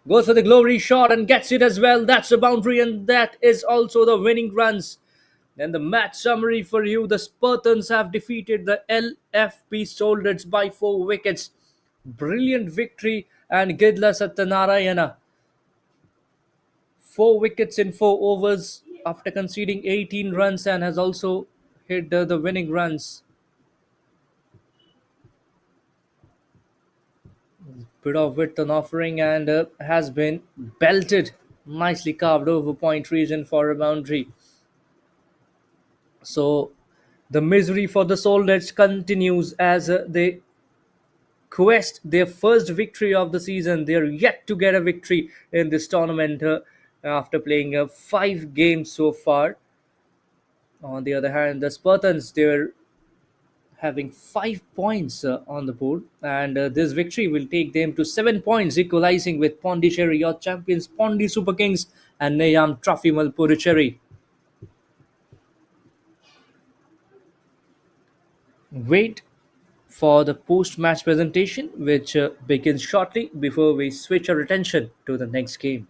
goes for the glory shot and gets it as well. That's the boundary, and that is also the winning runs. Then the match summary for you: the Spartans have defeated the LFP Soldats by 4 wickets. Brilliant victory, and Gidla Satyanarayana, 4 wickets in 4 overs after conceding 18 runs, and has also hit the winning runs. Bit of width on offering, and has been belted, nicely carved over point region for a boundary. So the misery for the Soldats continues as they quest their first victory of the season. They are yet to get a victory in this tournament after playing 5 games so far. On the other hand, the Spartans, they're having 5 points on the board, and this victory will take them to 7 points, equalizing with Pondicherry, your champions, Pondy Super Kings, and Nayam Trophymal Puducherry. Wait for the post match presentation, which begins shortly before we switch our attention to the next game.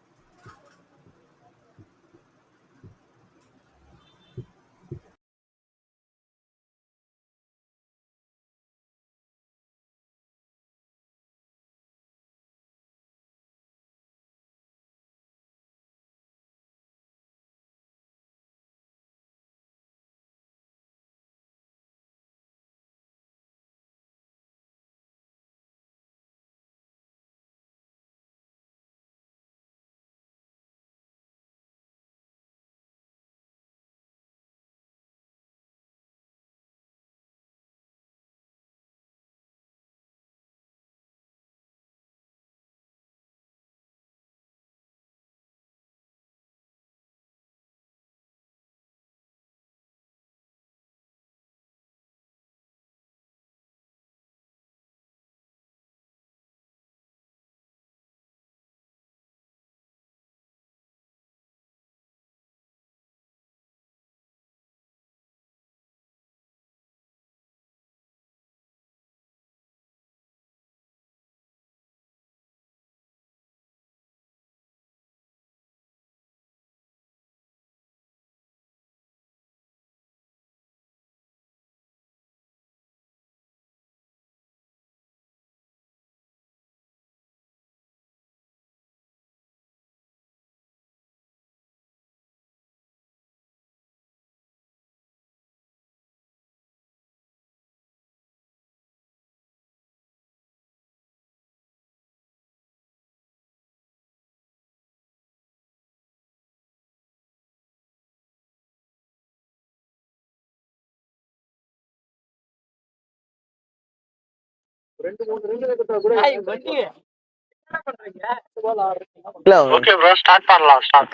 Okay, bro, start பண்ணலாம் start.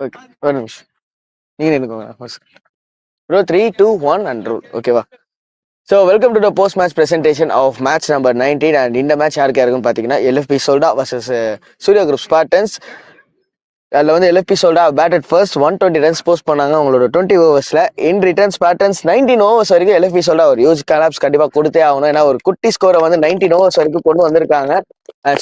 Okay ஒரு நிமிஷம் நீங்கள் நினைக்கோங்க bro 3, 2, 1 and rule ஓகேவா. So welcome to the post match presentation of match number 19. And இந்த match யாருக்கு யாருக்குன்னு பார்த்தீங்கன்னா எல்எஃப்பி சோல்டா வர்சஸ் சூர்யா குரூப் ஸ்பார்டன்ஸ். அதில் வந்து எல்எஃப்பி சோல்டா பேட்டட் ஃபர்ஸ்ட் 120 ரன்ஸ் போஸ்ட் பண்ணாங்க அவங்களோட 20 ஓவர்ஸில். இன் ரிட்டர்ன்ஸ் பேட்டர்ன்ஸ் 19 ஓவர்ஸ் வரைக்கும் எல்எஃப்பி சோல்டா ஒரு ஹியூஜ் கலாப்ஸ் கண்டிப்பாக கொடுத்தே ஆகணும். ஏன்னா ஒரு குட்டி ஸ்கோரை வந்து 19 ஓவர்ஸ் வரைக்கும் கொண்டு வந்திருக்காங்க.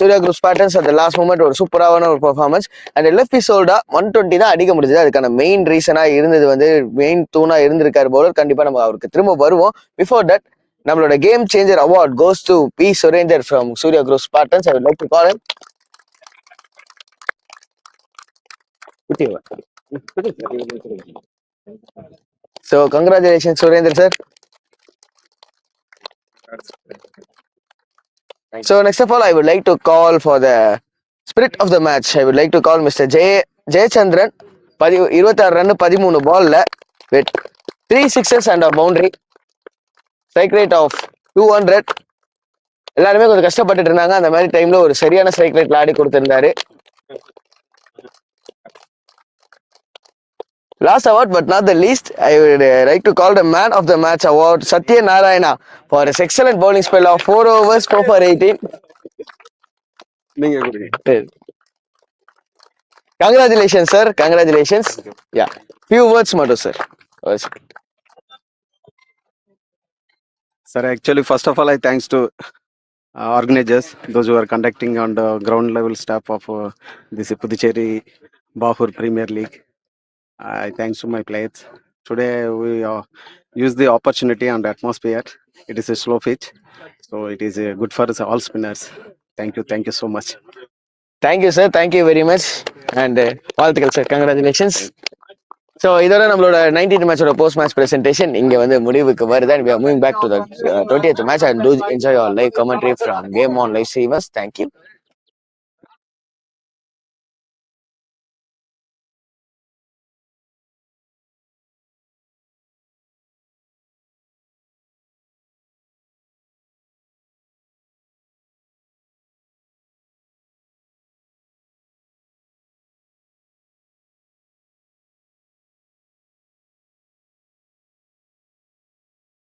சூர்யா குரூப் ஸ்பார்டன்ஸ் அந்த லாஸ்ட் மூமெண்ட் ஒரு சூப்பரான ஒரு பர்ஃபார்மன்ஸ். அண்ட் எல்எஃப்பி சோல்டா 120 தான் அடிக்க முடிஞ்சது. அதுக்கான மெயின் ரீசனாக இருந்தது வந்து மெயின் தூணாக இருந்திருக்காரு பவுலர். கண்டிப்பாக நம்ம அவருக்கு திரும்ப வருவோம். பிஃபோர் தட் நம்மளோட game changer award goes to be Surender from Surya group Spartans. I would like to call him. So congratulations Surendra sir. So next of all I would like to call for the spirit of the match. I would like to call Mr. Jayachandran. 26 run 13 பால்ல with 3 sixes and a boundary, strike rate of 200. எல்லாருமே கொஞ்சம் கஷ்டப்பட்டுட்டு இருந்தாங்க. அந்த மாதிரி டைம்ல ஒரு சரியான ஸ்ட்ரைக் ரேட்ல ஆடி கொடுத்திருந்தாரு. Last award, but not the least, I would like to call the man of the match award, Satya Narayana, for his excellent bowling spell of 4 overs, 4 for 18. Congratulations, sir. Congratulations. Yeah. Few words, Madhu, sir. Sir, actually, first of all, I thanks to organizers, those who are conducting on the ground level staff of this Puducherry Bahur Premier League. I thanks to my players. Today we use the opportunity and atmosphere. It is a slow pitch, so it is good for us all spinners. Thank you so much. Thank you, sir. Thank you very much. And வாழ்த்துக்கள் sir, congratulations. So இதோட நம்மளோட 19th மேட்சோட post match presentation இங்கே வந்து முடிவுக்கு வருது. And we are moving back to the 20th match and do enjoy your live commentary from Game On Live Streamers. Thank you.